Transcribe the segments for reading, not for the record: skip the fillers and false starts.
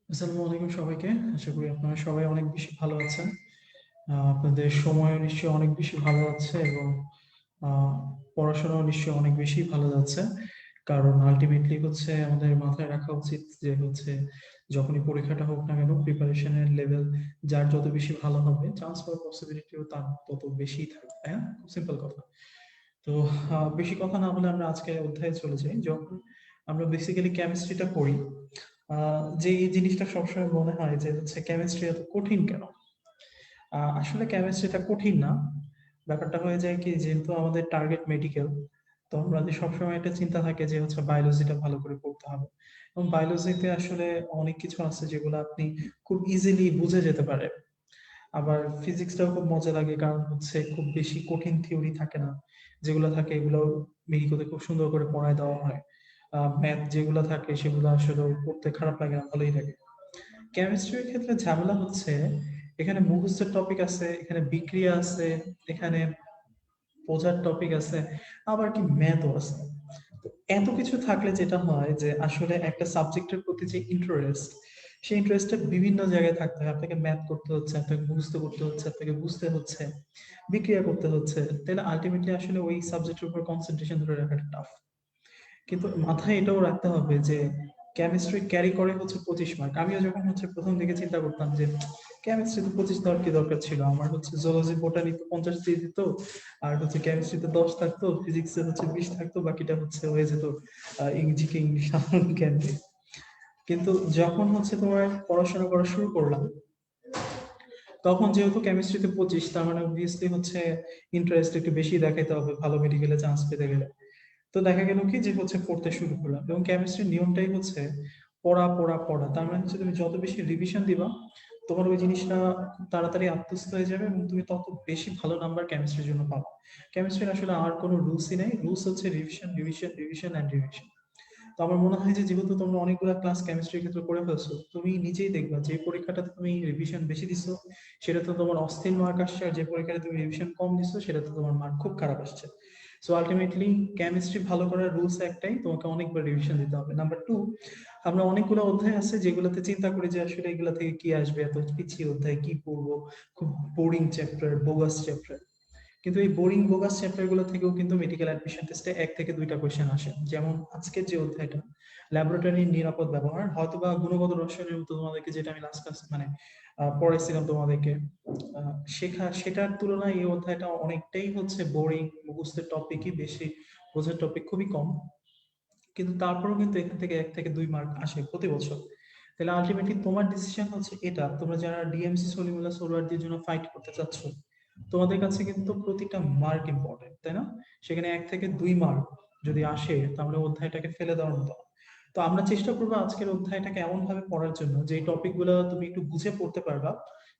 আসসালামু আলাইকুম সবাইকে। আশা করি আপনারা সবাই অনেক বেশি ভালো আছেন। আপনাদের সময়ও নিশ্চয়ই অনেক বেশি ভালো যাচ্ছে এবং আ পড়াশোনাও নিশ্চয়ই অনেক বেশি ভালো যাচ্ছে। কারণ আল্টিমেটলি হচ্ছে আমাদের মাথায় রাখা উচিত যে হচ্ছে যখনই পরীক্ষাটা হোক না কেন প্রিপারেশন এর লেভেল যার যত বেশি ভালো হবে চান্স পাওয়ার পসিবিলিটিও তার তত বেশিই থাকবে। তাই না? খুব সিম্পল কথা। তো বেশি কথা না বলে আমরা আজকের অধ্যায়ে চলে যাই। যখন আমরা বেসিক্যালি কেমিস্ট্রিটা পড়ি, যে এই জিনিসটা সবসময় মনে হয় যে হচ্ছে কেমিস্ট্রি এত কঠিন কেন? আসলে কেমিস্ট্রিটা কঠিন না। ব্যাপারটা হয়ে যায় কি যেহেতু আমাদের টার্গেট মেডিকেল, তো আমাদের সবসময় একটা চিন্তা থাকে যে হচ্ছে বায়োলজিটা ভালো করে পড়তে হবে। এবং বায়োলজিতে আসলে অনেক কিছু আছে যেগুলো আপনি খুব ইজিলি বুঝে যেতে পারে। আবার ফিজিক্সটাও খুব মজা লাগে কারণ হচ্ছে খুব বেশি কঠিন থিওরি থাকে না। যেগুলো থাকে এগুলো মেডিকোতে খুব সুন্দর করে পড়ায় দেওয়া হয়। ম্যাথ যেগুলো থাকে সেগুলো আসলে পড়তে খারাপ লাগে না, ভালোই লাগে। কেমিস্ট্রির ক্ষেত্রে ঝামেলা হচ্ছে এখানে মুখস্থের টপিক আছে, এখানে বিক্রিয়া আছে, এখানে বোঝার টপিক আছে, আবার কি ম্যাথও আছে। তো এত কিছু থাকলে যেটা হয় যে আসলে একটা সাবজেক্টের প্রতি যে ইন্টারেস্ট, সেই ইন্টারেস্টটা বিভিন্ন জায়গায় থাকতে হয়। আপনাকে ম্যাথ করতে হচ্ছে, আপনাকে মুখস্থ করতে হচ্ছে, আপনাকে বুঝতে হচ্ছে, বিক্রিয়া করতে হচ্ছে। তাহলে আলটিমেটলি আসলে ওই সাবজেক্টের উপর কনসেন্ট্রেশন ধরে রাখাটা টাফ। কিন্তু মাথায় এটাও রাখতে হবে যে কেমিস্ট্রি ক্যারি করে হচ্ছে 25 মার্ক। আমিও যখন হচ্ছে প্রথম দিকে চিন্তা করতাম যে কেমিস্ট্রি তো 25 দেওয়ার কি দরকার ছিল, আমার হচ্ছে জুলজি বোটানি তো 50 দিয়ে দিত, আর হচ্ছে কেমিস্ট্রিতে 10 থাকতো, ফিজিক্সে হচ্ছে 20 থাকতো, বাকিটা হচ্ছে হয়ে যেত ইংরেজিকে ইংলিশ সাধারণ জ্ঞান দিয়ে। কিন্তু যখন হচ্ছে তোমার পড়াশোনা করা শুরু করলাম, তখন যেহেতু কেমিস্ট্রিতে 25, তার মানে অবভিয়াসলি হচ্ছে ইন্টারেস্ট একটু বেশি দেখাইতে হবে ভালো মেডিকেলে চান্স পেতে গেলে। তো দেখা গেল কি যে হচ্ছে পড়তে শুরু করলাম এবং কেমিস্ট্রির নিয়মটাই হচ্ছে পড়া পড়া পড়া। তার মানে হচ্ছে তুমি যত বেশি রিভিশন দিবা তোমার ওই জিনিসটা খুব তাড়াতাড়ি আত্মস্থ হয়ে যাবে এবং তুমি তত বেশি ভালো নাম্বার কেমিস্ট্রির জন্য পাবা। কেমিস্ট্রির আসলে আর কোনো রুলসই নেই, রুলস হচ্ছে revision revision revision and revision. তো আমার মনে হয় যে যেহেতু তোমরা অনেকগুলো ক্লাস কেমিস্ট্রির ক্ষেত্রে করে ফেলছো, তুমি নিজেই দেখবা যে পরীক্ষাটাতে তুমি রিভিশন বেশি দিছো সেটাতে তোমার অস্থির মার্ক আসছে, আর যে পরীক্ষাটা তুমি রিভিশন কম দিছো সেটাতে তোমার মার্ক খুব খারাপ আসছে। সো আলটিমেটলি কেমিস্ট্রি ভালো করার রুলস একটাই, তোমাকে অনেকবার রিভিশন দিতে হবে। নাম্বার টু, আমরা অনেকগুলো অধ্যায় আছে যেগুলোতে চিন্তা করি যে আসলে এগুলো থেকে কি আসবে, এত পিছিয়ে অধ্যায় কি পড়বো, খুব বোরিং চ্যাপ্টার, বোগাস চ্যাপ্টার। কিন্তু এই বোরিং বোগাস চ্যাপ্টার গুলো থেকেও কিন্তু মেডিকেল অ্যাডমিশন টেস্টে 1 থেকে 2টা কোয়েশ্চেন আসে। যেমন আজকের যে অধ্যায়টা ল্যাবরেটরির নিরাপদ ব্যবহার, হয়তোবা গুণগত রসায়নের মতো তোমাদেরকে যেটা আমি লাস্ট ক্লাস মানে পড়াইছিলাম তোমাদেরকে, সেটার তুলনায় এই অধ্যায়টা অনেকটাই হচ্ছে বোরিং, মুখস্থের টপিকই বেশি, বোঝার টপিক খুবই কম। কিন্তু তারপরেও কিন্তু এখান থেকে 1 থেকে 2 মার্ক আসে প্রতি বছর। তাহলে আলটিমেটলি তোমার ডিসিশন হচ্ছে এটা, তোমরা যারা ডিএমসি সলিমুল্লাহ সোলওয়ার্দির জন্য ফাইট করতে চাচ্ছ, তোমাদের কাছে কিন্তু প্রতিটা মার্ক ইম্পর্টেন্ট, তাই না? সেখানে 1 থেকে 2 মার্ক যদি আসে তাহলে অধ্যায়টাকে ফেলে দেওয়ার মতো না। তো আমরা চেষ্টা করবো আজকের অধ্যায়টাকে এমন ভাবে পড়ার জন্য যে টপিক গুলো তুমি একটু বুঝে পড়তে পারবা,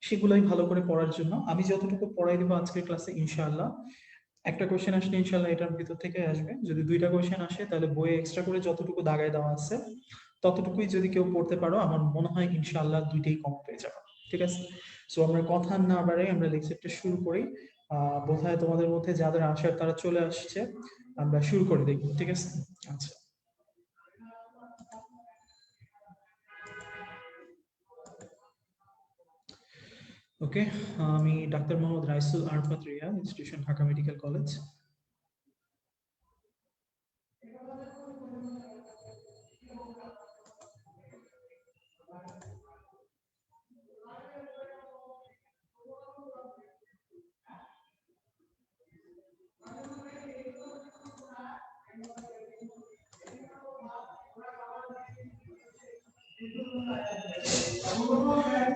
সেগুলোই ভালো করে পড়ার জন্য আমি যতটুকু পড়াই দেবো আজকের ক্লাসে ইনশাআল্লাহ। একটা কোয়েশ্চেন আসলে ইনশাআল্লাহ এটার ভিতর থেকে আসবে, যদি 2টা কোয়েশ্চেন আসে তাহলে বইয়ে এক্সট্রা করে যতটুকু দাগায় দেওয়া আছে ততটুকুই যদি কেউ পড়তে পারো আমার মনে হয় ইনশাআল্লাহ 2টেই কম পেয়ে যাবে। ঠিক আছে? সো আমরা কথা না বাড়াই আমরা লেকচারটা শুরু করি। বোধহয় তোমাদের মধ্যে যাদের আসার তারা চলে আসছে, আমরা শুরু করে দেখব। ঠিক আছে? আচ্ছা, ওকে। আমি doctor Mohammad Raisul Arfat Riya, institution Dhaka medical college.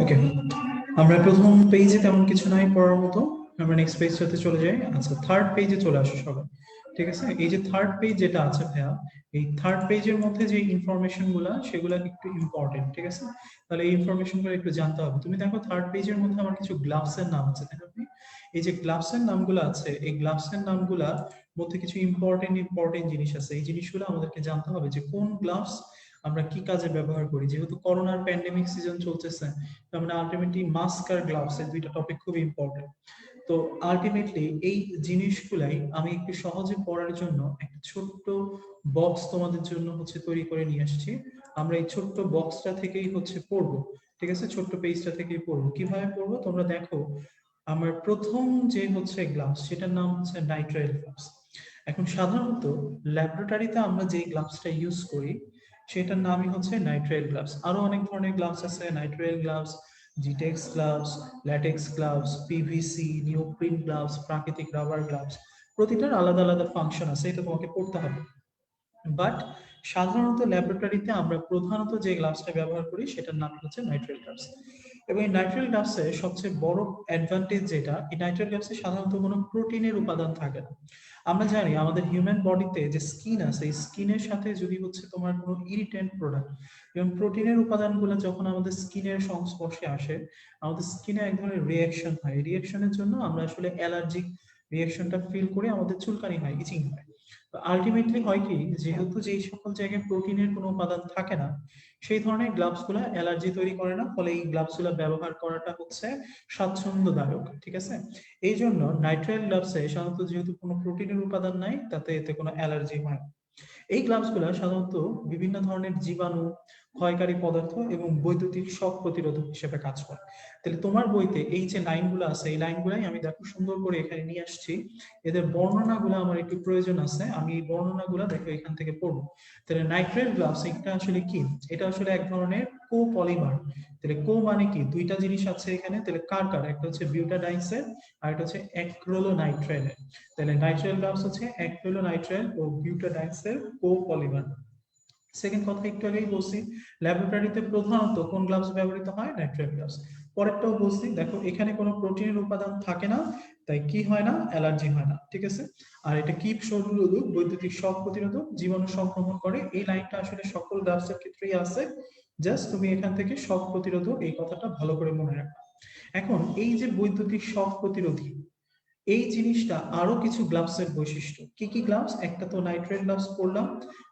Okay, আমরা প্রথম পেজে তেমন কিছু নাই পড়ার মতো, আমরা নেক্সট পেজটাতে চলে যাই। আচ্ছা, থার্ড পেজে চলে আসো সবাই। ঠিক আছে, এই যে থার্ড পেজ যেটা আছে ভাইয়া, এই থার্ড পেজের মধ্যে যে ইনফরমেশন গুলা সেগুলো একটু ইম্পর্টেন্ট। ঠিক আছে, তাহলে এই ইনফরমেশন গুলো একটু জানতে হবে। তুমি দেখো থার্ড পেজের মধ্যে আমার কিছু গ্লাভস এর নাম আছে, দেখো আপনি এই যে গ্লাভস এর নামগুলো আছে, এই গ্লাভস এর নামগুলার মধ্যে কিছু ইম্পর্টেন্ট ইম্পর্টেন্ট জিনিস আছে। এই জিনিসগুলো আমাদেরকে জানতে হবে যে কোন গ্লাভস আমরা কি কাজে ব্যবহার করি। যেহেতু করোনার প্যান্ডেমিক সিজন চলতেছে, তো আমরা আলটিমেটলি মাস্ক আর গ্লাভস এই দুইটা টপিক খুব ইম্পর্টেন্ট। তো আলটিমেটলি এই জিনিসগুলাই আমি একটু সহজে পড়ার জন্য একটা ছোট্ট বক্স তোমাদের জন্য তৈরি করে নিয়ে আসছি। আমরা এই ছোট্ট বক্সটা থেকেই পড়বো, ঠিক আছে? ছোট্ট পেজটা থেকেই পড়বো। কিভাবে পড়বো তোমরা দেখো। আমার প্রথম যে গ্লাভস, সেটার নাম নাইট্রাইল গ্লাভস। এখন সাধারণত ল্যাবরেটরিতে আমরা যে গ্লাভসটা ইউজ করি সেটার নামই নাইট্রাইল গ্লাভস। আরো অনেক ধরনের গ্লাভস আছে, নাইট্রাইল গ্লাভস, জিটেক্স gloves, latex gloves, PVC, neoprene gloves, প্রাকৃতিক রাবার গ্লাভস। প্রতিটার আলাদা আলাদা ফাংশন আছে, এটা তোমাকে পড়তে হবে। বাট সাধারণত ল্যাবরেটরিতে আমরা প্রধানত যে গ্লাভসটা ব্যবহার করি সেটার নাম নাইট্রাইল গ্লাভস। এবং এই নাইট্রাইল গ্লাভসের সবচেয়ে বড় অ্যাডভান্টেজ যেটা, এই নাইট্রাইল গ্লাভসে সাধারণত কোনো প্রোটিনের উপাদান থাকে না। আমরা জানি আমাদের হিউম্যান বডিতে যে স্কিন আছে, এই স্কিনের সাথে যদি তোমার কোনো ইরিটেন্ট প্রোডাক্ট এবং প্রোটিনের উপাদানগুলো যখন আমাদের স্কিনের সংস্পর্শে আসে, আমাদের স্কিনে এক ধরনের রিঅ্যাকশন হয়। এই রিঅ্যাকশনের জন্য আমরা আসলে অ্যালার্জিক রিঅ্যাকশনটা ফিল করে আমাদের চুলকানি হয়, ইচিং হয়। আলটিমেটলি হয় কি, যেহেতু যেই সকল জায়গায় প্রোটিনের কোনো উপাদান থাকে না, সেই ধরনের গ্লাভস গুলা অ্যালার্জি তৈরি করে না, ফলে এই গ্লাভস গুলা ব্যবহার করাটা স্বাচ্ছন্দ্যদায়ক, ঠিক আছে? এই জন্য নাইট্রাইল গ্লাভসে সাধারণত যেহেতু কোনো প্রোটিনের উপাদান নাই, তাতে এতে কোনো অ্যালার্জি হয় না। এই গ্লাভস গুলা সাধারণত বিভিন্ন ধরনের জীবাণু, ক্ষয়কারী পদার্থ এবং বৈদ্যুতিক শক প্রতিরোধক হিসেবে কাজ করে। তাহলে তোমার বইতে এই যে লাইনগুলো আছে, এই লাইনগুলাই আমি দেখো সুন্দর করে এখানে নিয়ে আসছি। এদের বর্ণনাগুলো আমার একটু প্রয়োজন আছে, আমি এই বর্ণনাগুলো দেখো এখান থেকে পড়বো। তাহলে নাইট্রাইল গ্লাভস এটা আসলে কি? এটা আসলে এক ধরনের কোপলিমার। তাহলে কো মানে কি? দুইটা জিনিস আছে এখানে। তাহলে কার কার? একটা বিউটাডাইনসের আর একটা অ্যাক্রিলোনাইট্রাইলের। তাহলে নাইট্রাইল গ্লাভস অ্যাক্রিলোনাইট্রাইল ও বিউটাডাইনসের কোপলিমার। সেকেন্ড কথা একটু আগেই বলছি, ল্যাবরেটরিতে প্রধানত কোন গ্লাভস ব্যবহৃত হয়? Nitrile gloves. পরেরটাও বলছি, দেখো এখানে কোনো প্রোটিনের উপাদান থাকে না, তাই কি হয় না? অ্যালার্জি হয় না, ঠিক আছে? আর এটা কি প্রতিরোধক? বৈদ্যুতিক শক প্রতিরোধক, জীবাণু সংক্রমণ করে। এই লাইনটা আসলে সকল গ্লাভসের ক্ষেত্রেই আছে। জাস্ট তুমি এখান থেকে শক প্রতিরোধক এই কথাটা ভালো করে মনে রাখো। এখন এই যে বৈদ্যুতিক শক প্রতিরোধী, এই জিনিসটা আরো কিছু গ্লাভসের বৈশিষ্ট্য। কি কি গ্লাভস? একটা তো নাইট্রাইল গ্লাভস পড়লাম,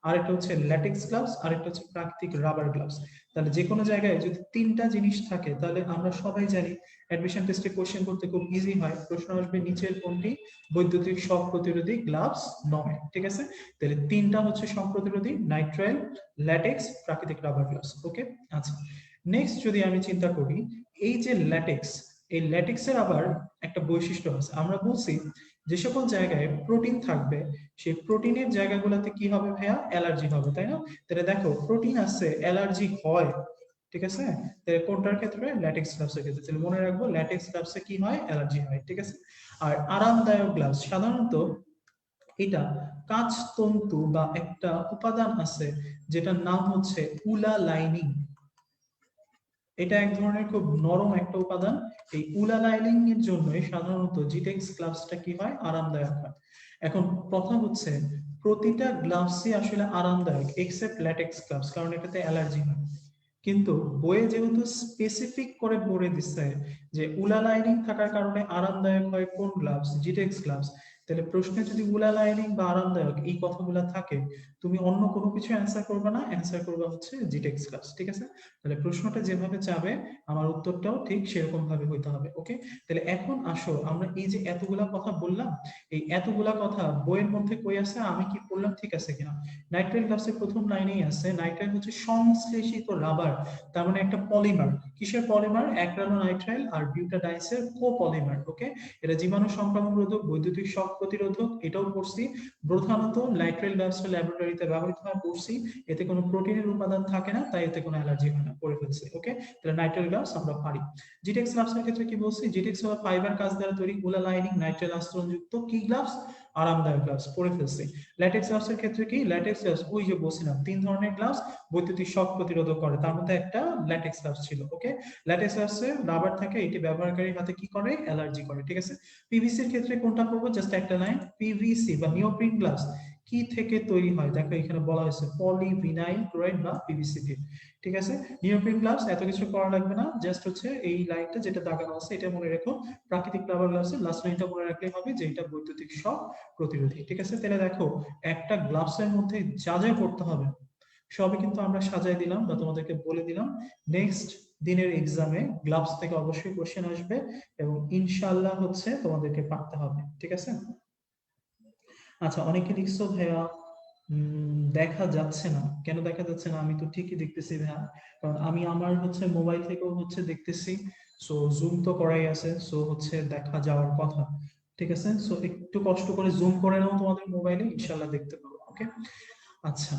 আর একটা ল্যাটেক্স গ্লাভস, আর একটা প্রাকৃতিক রাবার গ্লাভস। তাহলে যে কোনো জায়গায় যদি তিনটা জিনিস থাকে, তাহলে আমরা সবাই জানি অ্যাডমিশন টেস্টে কোশ্চেন করতে খুব ইজি হয়। প্রশ্ন আসবে নিচের কোনটি বৈদ্যুতিক শক প্রতিরোধী গ্লাভস নয়, ঠিক আছে? তাহলে তিনটা শক প্রতিরোধী: নাইট্রাইল, ল্যাটেক্স, প্রাকৃতিক রাবার গ্লাভস। ওকে, আচ্ছা। নেক্সট যদি আমি চিন্তা করি, এই যে ল্যাটেক্স, এই ল্যাটেক্সের আবার একটা বৈশিষ্ট্য আছে। আমরা বলছি যে সকল জায়গায় প্রোটিন থাকবে, সেই প্রোটিনের জায়গাগুলোতে কি হবে ভাইয়া? অ্যালার্জি হবে, তাই না? তাহলে দেখো প্রোটিন আছে, অ্যালার্জি হয়, ঠিক আছে? তাহলে কোনটার ক্ষেত্রে? ল্যাটেক্স গ্লাভসের ক্ষেত্রে। তাহলে মনে রাখবো ল্যাটেক্স গ্লাভসে কি হয়? অ্যালার্জি হয়, ঠিক আছে? আর আরামদায়ক গ্লাভস, সাধারণত এটা কাঁচ তন্তু বা একটা উপাদান আছে যেটার নাম উলা লাইনিং। এটা এক ধরনের খুব নরম একটা উপাদান। এই উলা লাইনিং এর জন্যই সাধারণত জিটেক্স গ্লাভসটা কি হয়? আরামদায়ক হয়। এখন কথা প্রতিটা গ্লাভসই আসলে আরামদায়ক এক্সেপ্ট ল্যাটেক্স গ্লাভস, কারণ এটাতে অ্যালার্জি হয়। কিন্তু বইয়ে যেহেতু স্পেসিফিক করে বলে দিচ্ছে যে উলা লাইনিং থাকার কারণে আরামদায়ক হয় কোন গ্লাভস? জিটেক্স গ্লাভস। তাহলে প্রশ্নে যদি উলা লাইনিং বা আরামদায়ক এই কথাগুলো থাকে, তুমি অন্য কোনো কিছু অ্যান্সার করবে না, অ্যান্সার করবে জিটেক্স গ্লাভস, ঠিক আছে? তাহলে প্রশ্নটা যেভাবে চাবে আমার উত্তরটাও ঠিক সেরকম ভাবে হইতে হবে। ওকে, তাহলে এখন আসো আমরা এই যে এতগুলা কথা বললাম, এই এতগুলা কথা বইয়ের মধ্যে কই আছে, আমি কি বললাম ঠিক আছে কিনা? নাইট্রাইল গ্লাভসের প্রথম লাইনেই আছে নাইট্রাইল সংশ্লেষিত রাবার, তার মানে একটা পলিমার। কিসের পলিমার? অ্যাক্রিলোনাইট্রাইল আর বিউটাডাইনসের কোপলিমার। ওকে, এটা জীবাণু সংক্রমণ রোধক, বৈদ্যুতিক শক প্রতিরোধক, এটাও পড়ছি। প্রধানত নাইট্রাইল গ্লাভসটা ল্যাবরেটরিতে ব্যবহৃত হয়, পড়ছি। এতে কোনো প্রোটিনের উপাদান থাকে না, তাই এতে কোনো অ্যালার্জি হয় না, পড়ে ফেলছি। ওকে, তাহলে নাইট্রাইল গ্লাভস আমরা পারি। জিটেক্স গ্লাভসের ক্ষেত্রে কি বলছি? জিটেক্স হলো ফাইবার কাঁচ দ্বারা তৈরি উলা লাইনিং নাইট্রাইল আস্তরণযুক্ত কি গ্লাভস? আরামদায়ক গ্লাভস, পড়ে ফেলছি। ল্যাটেক্স গ্লাভসের ক্ষেত্রে কি? ল্যাটেক্স গ্লাভস ওই যে বলছিলাম তিন ধরনের গ্লাভস বৈদ্যুতিক শক প্রতিরোধক করে, তার মধ্যে একটা ল্যাটেক্স গ্লাভস ছিল। ওকে, ল্যাটেক্স গ্লাভসে রাবার থাকে, এটি ব্যবহারকারীর হাতে কি করে? অ্যালার্জি করে, ঠিক আছে? পিভিসির ক্ষেত্রে কোনটা পড়বো? জাস্ট একটা লাইন, পিভিসি বা নিওপ্রিন গ্লাভস কি থেকে তৈরি হয়? দেখো এখানে বলা হয়েছে পলিভিনাইল ক্লোরাইড বা পিভিসি দিয়ে, ঠিক আছে? নিওপ্রিন গ্লাভস এত কিছু করা লাগবে না, জাস্ট এই লাইনটা যেটা দাগানো আছে এটা মনে রেখো। প্রাকৃতিক রাবার গ্লাভসের লাস্ট লাইনটা মনে রাখলেই হবে যে এটা বৈদ্যুতিক শক প্রতিরোধী, ঠিক আছে? তাহলে দেখো একটা গ্লাভসের মধ্যে যা যা করতে হবে সবই কিন্তু আমরা সাজাই দিলাম বা তোমাদেরকে বলে দিলাম। নেক্সট দিনের এক্সামে গ্লাভস থেকে অবশ্যই কোশ্চেন আসবে এবং ইনশাআল্লাহ হচ্ছে তোমাদেরকে পারতে হবে, ঠিক আছে? আচ্ছা, অনেকে লিখছো ভাইয়া দেখা যাচ্ছে না, কেন দেখা যাচ্ছে না? আমি তো ঠিকই দেখতেছি ভাইয়া, কারণ আমি আমার হচ্ছে মোবাইল থেকেও হচ্ছে দেখতেছি। সো জুম তো করাই আছে, সো হচ্ছে দেখা যাওয়ার কথা, ঠিক আছে? সো একটু কষ্ট করে জুম করে নাও তোমাদের মোবাইলে, ইনশাআল্লাহ দেখতে পাবো। ওকে, আচ্ছা।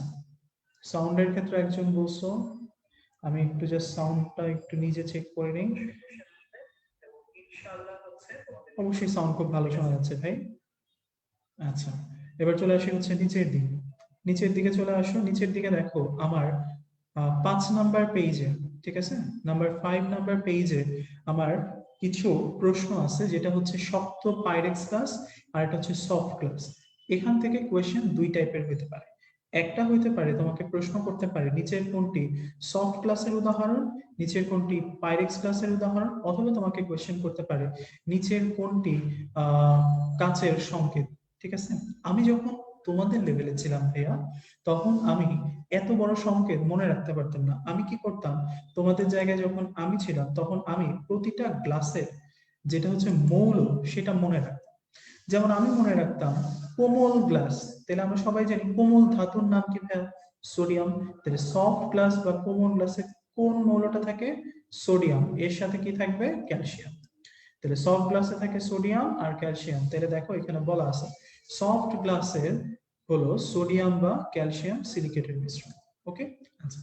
সাউন্ডের ক্ষেত্রে একজন বলছো, আমি একটু জাস্ট সাউন্ডটা একটু নিজে চেক করে নিই। অবশ্যই সাউন্ড খুব ভালো শোনা যাচ্ছে ভাই। আচ্ছা, এবার চলে আসি হচ্ছে নিচের দিকে। নিচের দিকে চলে আসো, নিচের দিকে দেখো আমার 5 নাম্বার পেজে, ঠিক আছে, নাম্বার 5 নাম্বার পেজে আমার কিছু প্রশ্ন আছে, যেটা হচ্ছে শক্ত পাইরেক্স ক্লাস আর এটা হচ্ছে সফট ক্লাস। এখান থেকে কোয়েশ্চেন দুই টাইপের হতে পারে। একটা হইতে পারে তোমাকে প্রশ্ন করতে পারে নিচের কোনটি সফট ক্লাসের উদাহরণ, নিচের কোনটি পাইরেক্স ক্লাসের উদাহরণ, অথবা তোমাকে কোয়েশ্চেন করতে পারে নিচের কোনটি কাচের সংকেত, ঠিক আছে? আমি যখন তোমাদের লেভেলে ছিলাম ভাইয়া, তখন আমি এত বড় সংকেত মনে রাখতে পারতাম না। আমি কি করতাম, তোমাদের জায়গায় যখন আমি ছিলাম তখন আমি প্রতিটা গ্লাসের যেটা হচ্ছে মৌল সেটা মনে রাখতাম। যেমন আমি মনে রাখতাম কোমল গ্লাস, তাহলে আমরা সবাই জানি কোমল ধাতুর নাম কি ভাইয়া? সোডিয়াম। তাহলে সফট গ্লাস বা কোমল গ্লাসে কোন মৌলটা থাকে? সোডিয়াম, এর সাথে কি থাকবে? ক্যালসিয়াম। তাহলে সফট গ্লাসে থাকে সোডিয়াম আর ক্যালসিয়াম। তাহলে দেখো এখানে বলা আছে সফট গ্লাসের হলো সোডিয়াম বা ক্যালসিয়াম সিলিকেটের মিশ্রণ। ওকে, আচ্ছা।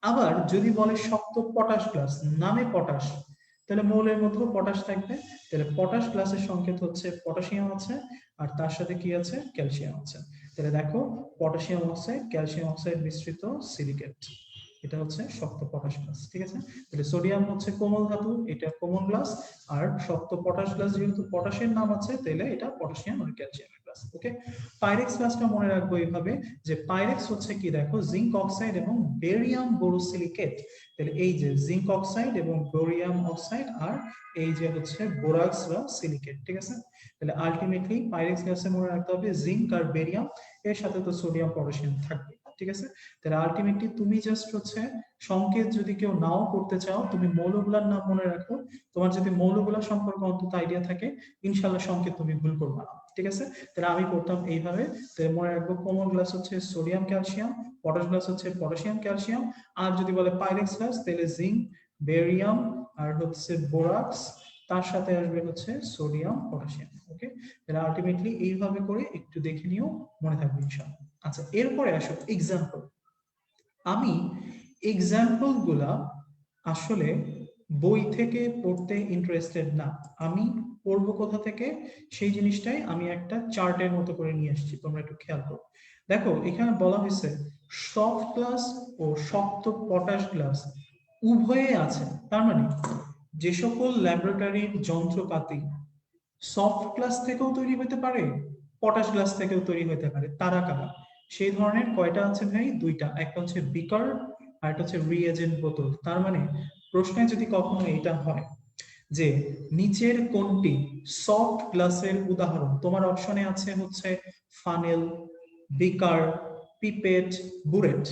আবার যদি বলে শক্ত পটাশ গ্লাস, নামে পটাশ, তাহলে মৌলের মধ্যেও পটাশ থাকবে। তাহলে পটাশ গ্লাসের সংকেত হচ্ছে পটাশিয়াম আছে, আর তার সাথে কি আছে? ক্যালসিয়াম আছে। তাহলে দেখো পটাশিয়াম অক্সাইড ক্যালসিয়াম অক্সাইড মিশ্রিত সিলিকেট, এটা হচ্ছে শক্ত পটাশ গ্লাস, ঠিক আছে? তাহলে সোডিয়াম হচ্ছে কোমল ধাতু, এটা কোমল গ্লাস। আর শক্ত পটাশ গ্লাস যেহেতু পটাশের নাম আছে, তাহলে এটা পটাশিয়াম আর ক্যালসিয়ামের গ্লাস। ওকে, পাইরেক্স গ্লাসটা মনে রাখবো এইভাবে যে পাইরেক্স হচ্ছে কি, দেখো জিঙ্ক অক্সাইড এবং বেরিয়াম বোরোসিলিকেট। তাহলে এই যে জিঙ্ক অক্সাইড এবং বেরিয়াম অক্সাইড, আর এই যে হচ্ছে বোরাক্স বা সিলিকেট, ঠিক আছে? তাহলে আলটিমেটলি পাইরেক্স গ্লাসে মনে রাখতে হবে জিঙ্ক আর বেরিয়াম, এর সাথে তো সোডিয়াম পটাশিয়াম থাকবে, ঠিক আছে? তাহলে আলটিমেটলি তুমি জাস্ট হচ্ছে সংকেত যদি কেউ নাও করতে চাও, তুমি মৌলগুলার নাম মনে রাখো। তোমার যদি মৌলগুলা সম্পর্কে অন্তত আইডিয়া থাকে, ইনশাল্লাহ সংকেত তুমি ভুল করবে না, ঠিক আছে? তাহলে আমি করতাম এইভাবে। তাহলে মনে রাখবো কোমল গ্লাস হচ্ছে সোডিয়াম ক্যালসিয়াম, পটাশ গ্লাস হচ্ছে পটাশিয়াম ক্যালসিয়াম, আর যদি বলে পাইরেক্স গ্লাস তাহলে জিঙ্ক, বেরিয়াম, আর হচ্ছে বোরাক্স, তার সাথে আসবে হচ্ছে সোডিয়াম পটাশিয়াম। ওকে, তাহলে আলটিমেটলি এইভাবে করে একটু দেখে নিও, মনে থাকবে ইনশাআল্লাহ। আচ্ছা, এরপরে আসো এক্সাম্পল। আমি এক্সাম্পল গুলা আসলে বই থেকে পড়তে ইন্টারেস্টেড না, আমি পড়বো কোথা থেকে সেই জিনিসটাই আমি একটা চার্টের মতো করে নিয়ে আসছি, তোমরা একটু খেয়াল করো। দেখো এখানে বলা হয়েছে সফট গ্লাস ও শক্ত পটাশ গ্লাস উভয়ে আছে। তার মানে যে সকল ল্যাবরেটরির যন্ত্রপাতি সফট গ্লাস থেকেও তৈরি হতে পারে, পটাশ গ্লাস থেকেও তৈরি হতে পারে, তারা কারা? সেই ধরনের কয়টা আছে ভাই? দুইটা, একটা হচ্ছে বিকার আর একটা হচ্ছে রিএজেন্ট বোতল। তার মানে প্রশ্নে যদি কখনো এটা হয় যে নিচের কোনটি সফট গ্লাসের উদাহরণ, তোমার অপশনে আছে হচ্ছে ফানেল, বিকার, পিপেট, বুরেট,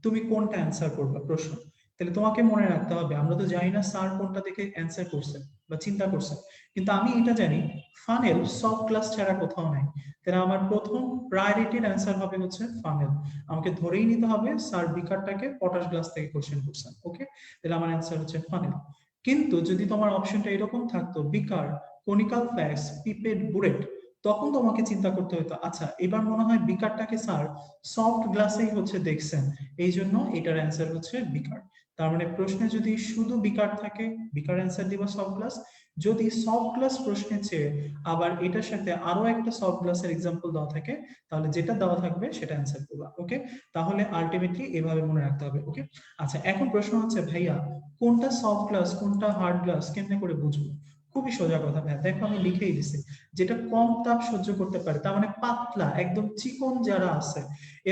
তুমি কোনটা অ্যান্সার করবে প্রশ্ন? তাহলে তোমাকে মনে রাখতে হবে, আমরা তো জানি না স্যার কোনটা দেখে অ্যান্সার করছেন বা চিন্তা করছেন, কিন্তু আমি এটা জানি ফানেল সফট গ্লাস ছাড়া কোথাও নাই। তাহলে আমার প্রথম প্রায়োরিটির অ্যান্সার হবে হচ্ছে ফানেল। আমাকে ধরেই নিতে হবে স্যার বিকারটাকে পটাশ গ্লাস থেকে কোশ্চেন করছেন। ওকে, তাহলে আমার অ্যান্সার হচ্ছে ফানেল। কিন্তু যদি তোমার অপশনটা এরকম থাকতো বিকার, কনিক্যাল ফ্লাস্ক, পিপেট, বুরেট, তখন তোমাকে চিন্তা করতে হতো আচ্ছা এবার মনে হয় বিকারটাকে স্যার সফট গ্লাসেই হচ্ছে দেখছেন, এই জন্য এটার অ্যান্সার হচ্ছে বিকার। তার মানে প্রশ্নে যদি শুধু বিকার থাকে, বিকার অ্যান্সার দিবা সফট গ্লাস। যদি সফট গ্লাস প্রশ্নে চেয়ে আবার এটার সাথে আরো একটা সফট গ্লাসের এক্সাম্পল দেওয়া থাকে, তাহলে যেটা দেওয়া থাকবে সেটা অ্যান্সার করবা। ওকে, তাহলে আলটিমেটলি এভাবে মনে রাখতে হবে। ওকে, আচ্ছা এখন প্রশ্ন হচ্ছে ভাইয়া কোনটা সফট গ্লাস কোনটা হার্ড গ্লাস কেমনে করে বুঝবো? খুবই সোজা কথা ভাইয়া, দেখো আমি লিখেই দিছি, যেটা কম তাপ সহ্য করতে পারে, তার মানে পাতলা একদম চিকন যারা আছে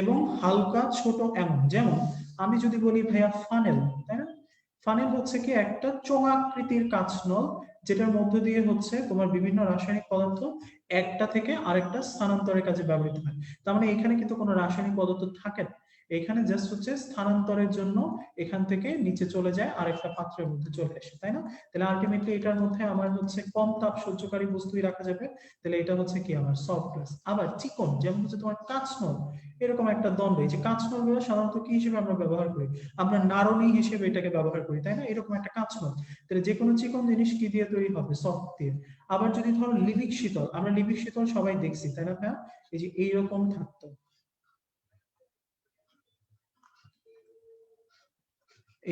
এবং হালকা ছোট এমন, যেমন আমি যদি বলি ভাইয়া ফানেল, তাই না? ফানেল হচ্ছে কি একটা চোঙাকৃতির কাঁচ নল, যেটার মধ্য দিয়ে হচ্ছে তোমার বিভিন্ন রাসায়নিক পদার্থ একটা থেকে আরেকটা স্থানান্তরের কাজে ব্যবহৃত হয়। তার মানে এখানে কিন্তু কোনো রাসায়নিক পদার্থ থাকে না, এখানে জাস্ট হচ্ছে স্থানান্তরের জন্য এখান থেকে নিচে চলে যায় আরেকটা পাত্রের মধ্যে চলে আসে, তাই না? তাহলে আলটিমেটলি এটার মধ্যে আমার হচ্ছে কম তাপ সহ্যকারী বস্তুই রাখা যাবে, তাহলে এটা হচ্ছে কি আমার সফট গ্লাস। আবার চিকন যেমন হচ্ছে তোমার কাঁচনল, এরকম একটা দ্বন্দ্ব, এই যে কাঁচনল গুলো সাধারণত কি হিসেবে আমরা ব্যবহার করি, আমরা নারণী হিসেবে এটাকে ব্যবহার করি, তাই না? এরকম একটা কাঁচনল, তাহলে যে কোনো চিকন জিনিস কি দিয়ে তৈরি হবে, সফট দিয়ে। আবার যদি ধরো লিবিক শীতল, আমরা লিবিক শীতল সবাই দেখছি, তাই না ভাইয়া? এই যে এইরকম থাকতো,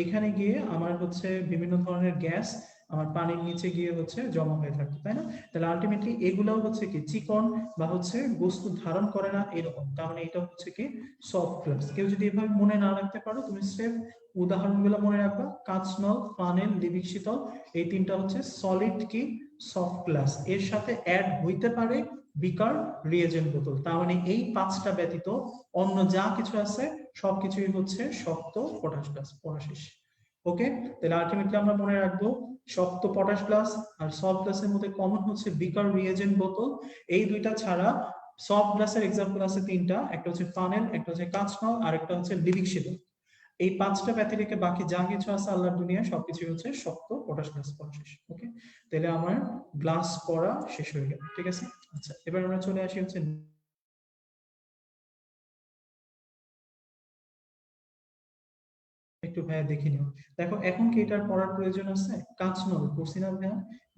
এখানে গিয়ে আমার হচ্ছে বিভিন্ন ধরনের গ্যাস আমার পানির নিচে গিয়ে হচ্ছে জমা হয়ে থাকতো, তাই না? তাহলে আলটিমেটলি এগুলাও হচ্ছে কি চিকন বা হচ্ছে বস্তু ধারণ করে না এরকম, তাহলে এটা হচ্ছে কি সফট গ্লাস। কেউ যদি এভাবে মনে না রাখতে পারো, তুমি স্রেফ উদাহরণগুলো মনে রাখবা, কাঁচনল, ফানেল, লিবিক শীতল, এই তিনটা হচ্ছে সলিড কি সফট গ্লাস। এর সাথে অ্যাড হইতে পারে বিকার, রিয়েজেন্ট বোতল, তার মানে এই পাঁচটা ব্যতীত অন্য যা কিছু আছে সবকিছুই হচ্ছে শক্ত পটাশ গ্লাস। পড়া শেষ। ওকে, তাহলে আলটিমেটলি আমরা মনে রাখবো শক্ত পটাশ গ্লাস আর সফট গ্লাসের মধ্যে কমন হচ্ছে বিকার, রিয়েজেন্ট বোতল। এই দুইটা ছাড়া সফট গ্লাসের এক্সাম্পল আছে তিনটা, একটা হচ্ছে ফানেল, একটা হচ্ছে কাঁচনল, আর একটা হচ্ছে লিবিক শীতল। এই পাঁচটা ব্যতি রেখে বাকি যা কিছু আছে আল্লাহর দুনিয়া সবকিছু হচ্ছে শক্ত পটাশ গ্লাস। পড়া শেষ। ওকে, তাহলে আমার গ্লাস পড়া শেষ হয়ে গেল, ঠিক আছে? আচ্ছা, এবার আমরা চলে আসি হচ্ছে, একটু ভাইয়া দেখে নিও। দেখো এখন কি এটার পড়ার প্রয়োজন আছে? কাঁচনল পড়ছি না ভাইয়া,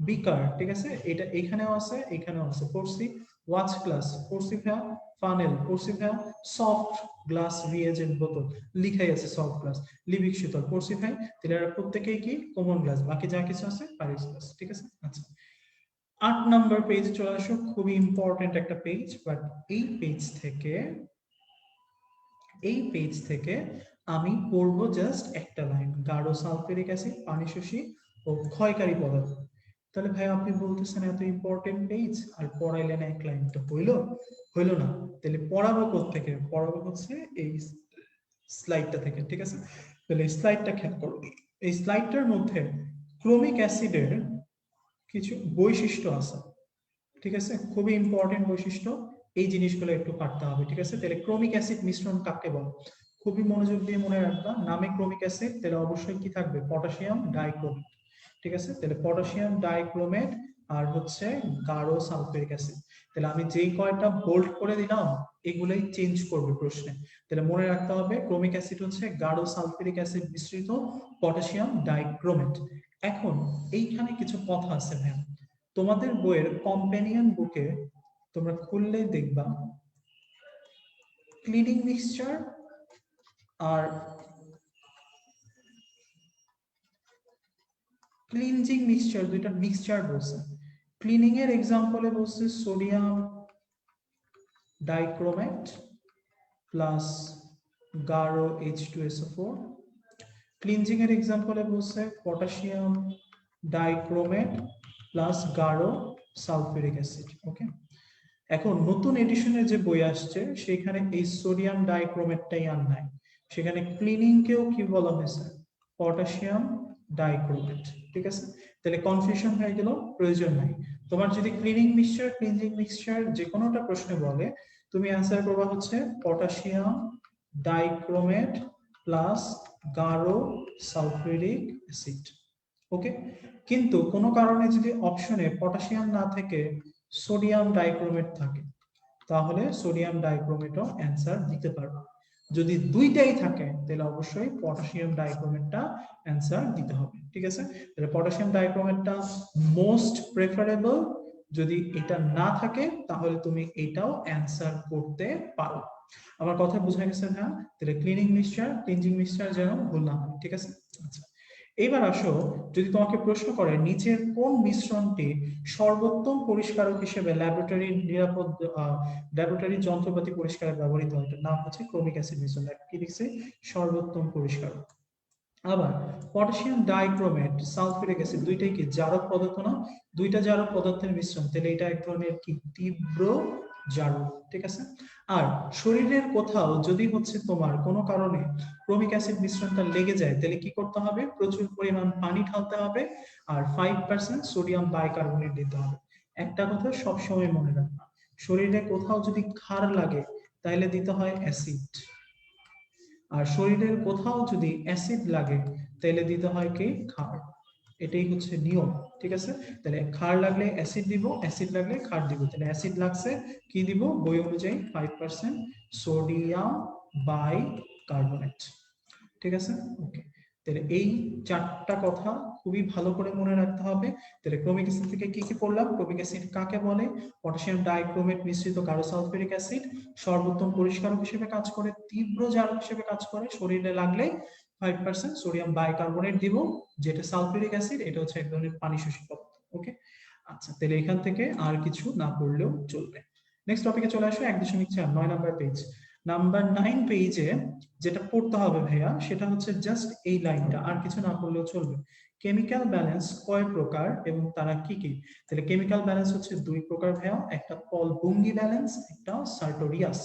বিকার, ঠিক আছে, এটা এখানেও আছে এখানেও আছে পড়ছি, ওয়াচ গ্লাস পড়ছি ভাইয়া, ফানেল পড়ছি ভাইয়া, সফট গ্লাস রিয়েজেন্ট বোতল লিখাই আছে সফট গ্লাস, লিবিক শীতল পড়ছি ভাই, তাহলে এরা প্রত্যেকেই কি কমন গ্লাস, বাকি যা কিছু আছে প্যারিস গ্লাস, ঠিক আছে? আচ্ছা, 8 নম্বর পেজ চলে আসো, খুবই ইম্পর্টেন্ট একটা পেজ, বাট এই পেজ থেকে এই পেজ থেকে আমি পড়ব জাস্ট একটা লাইন, গাঢ় সালফিউরিক অ্যাসিড পানি শোষী ও ক্ষয়কারী পদার্থ। তাহলে ভাই আপনি বলতেছেন এত ইম্পর্টেন্ট পেজ আর পড়াইলেন এক লাইন, তো হইলো না। তাহলে পড়াবো কোত্থেকে? পড়াবো হচ্ছে এই স্লাইডটা থেকে, ঠিক আছে? তাহলে এই স্লাইডটা খেয়াল করো, এই স্লাইডটার মধ্যে ক্রোমিক অ্যাসিডের কিছু বৈশিষ্ট্য আছে, ঠিক আছে? খুবই ইম্পর্টেন্ট বৈশিষ্ট্য, এই জিনিসগুলো একটু পারতে হবে, ঠিক আছে? তাহলে ক্রোমিক অ্যাসিড মিশ্রণ কাকে বলে? খুবই মনোযোগ দিয়ে মনে রাখবা, নামে ক্রোমিক অ্যাসিড, তাহলে অবশ্যই কি থাকবে? পটাশিয়াম ডাইক্রোমেট, ঠিক আছে? তাহলে পটাশিয়াম ডাইক্রোমেট আর হচ্ছে গাঢ় সালফিউরিক অ্যাসিড। তাহলে আমি যেই কয়টা বোল্ড করে দিলাম এগুলাই চেঞ্জ করবে প্রশ্নে। তাহলে মনে রাখতে হবে ক্রোমিক অ্যাসিড হচ্ছে গাঢ় সালফিউরিক অ্যাসিড মিশ্রিত পটাশিয়াম ডাইক্রোমেট। এখন এইখানে কিছু কথা আছে ভাই, তোমাদের বইয়ের কম্পেনিয়ন বুকে তোমরা খুললেই দেখবা ক্লিনিং মিক্সচার আর ক্লিনজিং মিক্সচার, দুইটা মিক্সচার বলছে। ক্লিনিং এর এক্সাম্পলে বলছে সোডিয়াম ডাইক্রোমেট প্লাস গাঢ় H2SO4। ক্লিনজিং এর এক্সাম্পলে বলছে পটাশিয়াম ডাইক্রোমেট প্লাস গাঢ় সালফিউরিক অ্যাসিড। ওকে, এখন নতুন এডিশনের যে বই আসছে সেখানে এই সোডিয়াম ডাইক্রোমেটটাই আর নাই, সেখানে ক্লিনিং কেও কি বলা হয়েছে? পটাশিয়াম ডাইক্রোমেট, ঠিক আছে? তাহলে কনফিউশন হয়ে গেল, প্রয়োজন নাই। তোমার যদি ক্লিনিং মিক্সচার ক্লিনজিং মিক্সচার যে কোনোটা প্রশ্নে বলে, তুমি অ্যান্সার করবা হচ্ছে পটাশিয়াম ডাইক্রোমেট প্লাস গাঢ় সালফিউরিক অ্যাসিড। ওকে, কিন্তু কোনো কারণে যদি অপশনে পটাশিয়াম না থেকে সোডিয়াম ডাইক্রোমেট থাকে, তাহলে সোডিয়াম ডাইক্রোমেটও অ্যান্সার দিতে পারবে। যদি দুইটাই থাকে তাহলে অবশ্যই পটাশিয়াম ডাইক্রোমেটটা অ্যান্সার দিতে হবে, ঠিক আছে? তাহলে পটাশিয়াম ডাইক্রোমেটটা মোস্ট প্রেফারেবল, যদি এটা না থাকে তাহলে তুমি এটাও অ্যান্সার করতে পারো। আমার কথা বোঝা গেছে না? তাহলে ক্লিনিং মিক্সচার ক্লিনজিং মিক্সচার যেন ভুল না হয়, ঠিক আছে? আচ্ছা, এবার আসো, যদি তোমাকে প্রশ্ন করে নিচের কোন মিশ্রণটি সর্বোত্তম পরিষ্কারক হিসেবে ল্যাবরেটরি নিরাপদ ল্যাবরেটরি যন্ত্রপাতি পরিষ্কারে ব্যবহৃত হয়, এটার নাম হচ্ছে ক্রোমিক অ্যাসিড মিশ্রণ, কি লিখছে? সর্বোত্তম পরিষ্কারক। আবার পটাশিয়াম ডাইক্রোমেট সালফিউরিক অ্যাসিড দুইটাই কি জারক পদার্থ না? দুইটা জারক পদার্থের মিশ্রণ, তাহলে এটা এক ধরনের কি তীব্র জারক, ঠিক আছে? আর শরীরের কোথাও যদি হচ্ছে তোমার কোনো কারণে ক্রোমিক অ্যাসিড মিশ্রণটা লেগে যায়, তাহলে কি করতে হবে? প্রচুর পরিমাণ পানি ঢালতে হবে আর 5% সোডিয়াম বাইকার্বনেট দিতে হবে। একটা কথা সবসময় মনে রাখবা, শরীরে কোথাও যদি ক্ষার লাগে তাহলে দিতে হয় অ্যাসিড, আর শরীরের কোথাও যদি অ্যাসিড লাগে তাহলে দিতে হয় কি ক্ষার। এটাই হচ্ছে নিয়ম, ঠিক আছে। তাহলে ক্ষার লাগলে অ্যাসিড দিব, অ্যাসিড লাগলে ক্ষার দিব। তাহলে অ্যাসিড লাগছে কি দিব, বই অনুযায়ী 5% সোডিয়াম বাইকার্বনেট, ঠিক আছে। ওকে, তাহলে এই চারটা কথা খুবই ভালো করে মনে রাখতে হবে। তাহলে ক্রোমিক অ্যাসিড থেকে কি কি পড়লাম, ক্রোমিক অ্যাসিড কাকে বলে, পটাশিয়াম ডাইক্রোমেট মিশ্রিত গাঢ় সালফিউরিক অ্যাসিড, সর্বোত্তম পরিষ্কারক হিসেবে কাজ করে, তীব্র জারক হিসেবে কাজ করে, শরীরে লাগলে 5% সোডিয়াম বাইকার্বনেট দিব, যেটা সালফিউরিক অ্যাসিড, এটা হচ্ছে এক ধরনের পানি শোষী পদার্থ। ওকে, আচ্ছা, তাহলে এখান থেকে আর কিছু না পড়লেও চলবে। নেক্সট টপিকে চলে আসো, 1.4 9 নাম্বার পেজ। নাম্বার 9 পেজে যেটা পড়তে হবে ভাইয়া সেটা হচ্ছে জাস্ট এই লাইনটা, আর কিছু না পড়লেও চলবে। কেমিক্যাল ব্যালেন্স কয় প্রকার এবং তারা কি কি? তাহলে কেমিক্যাল ব্যালেন্স হচ্ছে দুই প্রকার ভাইয়া, একটা পল বুঙ্গি ব্যালেন্স, একটা সার্টোরিয়াস।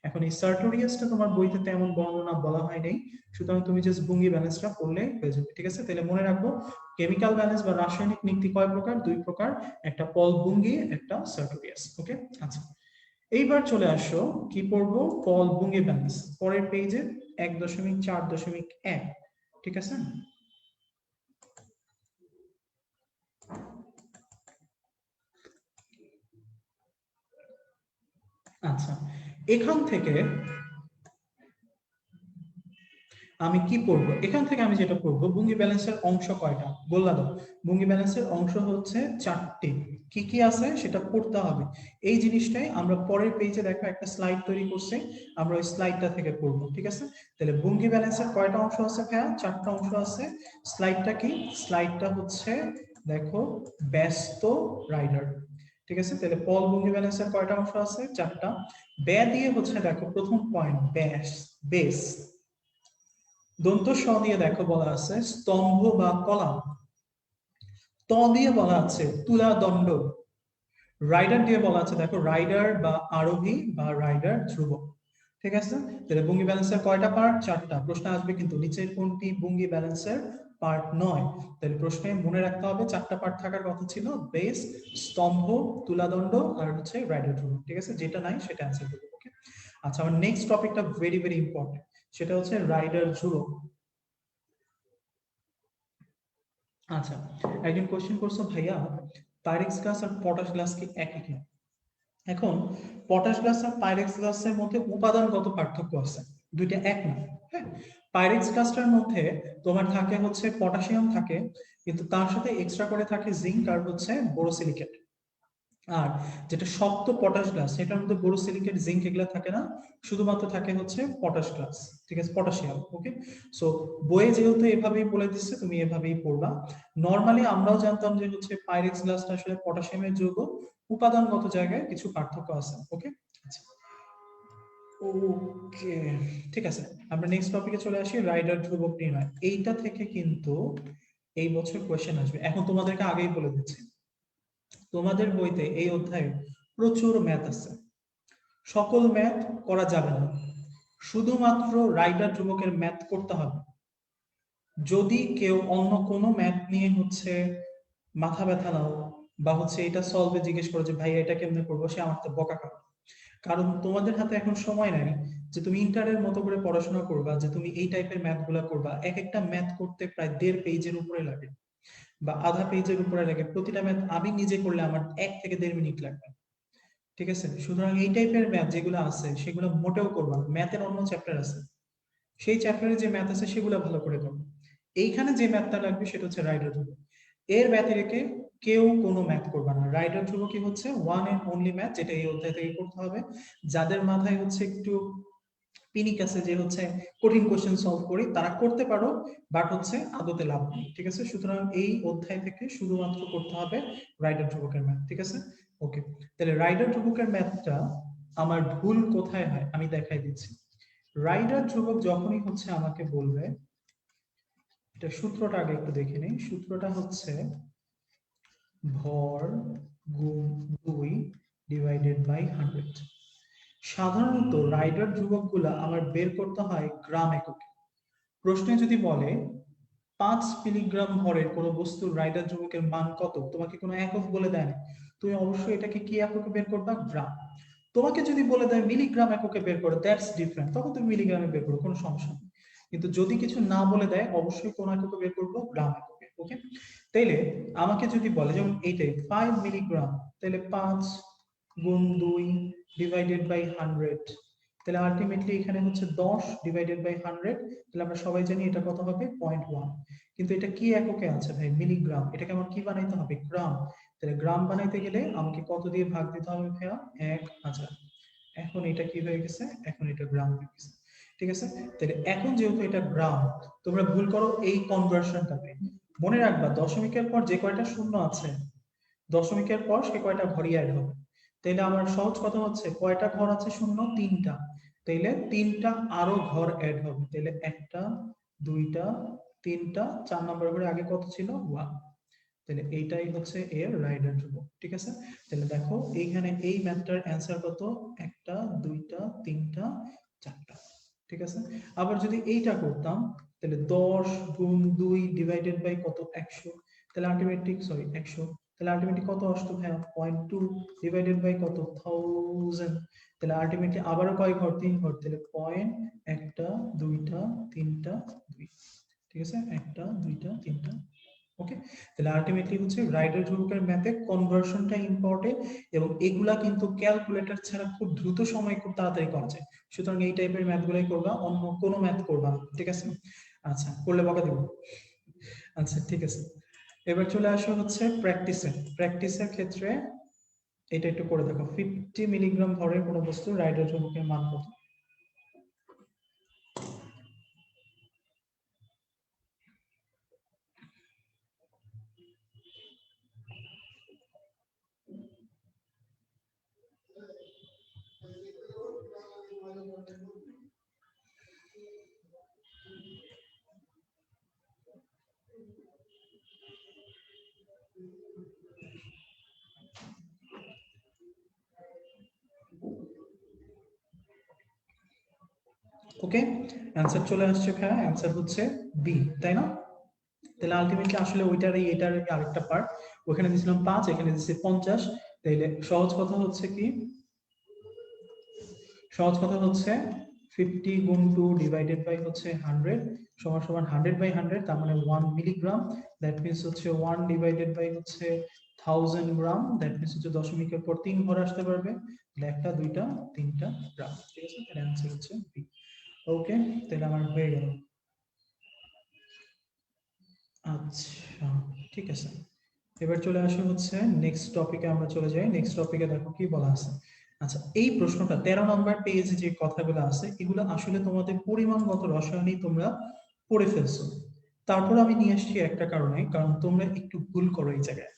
এখন এই সার্টোরিয়াসটা তোমার বইতে তেমন বর্ণনা বলা হয় নাই, সুতরাং তুমি জাস্ট বুঙ্গি ব্যালেন্সটা পড়লে হয়ে যাবে, ঠিক আছে। তাহলে মনে রাখবো কেমিক্যাল ব্যালেন্স বা রাসায়নিক নীতি কয় প্রকার, দুই প্রকার, একটা পল বুঙ্গি, একটা সার্টোরিয়াস। ওকে, আচ্ছা, এইবার চলে আসো কি পড়বো, পল বুঙ্গি ব্যালেন্স, পরের পেজে 1.4.1, ঠিক আছে। আচ্ছা, এখান থেকে আমি কি পড়বো, এখান থেকে আমি যেটা পড়বো, বুঙ্গি ব্যালেন্সের অংশ কয়টা বললা দাও। বুঙ্গি ব্যালেন্সের অংশ হচ্ছে 4টি, কি কি আছে সেটা পড়তে হবে। এই জিনিসটাই আমরা পরের পেজে দেখো একটা স্লাইড তৈরি করছি, আমরা ওই স্লাইডটা থেকে পড়বো, ঠিক আছে। তাহলে বুঙ্গি ব্যালেন্সের কয়টা অংশ আছে ভাইয়া, 4টা অংশ আছে। স্লাইডটা কি, স্লাইডটা হচ্ছে দেখো ব্যস্ত রাইডার, ঠিক আছে। তাহলে পল বুঙ্গি ব্যালেন্সের কয়টা অংশ আছে, 4টা। বে দিয়ে হচ্ছে দেখো প্রথম পয়েন্ট, বেস, বেস। দন্ত স দিয়ে দেখো বলা আছে স্তম্ভ বা কলাম। ত দিয়ে বলা আছে তুলা দণ্ড। রাইডার দিয়ে বলা আছে দেখো রাইডার বা আরোহী বা রাইডার ধ্রুবক, ঠিক আছে। তাহলে বুঙ্গি ব্যালেন্সের কয়টা পার্ট, 4টা। প্রশ্ন আসবে কিন্তু নিচের কোনটি বুঙ্গি ব্যালেন্সের পার্ট নয়। তাহলে প্রশ্নে মনে রাখতে হবে 4টা পার্ট থাকার কথা ছিল, বেস, স্তম্ভ, তুলাদণ্ড আর হচ্ছে রাইডার ধ্রুবক, ঠিক আছে। যেটা নাই সেটা অ্যান্সার দেবো। ওকে, আচ্ছা, আমার নেক্সট টপিকটা ভেরি ভেরি ইম্পর্টেন্ট, সেটা হচ্ছে রাইডার ধ্রুবক। আচ্ছা, একজন কোশ্চেন করছো ভাইয়া পাইরেক্স গ্লাস আর পটাশ গ্লাস কি একই কিনা। এখন পটাশ গ্লাস আর পাইরেক্স গ্লাসের মধ্যে উপাদানগত পার্থক্য আছে, দুইটা এক না। হ্যাঁ, পাইরেক্স গ্লাসটার মধ্যে তোমার থাকে হচ্ছে পটাশিয়াম থাকে, কিন্তু তার সাথে এক্সট্রা করে থাকে জিঙ্ক আর হচ্ছে বোরোসিলিকেট। আর যেটা শক্ত পটাশ গ্লাস সেটার মধ্যে বোরোসিলিকেট জিঙ্ক এগুলা থাকে না, শুধুমাত্র থাকে হচ্ছে পটাশ গ্লাস, ঠিক আছে, পটাশিয়াম। ওকে, সো বইয়ে যেহেতু এভাবেই বলে দিচ্ছে তুমি এভাবেই পড়বা। নরমালি আমরাও জানতাম যে হচ্ছে পাইরেক্স গ্লাসটা আসলে পটাশিয়ামের যৌগ, উপাদানগত জায়গায় কিছু পার্থক্য আছে। ওকে, আচ্ছা, ওকে, ঠিক আছে। আমরা নেক্সট টপিকে চলে আসি, রাইডার ধ্রুবক নির্ণয়। এইটা থেকে কিন্তু এই বছর কোয়েশ্চেন আসবে। এখন তোমাদেরকে আগেই বলে দিচ্ছি, তোমাদের বইতে এই অধ্যায়ে প্রচুর ম্যাথ আছে, সকল ম্যাথ করা যাবে না, শুধুমাত্র রাইডার ধ্রুবকের ম্যাথ করতে হবে। যদি কেউ অন্য কোনো ম্যাথ নিয়ে হচ্ছে মাথা ব্যথা নাও বা হচ্ছে এটা সলভে জিজ্ঞেস করো যে ভাই এটা কেমনে করবো, সে আমার তো বকা খাবে। কারণ তোমাদের হাতে এখন সময় নাই যে তুমি ইন্টারের মতো করে পড়াশোনা করবা, যে তুমি এই টাইপের ম্যাথ গুলা করবা। এক একটা ম্যাথ করতে প্রায় 1.5 পেজের উপরে লাগে বা আধা পেজের উপরে লাগে। প্রতিটা ম্যাথ আমি নিজে করলে আমার 1 থেকে 1.5 মিনিট লাগবে, ঠিক আছে। সুতরাং এই টাইপের ম্যাথ যেগুলো আছে সেগুলো মোটেও করবা না। ম্যাথের অন্য চ্যাপ্টার আছে, সেই চ্যাপ্টারে যে ম্যাথ আছে সেগুলো ভালো করে করো। এইখানে যে ম্যাথটা লাগবে সেটা হচ্ছে রাইডার ধ্রুবক। এর ব্যতিরেকে কেউ কোনো ম্যাথ করবে না। রাইডার ধ্রুবকই হচ্ছে ওয়ান এন্ড অনলি ম্যাথ, যেটা এই অধ্যায় থেকে করতে হবে। যাদের মাথায় হচ্ছে একটু পিনিক আছে যে হচ্ছে কঠিন কোশ্চেন সলভ করি, তারা করতে পারো, বাট হচ্ছে আদতে লাভ নেই, ঠিক আছে। সুতরাং এই অধ্যায় থেকে শুধুমাত্র করতে হবে রাইডার ধ্রুবকের ম্যাথ, ঠিক আছে। ওকে, তাহলে রাইডার ধ্রুবকের ম্যাথটা আমার ভুল কোথায় হয় আমি দেখাই দিচ্ছি। রাইডার ধ্রুবক যখনই হচ্ছে আমাকে বলবে, এটা সূত্রটা আগে একটু দেখে নিই। সূত্রটা হচ্ছে ভর গুণ 2 ডিভাইডেড বাই 100। সাধারণত রাইডার ধ্রুবকগুলা আমার বের করতে হয় গ্রাম এককে। প্রশ্নে যদি বলে 5 মিলিগ্রাম ভরের কোন বস্তুর রাইডার ধ্রুবকের মান কত, তোমাকে কোনো একক বলে দেয় না, তুমি অবশ্যই এটাকে কি এককে বের করবা, গ্রাম। তোমাকে যদি বলে দেয় মিলিগ্রাম এককে বের করো, দ্যাটস ডিফারেন্ট, তখন তুমি মিলিগ্রামে বের করো, কোনো সমস্যা নেই। কিন্তু যদি কিছু না বলে দেয় অবশ্যই কোন এককে বের করবো, গ্রাম এককে। ওকে, তাইলে আমাকে যদি বলে যেমন এইটাই 5 মিলিগ্রাম, তাহলে 5 গুণ 2 ডিভাইডেড বাই 100, তাহলে আলটিমেটলি এখানে হচ্ছে 10 ডিভাইডেড বাই 100, তাহলে আমরা সবাই জানি এটা কত হবে 0.1। কিন্তু এটা কি এককে আছে ভাই, মিলিগ্রাম। এটাকে আমার কি বানাইতে হবে, গ্রাম। তাহলে গ্রাম বানাইতে গেলে আমাকে কত দিয়ে ভাগ দিতে হবে ভাইয়া, 1000। এখন এটা কি হয়ে গেছে, এখন এটা গ্রাম হয়ে গেছে। ঠিক আছে, তাহলে এখন যেহেতু এটা গ্রাম, তোমরা ভুল করো এই কনভার্সনটাতে। মনে রাখবা দশমিকের পর যে কয়টা শূন্য আছে, দশমিকের পর সে কয়টা ঘরই অ্যাড হবে। তাইলে আমার সহজ কথা হচ্ছে কয়টা ঘর আছে শূন্য, 3টা। তাইলে 3টা আরো ঘর অ্যাড হবে। তাইলে 1টা 2টা 3টা, 4 নম্বর করে আগে কত ছিল 1। তাহলে এইটাই হচ্ছে এর রাইট অ্যান্সার। ঠিক আছে, তাহলে দেখো এইখানে এই ম্যাথটার অ্যান্সার কত, 1টা 2টা 3টা 4টা। ঠিক আছে, আবার যদি এইটা করতাম তাহলে 10 গুণ 2 ডিভাইডেড বাই কত, 100, তাহলে আলটিমেটলি 100, তাহলে আলটিমেটলি কত আসতো ভাইয়া, 0.2 ডিভাইডেড বাই কত, 1000, তাহলে আলটিমেটলি আবারও কয় ঘর, 3 ঘর, তাহলে পয়েন্ট 1টা 2টা 3টা 2। ঠিক আছে, 1টা 2টা 3টা। ওকে, তাহলে আলটিমেটলি হচ্ছে রাইডার ধ্রুবকের ম্যাথে কনভার্সনটা ইম্পর্টেন্ট, এবং এগুলা কিন্তু ক্যালকুলেটর ছাড়া খুব দ্রুত সময় খুব তাড়াতাড়ি করা যায়। সুতরাং এই টাইপের ম্যাথগুলাই করবা, অন্য কোনো ম্যাথ করবা না। ঠিক আছে, আচ্ছা করলে বকা দেব। আচ্ছা ঠিক আছে, এবার চলে আসো হচ্ছে প্র্যাকটিসে। প্র্যাকটিসের ক্ষেত্রে এটা একটু করে দেখো, 50 মিলিগ্রাম ভরের কোনো বস্তু রাইডার ধ্রুবকের মান কত। ওকে, অ্যান্সার চলে আসছে ভাইয়া, অ্যান্সার হচ্ছে বি, তাই না? তাহলে আলটিমেটলি আসলে ওইটারই এটার আরেকটা পার্ট, ওখানে দিয়েছিলাম 5, এখানে দিয়েছি 50। তাইলে সহজ কথা হচ্ছে কি, সহজ কথা হচ্ছে 50 গুণ 2 ডিভাইডেড বাই হচ্ছে 100 সমান সমান 100 বাই 100, তার মানে 1 মিলিগ্রাম। দ্যাট মিন্স হচ্ছে 1 ডিভাইডেড বাই হচ্ছে 1000 গ্রাম, দ্যাট মিন্স হচ্ছে দশমিকের পর 3 ঘর আসতে পারবে, তাহলে 1টা 2টা 3টা গ্রাম। ঠিক আছে, তাহলে অ্যান্সার হচ্ছে বি। ওকে, তাহলে আমার হয়ে গেল। আচ্ছা ঠিক আছে, এবার চলে আসো হচ্ছে নেক্সট টপিকে, আমরা চলে যাই। নেক্সট টপিকে দেখো কি বলা আছে। আচ্ছা, এই প্রশ্নটা 13 নম্বর পেজে যে কথাগুলো আছে এগুলো আসলে তোমাদের পরিমাণগত রসায়নই তোমরা পড়ে ফেলছো। তারপর আমি নিয়ে আসছি একটা কারণে, কারণ তোমরা একটু ভুল করো এই জায়গায়।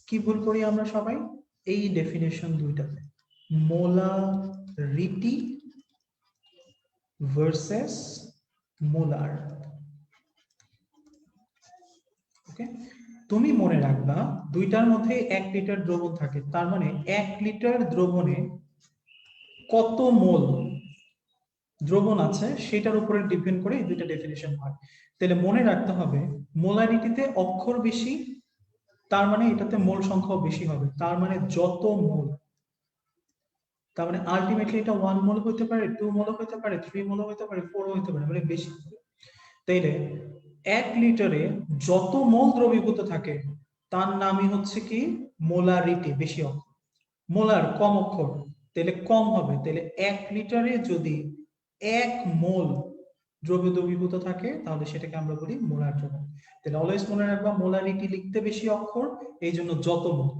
কি ভুল করি আমরা সবাই, এই ডেফিনেশন দুইটাতে, মোলারিটি ভার্সেস মোলার। ওকে, তুমি মনে রাখবা দুইটার মধ্যে 1 লিটার দ্রবণ থাকে, তার মানে 1 লিটার দ্রবণে কত মোল দ্রবণ আছে সেটার উপরে ডিপেন্ড করে এই দুইটা ডেফিনেশন হয়। তাহলে মনে রাখতে হবে মোলারিটিতে অক্ষর বেশি, তার মানে এটাতে মোল সংখ্যাও বেশি হবে, তার মানে যত মোল, তার মানে আলটিমেটলি এটা 1 মোল হতে পারে, 2 মোল হতে পারে, 3 মোল হতে পারে, 4 হতে পারে, মানে বেশি। তাইলে 1 লিটারে যত মোল দ্রবীভূত থাকে তার নামই হচ্ছে কি মোলারিটি, বেশি অক্ষর। মোলার কম অক্ষর, তাহলে কম হবে। তাহলে 1 লিটারে যদি 1 মোল দ্রবীভূত থাকে তাহলে সেটাকে আমরা বলি মোলার দ্রবণ। তাহলে অলওয়েজ মনে রাখবা মোলারিটি লিখতে বেশি অক্ষর, এই জন্য যত মোল।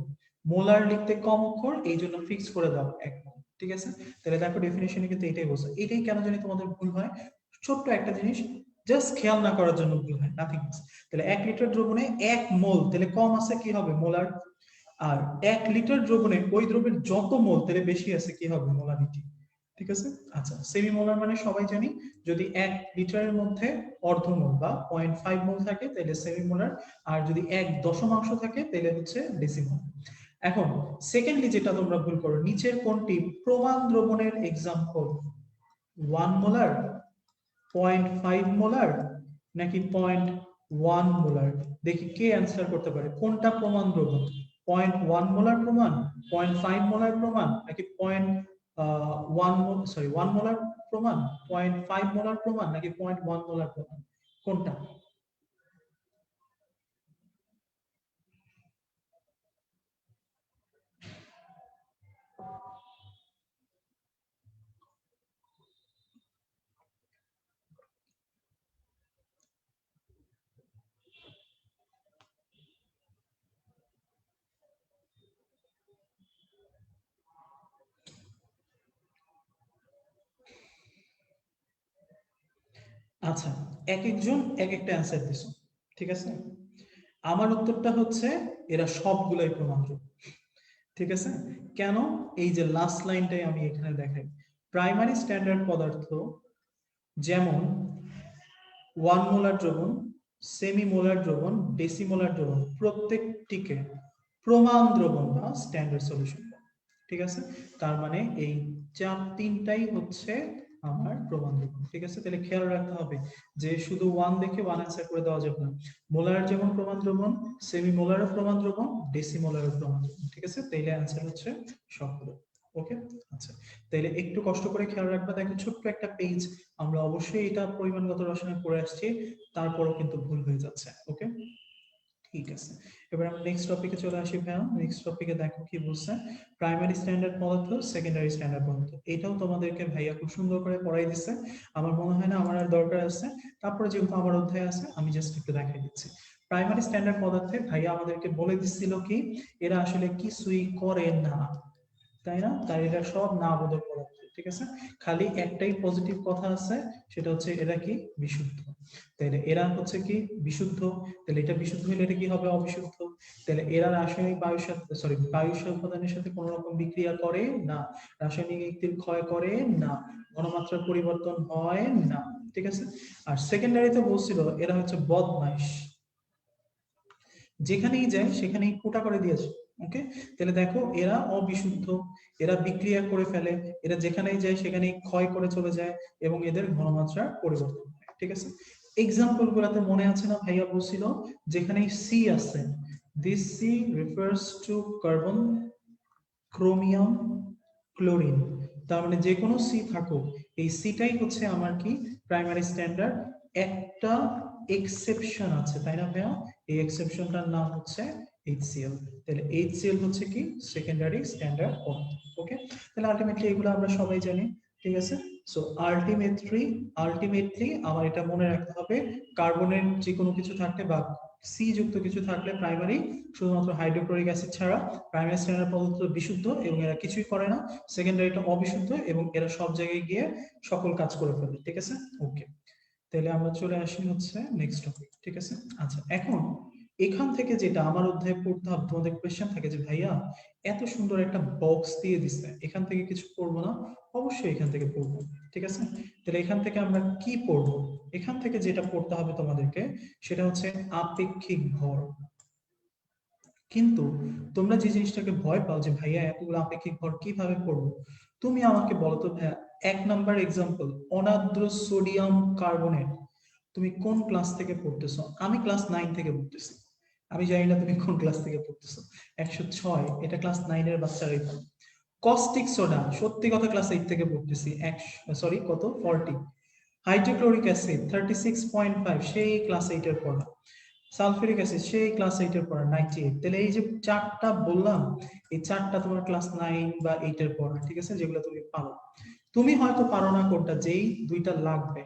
মোলার লিখতে কম অক্ষর, এই জন্য ফিক্স করে দাও 1 মোল। ঠিক আছে, তাহলে দেখো ডেফিনিশনে কিন্তু এটাই বলছে। এটাই কেন জানি তোমাদের ভুল হয়, ছোট্ট একটা জিনিস জাস্ট খেয়াল না করার জন্য ভুল হয়, নাথিং এলস। তাহলে 1 লিটার দ্রবণে 1 মোল, তাহলে কম আছে কি হবে মোলার, আর 1 লিটার দ্রবণে ওই দ্রবের যত মোল তাহলে বেশি আছে কি হবে মোলারিটি। ঠিক আছে, আচ্ছা সেমি মোলার মানে সবাই জানি, যদি 1 লিটারের মধ্যে অর্ধমোল বা 0.5 মোল থাকে তাহলে সেমি মোলার, আর যদি 1 দশমাংশ থাকে তাহলে হচ্ছে ডেসিমোল। এখন সেকেন্ডলি যেটা তোমরা ভুল করো, নিচের কোনটি প্রমাণ দ্রবণের एग्जांपल, 1 মোলার, 0.5 মোলার, নাকি 0.1 মোলার? দেখি কে অ্যান্সার করতে পারে, কোনটা প্রমাণ দ্রবণ, 0.1 মোলার প্রমাণ, 0.5 মোলার প্রমাণ, নাকি ওয়ান মোলার প্রমাণ, 0.5 মোলার প্রমাণ নাকি 0.1 মোলার প্রমাণ, কোনটা? আচ্ছা, এক একজন এক একটা অ্যান্সার দিছো, ঠিক আছে। আমার উত্তরটা হচ্ছে এরা সবগুলাই প্রমাণযোগ্য, ঠিক আছে। কেন? এই যে লাস্ট লাইনটাই আমি এখানে দেখাই, প্রাইমারি স্ট্যান্ডার্ড পদার্থ যেমন 1 মোলার দ্রবণ, সেমি মোলার দ্রবণ, ডেসিমোলার দ্রবণ প্রত্যেকটিকে প্রমাণ দ্রবণ বা স্ট্যান্ডার্ড সলিউশন, ঠিক আছে। তার মানে এই তিনটাই হচ্ছে আমার প্রমাণ দ্রবণ, ঠিক আছে। তাহলে খেয়াল রাখতে হবে যে শুধু ওয়ান দেখে ওয়ান অ্যান্সার করে দেওয়া যাবে না। মোলার যেমন প্রমাণ দ্রবণ, সেমি মোলারও প্রমাণ দ্রবণ, ডেসিমোলারও প্রমাণ দ্রবণ, ঠিক আছে। তাইলে অ্যান্সার হচ্ছে সবগুলো। ওকে, আচ্ছা, তাইলে একটু কষ্ট করে খেয়াল রাখবা। দেখো ছোট্ট একটা পেজ, আমরা অবশ্যই এটা পরিমাণগত রসায়নে পড়ে আসছি, তারপরও কিন্তু ভুল হয়ে যাচ্ছে। ওকে, ঠিক আছে। এবার আমরা নেক্সট টপিকে চলে আসি ভাইয়া। নেক্সট টপিকে দেখো কি বলছে, প্রাইমারি স্ট্যান্ডার্ড পদার্থ, সেকেন্ডারি স্ট্যান্ডার্ড পদার্থ। এটাও তোমাদেরকে ভাইয়া খুব সুন্দর করে পড়াই দিচ্ছে, আমার মনে হয় না আমার আর দরকার আছে। তারপরে যেহেতু আমার অধ্যায় আছে, আমি জাস্ট একটু দেখাই দিচ্ছি। প্রাইমারি স্ট্যান্ডার্ড পদার্থে ভাইয়া আমাদেরকে বলে দিচ্ছিল কি, এরা আসলে কিছুই করে না, তাই না? তাই এটা সব না বোধক পদার্থ, ঠিক আছে। খালি একটাই পজিটিভ কথা আছে, সেটা হচ্ছে এরা কি বিশুদ্ধ। তাহলে এরা হচ্ছে কি বিশুদ্ধ, তাহলে এটা বিশুদ্ধ হলে এটা কি হবে অবিশুদ্ধ। তাহলে এরা রাসায়নিক বায়ুর সাথে বায়ু উপাদানের সাথে কোনো রকম বিক্রিয়া করে না, রাসায়নিক ইক্তির ক্ষয় করে না, ঘনমাত্রার পরিবর্তন হয় না, ঠিক আছে। আর সেকেন্ডারিতে বলছিল এরা হচ্ছে বদমাইশ, যেখানেই যায় সেখানেই কোটা করে দিয়েছে। ওকে, তাহলে দেখো এরা অবিশুদ্ধ, এরা বিক্রিয়া করে ফেলে, এরা যেখানেই যায় সেখানেই ক্ষয় করে চলে যায় এবং এদের ঘনমাত্রা পরিবর্তন হয়, ঠিক আছে। এক্সাম্পল গুলাতে মনে আছে না ভাইয়া বলছিল, যেখানেই সি আছে, this C refers to carbon, chromium, chlorine. তার মানে যে কোনো সি থাকুক, এই সিটাই হচ্ছে আমার কি প্রাইমারি স্ট্যান্ডার্ড। একটা এক্সেপশন আছে, তাই না ভাইয়া? এই এক্সেপশনটার নাম হচ্ছে HCl। তাহলে HCl হচ্ছে কি সেকেন্ডারি স্ট্যান্ডার্ড পদার্থ। ওকে, তাহলে আলটিমেটলি এগুলো আমরা সবাই জানি, ঠিক আছে। সো আলটিমেটলি আমার এটা মনে রাখতে হবে, কার্বনের যে কোনো কিছু থাকলে বা সি যুক্ত কিছু থাকলে প্রাইমারি, শুধুমাত্র হাইড্রোক্লোরিক অ্যাসিড ছাড়া প্রাইমারি স্ট্যান্ডার্ড পদার্থ বিশুদ্ধ এবং এরা কিছুই করে না, সেকেন্ডারিটা অবিশুদ্ধ এবং এরা সব জায়গায় গিয়ে সকল কাজ করে ফেলে, ঠিক আছে। ওকে, তাহলে আমরা চলে আসি হচ্ছে নেক্সট টপিক, ঠিক আছে। আচ্ছা, এখন এখান থেকে যেটা আমার অধ্যায়ে পড়তে হবে, তোমাদের কোয়েশ্চেন থাকে যে ভাইয়া এত সুন্দর একটা বক্স দিয়ে দিচ্ছে, এখান থেকে কিছু পড়বো না? অবশ্যই এখান থেকে পড়বো, ঠিক আছে। তাহলে এখান থেকে আমরা কি পড়বো? এখান থেকে যেটা পড়তে হবে তোমাদেরকে সেটা হচ্ছে আপেক্ষিক ভর। কিন্তু তোমরা যে জিনিসটাকে ভয় পাও যে ভাইয়া এতগুলো আপেক্ষিক ভর কিভাবে পড়বো, তুমি আমাকে বলো তো ভাইয়া, 1 নাম্বার এক্সাম্পল, অনাদ্র সোডিয়াম কার্বনেট তুমি কোন ক্লাস থেকে পড়তেছো? আমি ক্লাস 9 থেকে পড়তেছি, আমি জানি না তুমি কোন ক্লাস থেকে পড়তেছো। 106, এটা ক্লাস 9 এর বাচ্চারাই পারে। কস্টিক সোডা সত্যি কথা ক্লাস 8 থেকে পড়তেছি, কত 40। হাইড্রোক্লোরিক অ্যাসিড 36.5, সেই ক্লাস 8 এর পড়া। সালফিউরিক অ্যাসিড সেই ক্লাস 8 এর পড়া 98। তাহলে এই যে চারটা বললাম, এই চারটা তোমার ক্লাস 9 বা 8 এর পড়া, ঠিক আছে, যেগুলো তুমি পারো। তুমি হয়তো পারো না কোনটা, যেই দুইটা লাগবে,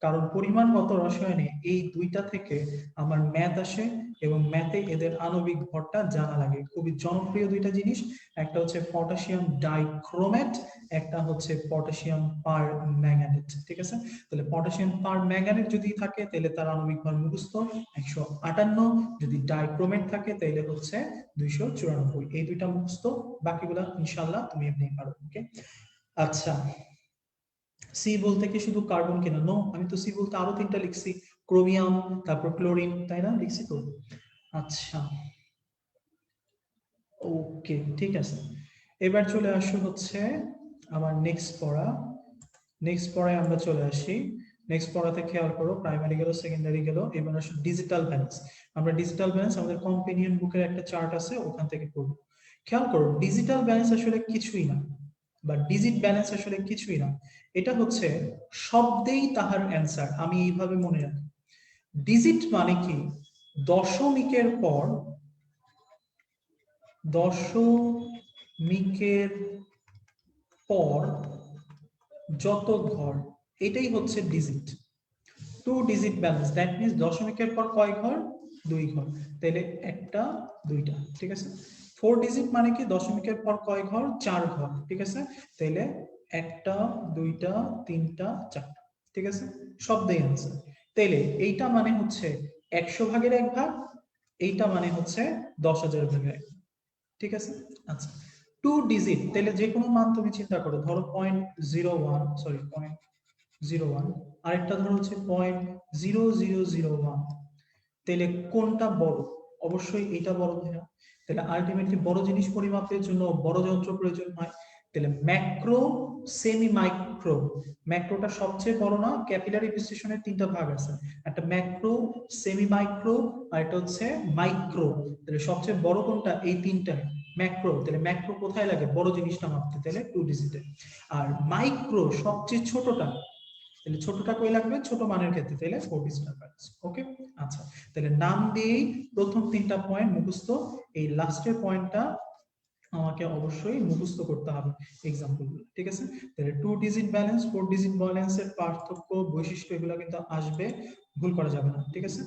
কারণ পরিমাণগত রসায়নে এই দুইটা থেকে আমার ম্যাথ আসে এবং ম্যাথে এদের আণবিক ভরটা জানা লাগে। খুবই জনপ্রিয় দুইটা জিনিস, একটা হচ্ছে পটাশিয়াম ডাইক্রোমেট, একটা হচ্ছে পটাশিয়াম পার ম্যাঙ্গানেট, ঠিক আছে। তাহলে পটাশিয়াম পার ম্যাঙ্গানেট যদি থাকে তাহলে তার আণবিক ভর মুখস্থ 158, যদি ডাইক্রোমেট থাকে তাহলে হচ্ছে 294। এই দুইটা মুখস্থ, বাকিগুলা ইনশাআল্লাহ তুমি এমনি পারো। ওকে, আচ্ছা, সি বলতে কি শুধু কার্বন কিনা? নো, আমি তো সি বলতে আরো তিনটা লিখছি, ক্রোমিয়াম, তারপর ক্লোরিন, তাই না? লিখছি তো। আচ্ছা, ওকে, ঠিক আছে। এবার চলে আসো হচ্ছে আমার নেক্সট পড়া। নেক্সট পড়ায় আমরা চলে আসি। নেক্সট পড়াতে খেয়াল করো, প্রাইমারি গেল, সেকেন্ডারি গেল, এবার আসো ডিজিটাল ব্যালেন্স। আমরা ডিজিটাল ব্যালেন্স আমাদের কম্পেনিয়ন বুকের একটা চার্ট আছে, ওখান থেকে পড়বো। খেয়াল করো, ডিজিটাল ব্যালেন্স আসলে কিছুই না, বা ডিজিট ব্যালেন্স আসলে কিছুই না, এটা হচ্ছে শব্দেই তাহার অ্যান্সার। আমি এইভাবে মনে রাখি, ডিজিট মানে কি দশমিকের পর যত ঘর, এটাই হচ্ছে digit. Two digit balance, that means দশমিকের পর কয় ঘর, 2 ঘর, তাহলে একটা দুইটা, ঠিক আছে। 4 ডিজিট মানে কি দশমিকের পর কয় ঘর, 4 ঘর, ঠিক আছে। তাহলে একটা দুইটা তিনটা চারটা, ঠিক আছে, শব্দেই আনসার। তাহলে এইটা মানে হচ্ছে 100 ভাগের 1 ভাগ, এইটা মানে হচ্ছে 10,000 ভাগের 1, ঠিক আছে। আচ্ছা, 2 ডিজিট, তাহলে যে কোনো মান তুমি চিন্তা করো, ধরো 0.01, সরি 0.01, আরেকটা ধরো হচ্ছে 0.0001, তাহলে কোনটা বড়? অবশ্যই এটা বড় ভাইয়া। তাহলে আলটিমেটলি বড় জিনিস পরিমাপের জন্য বড় যন্ত্র প্রয়োজন হয়। তাহলে ম্যাক্রো, সেমি মাইক্রো, ম্যাক্রোটা সবচেয়ে বড় না, ক্যাপিলারি বিশ্লেষণের 3টা ভাগ আছে, একটা ম্যাক্রো, সেমি মাইক্রো, আর এটা হচ্ছে মাইক্রো। তাহলে সবচেয়ে বড় কোনটা? এই 3টায় ম্যাক্রো। তাহলে ম্যাক্রো কোথায় লাগে? বড় জিনিসটা মাপতে, তাহলে 2 ডিজিটে। আর মাইক্রো সবচেয়ে ছোটটা, তাহলে ছোটটা কই লাগবে? ছোট মানের ক্ষেত্রে, তাহলে 4 ডিজিটাল ব্যালেন্স। ওকে, আচ্ছা, তাহলে নাম দিয়েই প্রথম 3টা পয়েন্ট মুখস্থ, এই লাস্টের পয়েন্টটা আমাকে অবশ্যই মুখস্থ করতে হবে এক্সাম্পলগুলো, ঠিক আছে। তাহলে 2 ডিজিট ব্যালেন্স, 4 ডিজিট ব্যালেন্সের পার্থক্য, বৈশিষ্ট্য এগুলো কিন্তু আসবে, ভুল করা যাবে না, ঠিক আছে।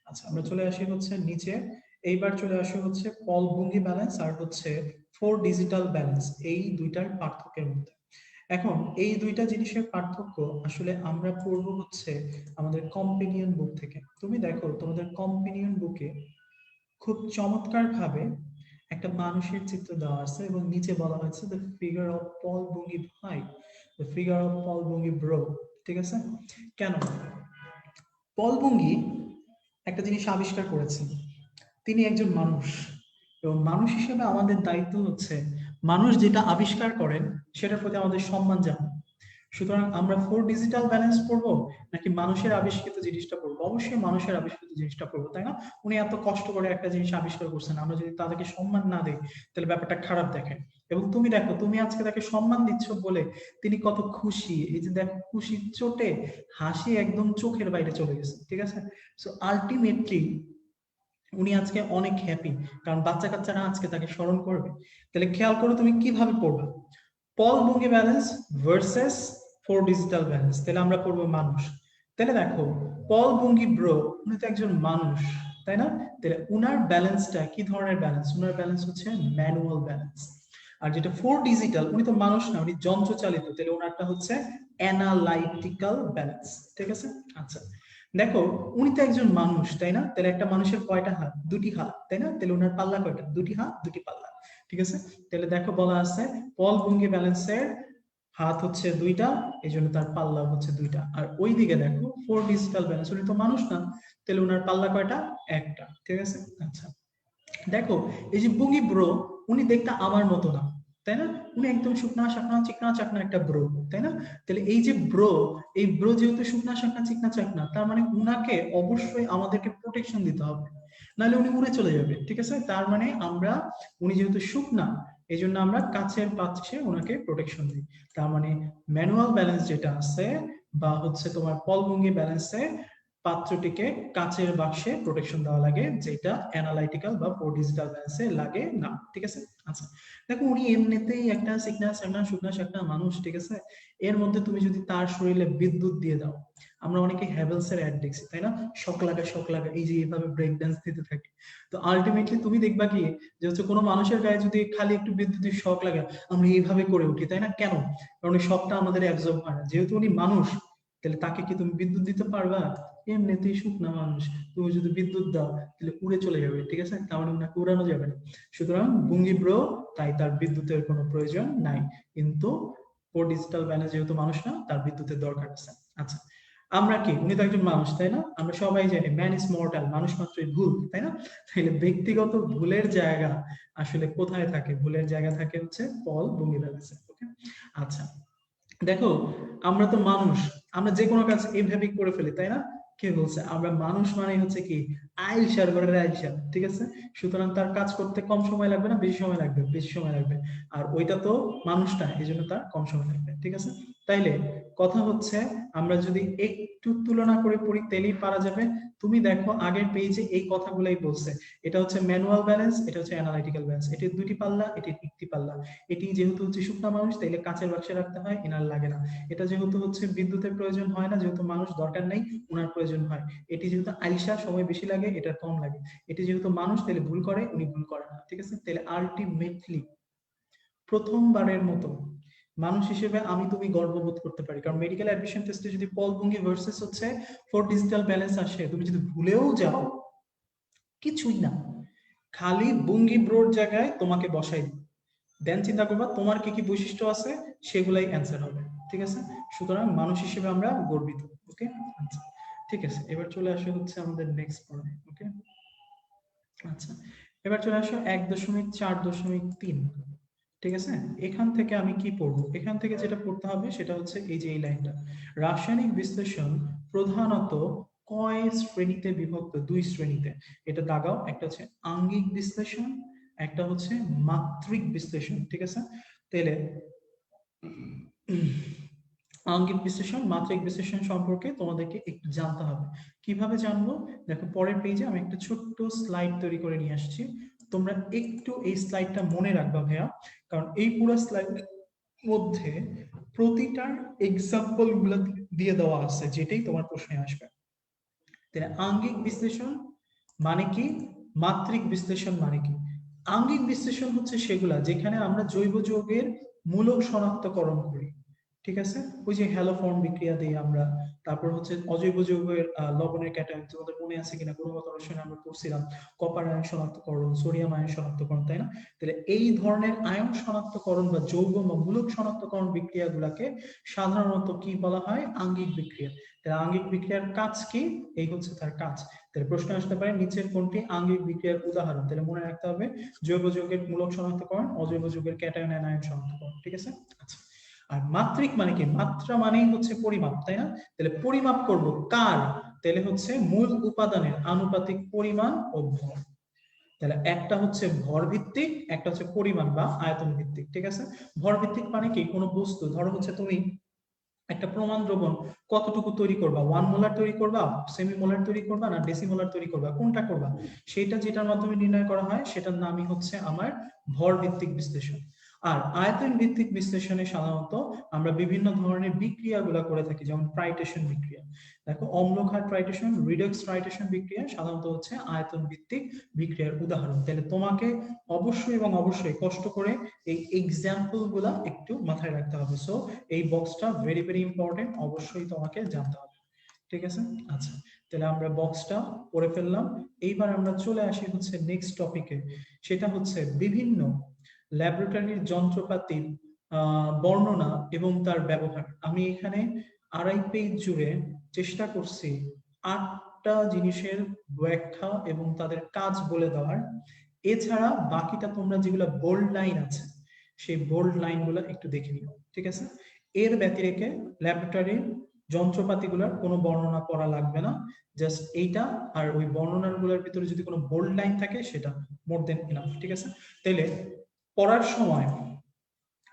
আচ্ছা, আমরা চলে আসি হচ্ছে নিচে, এইবার চলে আসি হচ্ছে পলভঙ্গি ব্যালেন্স আর হচ্ছে 4 ডিজিটাল ব্যালেন্স, এই দুইটার পার্থক্যের মধ্যে। এখন এই দুইটা জিনিসের পার্থক্য আসলে আমরা পড়বো হচ্ছে আমাদের কম্পেনিয়ন বুক থেকে। তুমি দেখো তোমাদের কম্পেনিয়ন বুকে খুব চমৎকার ভাবে একটা মানুষের চিত্র দেওয়া আছে এবং নিচে বলা হয়েছে দ্য ফিগার অফ পল বুঙ্গি ভাই, দ্য ফিগার অফ পল বুঙ্গি ব্রো, ঠিক আছে। কেন? পল বুঙ্গি একটা জিনিস আবিষ্কার করেছেন, তিনি একজন মানুষ, এবং মানুষ হিসেবে আমাদের দায়িত্ব হচ্ছে মানুষ যেটা আবিষ্কার করেন সেটার প্রতি আমাদের সম্মান জানানো। সুতরাং আমরা 4 ডিজিটাল ব্যালেন্স পড়বো নাকি মানুষের আবিষ্কৃত জিনিসটা পড়বো? অবশ্যই মানুষের আবিষ্কৃত জিনিসটা পড়বো, তাই না? উনি এত কষ্ট করে একটা জিনিস আবিষ্কার করছেন, আমরা যদি তাদেরকে সম্মান না দিই তাহলে ব্যাপারটা খারাপ দেখে। এবং তুমি দেখো, তুমি আজকে তাকে সম্মান দিচ্ছ বলে তিনি কত খুশি, এই যে দেখো খুশির চোটে হাসি একদম চোখের বাইরে চলে গেছে, ঠিক আছে। সো আলটিমেটলি উনি আজকে অনেক হ্যাপি, কারণ বাচ্চা কাচ্চারা আজকে তাকে স্মরণ করবে। তাহলে খেয়াল করো তুমি কিভাবে পড়বে, পল বুঙ্গি ব্যালেন্স ভার্সেস 4 ডিজিটাল ব্যালেন্স। তাহলে আমরা পড়বো মানুষ। তাহলে দেখো, পল বুঙ্গি ব্রো উনি তো একজন মানুষ, তাই না? তাহলে উনার ব্যালেন্সটা কি ধরনের ব্যালেন্স? উনার ব্যালেন্স হচ্ছে ম্যানুয়াল ব্যালেন্স। আর যেটা 4 ডিজিটাল, উনি তো মানুষ না, উনি যন্ত্র চালিত, তাহলে ওনারটা হচ্ছে অ্যানালাইটিক্যাল ব্যালেন্স, ঠিক আছে। আচ্ছা, দেখো উনি তো একজন মানুষ, তাই না? তাহলে একটা মানুষের কয়টা হাত? 2টি হাত, তাই না? তাহলে ওনার পাল্লা কয়টা? 2টি হাত 2টি পাল্লা, ঠিক আছে। তাহলে দেখো বলা আছে পল বুঙ্গি ব্যালেন্সের হাত হচ্ছে 2টা, এই জন্য তার পাল্লা হচ্ছে 2টা। আর ওইদিকে দেখো 4 ডিজিটাল ব্যালেন্স, উনি তো মানুষ না, তাহলে ওনার পাল্লা কয়টা? একটা, ঠিক আছে। আচ্ছা, দেখো এই যে বুঙ্গি ব্রো, উনি দেখতে আমার মতো না, তাই না? উনি একদম শুকনা শাকনা চিকনা চাকনা একটা ব্রো, তাই না? তাহলে এই যে ব্রো, এই ব্রো যেহেতু শুকনা শাকনা চিকনা চাকনা, তার মানে উনাকে অবশ্যই আমাদেরকে প্রোটেকশন দিতে হবে, নাহলে উনি উড়ে চলে যাবে, ঠিক আছে। তার মানে আমরা, উনি যেহেতু শুকনা, এই জন্য আমরা কাছের পাচ্ছে ওনাকে প্রোটেকশন দিই। তার মানে ম্যানুয়াল ব্যালেন্স যেটা আছে বা হচ্ছে তোমার পলভঙ্গি ব্যালেন্সে পাত্রটিকে কাচের বাক্সে প্রোটেকশন দেওয়া লাগে, যেটা অ্যানালাইটিক্যাল বা 4 ডিজিটাল ব্যালেন্সে লাগে না, ঠিক আছে। আচ্ছা, দেখো উনি এমনিতেই একটা চিকনা চাকনা শুকনা শাকনা মানুষ, ঠিক আছে। এর মধ্যে তুমি যদি তার শরীরে বিদ্যুৎ দিয়ে দাও, আমরা অনেকে হ্যাভেলস এর অ্যাড দেখছি, তাই না? শক লাগা, এই যে এইভাবে ব্রেক ডান্স দিতে থাকে। তো আলটিমেটলি তুমি দেখবা কি, যে হচ্ছে কোনো মানুষের গায়ে যদি খালি একটু বিদ্যুতের শক লাগে, আমরা এইভাবে করে উঠি, তাই না? কেন? কারণ এই শকটা আমাদের অ্যাবজর্ব হয় না, যেহেতু উনি মানুষ। তাহলে তাকে কি তুমি বিদ্যুৎ দিতে পারবা? এমনিতেই শুকনা মানুষ, তুমি যদি বিদ্যুৎ দাও তাহলে উড়ে চলে যাবে, ঠিক আছে। তার মানে ওনাকে উড়ানো যাবে না। সুতরাং বুঙ্গি ব্রো, তাই তার বিদ্যুতের কোনো প্রয়োজন নাই। কিন্তু 4 ডিজিটাল ব্যালেন্স যেহেতু মানুষ না, তার বিদ্যুতের দরকার আছে। আচ্ছা, আমরা কি, উনি তো একজন মানুষ, তাই না? আমরা সবাই জানি ম্যান ইজ মর্টাল, মানুষ মাত্রই ভুল, তাই না? তাহলে ব্যক্তিগত ভুলের জায়গা আসলে কোথায় থাকে? ভুলের জায়গা থাকে হচ্ছে পল বুঙ্গি ব্যালেন্সে, ওকে। আচ্ছা, দেখো আমরা তো মানুষ, আমরা যে কোনো কাজ এইভাবেই করে ফেলি, তাই না? কে বলছে? আমরা মানুষ মানেই হচ্ছে কি আইলসার ঘরের আইলসা, ঠিক আছে? সুতরাং তার কাজ করতে কম সময় লাগবে না বেশি সময় লাগবে? বেশি সময় লাগবে। আর ওইটা তো মানুষ না, এজন্য তার কম সময় লাগবে, ঠিক আছে? তাইলে কথা হচ্ছে আমরা যদি একটু তুলনা করে পড়ি তাহলেই পারা যাবে। তুমি দেখো আগের পেজে এই কথাগুলাই বলছে। এটা হচ্ছে ম্যানুয়াল ব্যালেন্স, এটা হচ্ছে অ্যানালিটিক্যাল ব্যালেন্স। এটি দুটি পাল্লা, এটি একটি পাল্লা। এটি যেহেতু হচ্ছে শুকনা মানুষ তাইলে কাঁচের বাক্সে রাখতে হয়, এনার লাগে না। এটা যেহেতু হচ্ছে বিদ্যুতের প্রয়োজন হয় না, যেহেতু মানুষ দরকার নেই, উনার প্রয়োজন হয়। এটি যেহেতু আইসা সময় বেশি লাগে, এটা কম লাগে। এটি যেহেতু মানুষ তাহলে ভুল করে, উনি ভুল করে না, ঠিক আছে? তাহলে আলটিমেটলি প্রথমবারের মতো মানুষ হিসেবে আমি তুমি গর্ববোধ করতে পারি, কারণ মেডিকেল অ্যাডমিশন টেস্টে যদি পল বুঙ্গি ভার্সেস হচ্ছে ফোর ডিজিটাল ব্যালেন্স আসে, তুমি যদি ভুলেও যাও কিছুই না, খালি বুঙ্গি ব্রোর জায়গায় তোমাকে বসাই দিবে, দেন চিন্তা করবা তোমার কি কি বৈশিষ্ট্য আছে, সেগুলাই অ্যান্সার হবে, ঠিক আছে? সুতরাং মানুষ হিসেবে আমরা গর্বিত। ওকে, আচ্ছা ঠিক আছে, এবার চলে আসে হচ্ছে আমাদের নেক্সট পর্বে। ওকে, আচ্ছা এবার চলে আসো 1.4.3। ঠিক আছে, এখান থেকে আমি কি পড়বো? এখান থেকে যেটা পড়তে হবে সেটা হচ্ছে এই যে এই লাইনটা, রাসায়নিক বিশ্লেষণ প্রধানত কয় শ্রেণীতে বিভক্ত? দুই শ্রেণীতে। এটা দাগাও, একটা হচ্ছে আঙ্গিক বিশ্লেষণ, একটা হচ্ছে মাত্রিক বিশ্লেষণ, ঠিক আছে? তাহলে আঙ্গিক বিশ্লেষণ মাত্রিক বিশ্লেষণ সম্পর্কে তোমাদেরকে একটু জানতে হবে। কিভাবে জানবো? দেখো পরের পেজে আমি একটা ছোট্ট স্লাইড তৈরি করে নিয়ে আসছি, তোমরা একটু এই স্লাইডটা মনে রাখবা ভাইয়া, কারণ এই পুরো স্লাইডের মধ্যে প্রতিটার এক্সাম্পল গুলো দিয়ে দেওয়া আছে, যেটাই তোমার প্রশ্নে আসবে। তাহলে আঙ্গিক বিশ্লেষণ মানে কি, মাত্রিক বিশ্লেষণ মানে কি? আঙ্গিক বিশ্লেষণ হচ্ছে সেগুলা যেখানে আমরা জৈব যৌগের মূলক শনাক্তকরণ করি, ঠিক আছে? ওই যে হ্যালোফর্ম বিক্রিয়া দিই আমরা, তারপর হচ্ছে অজৈব যৌগের লবণের ক্যাটায়ন, তোমাদের মনে আছে কিনা গুণগত রসায়নে আমরা পড়ছিলাম কপার আয়ন শনাক্তকরণ, সোডিয়াম আয়ন শনাক্তকরণ, তাই না? তাহলে এই ধরনের আয়ন শনাক্তকরণ বা যৌগ বা মূলক শনাক্তকরণ বিক্রিয়াগুলোকে সাধারণত কি বলা হয়? আঙ্গিক বিক্রিয়া। তাহলে আঙ্গিক বিক্রিয়ার কাজ কি? এই হচ্ছে তার কাজ। তাহলে প্রশ্ন আসতে পারে নিচের কোনটি আঙ্গিক বিক্রিয়ার উদাহরণ? তাহলে মনে রাখতে হবে জৈব যৌগের মূলক শনাক্তকরণ, অজৈব যৌগের ক্যাটায়ন অ্যানায়ন শনাক্তকরণ, ঠিক আছে? আচ্ছা, আর মাত্রিক মানে কি? মাত্রা মানেই হচ্ছে পরিমাপ, তাই না? তাহলে পরিমাপ করব কার? তাহলে হচ্ছে মূল উপাদানের আনুপাতিক পরিমাণ ও ভর। তাহলে একটা হচ্ছে ভর ভিত্তিক, একটা হচ্ছে পরিমাণ বা আয়তন ভিত্তিক, ঠিক আছে? ভর ভিত্তিক মানে কি? কোনো বস্তু, ধরো হচ্ছে তুমি একটা প্রমাণ দ্রবণ কতটুকু তৈরি করবা, 1 মোলার তৈরি করবা, সেমি মোলার তৈরি করবা, না ডেসিমোলার তৈরি করবা, কোনটা করবা? সেটা যেটার মাধ্যমে নির্ণয় করা হয় সেটার নামই হচ্ছে আমার ভর ভিত্তিক বিশ্লেষণ। আর আয়তন ভিত্তিক বিশ্লেষণে সাধারণত আমরা বিভিন্ন ধরনের বিক্রিয়াগুলো করে থাকি, যেমন ট্রাইটেশন বিক্রিয়া। দেখো অম্লক্ষার ট্রাইটেশন, রিডক্স ট্রাইটেশন বিক্রিয়া সাধারণত হচ্ছে আয়তন ভিত্তিক বিক্রিয়ার উদাহরণ। তাহলে তোমাকে অবশ্যই এবং অবশ্যই কষ্ট করে এই এক্সাম্পল গুলা একটু মাথায় রাখতে হবে। সো এই বক্সটা ভেরি ভেরি ইম্পর্টেন্ট, অবশ্যই তোমাকে জানতে হবে, ঠিক আছে? আচ্ছা, তাহলে আমরা বক্সটা পড়ে ফেললাম। এইবার আমরা চলে আসি হচ্ছে নেক্সট টপিকে, সেটা হচ্ছে বিভিন্ন ল্যাবরেটরির যন্ত্রপাতির বর্ণনা এবং তার ব্যবহার। আমি এখানে 2.5 পেজ জুড়ে চেষ্টা করছি 8টা জিনিসের ব্যাখ্যা এবং তাদের কাজ বলে দেওয়ার। এছাড়া বাকিটা তোমরা যেগুলো বোল্ড লাইন আছে সেই বোল্ড লাইনগুলো একটু দেখে নিও, ঠিক আছে? এর ব্যতিরেকে ল্যাবরেটরির যন্ত্রপাতিগুলোর কোনো বর্ণনা করা লাগবে না, জাস্ট এইটা আর ওই বর্ণনাগুলোর ভিতরে যদি কোনো বোল্ড লাইন থাকে সেটা মোর দেন এনাফ, ঠিক আছে? তাহলে পড়ার সময়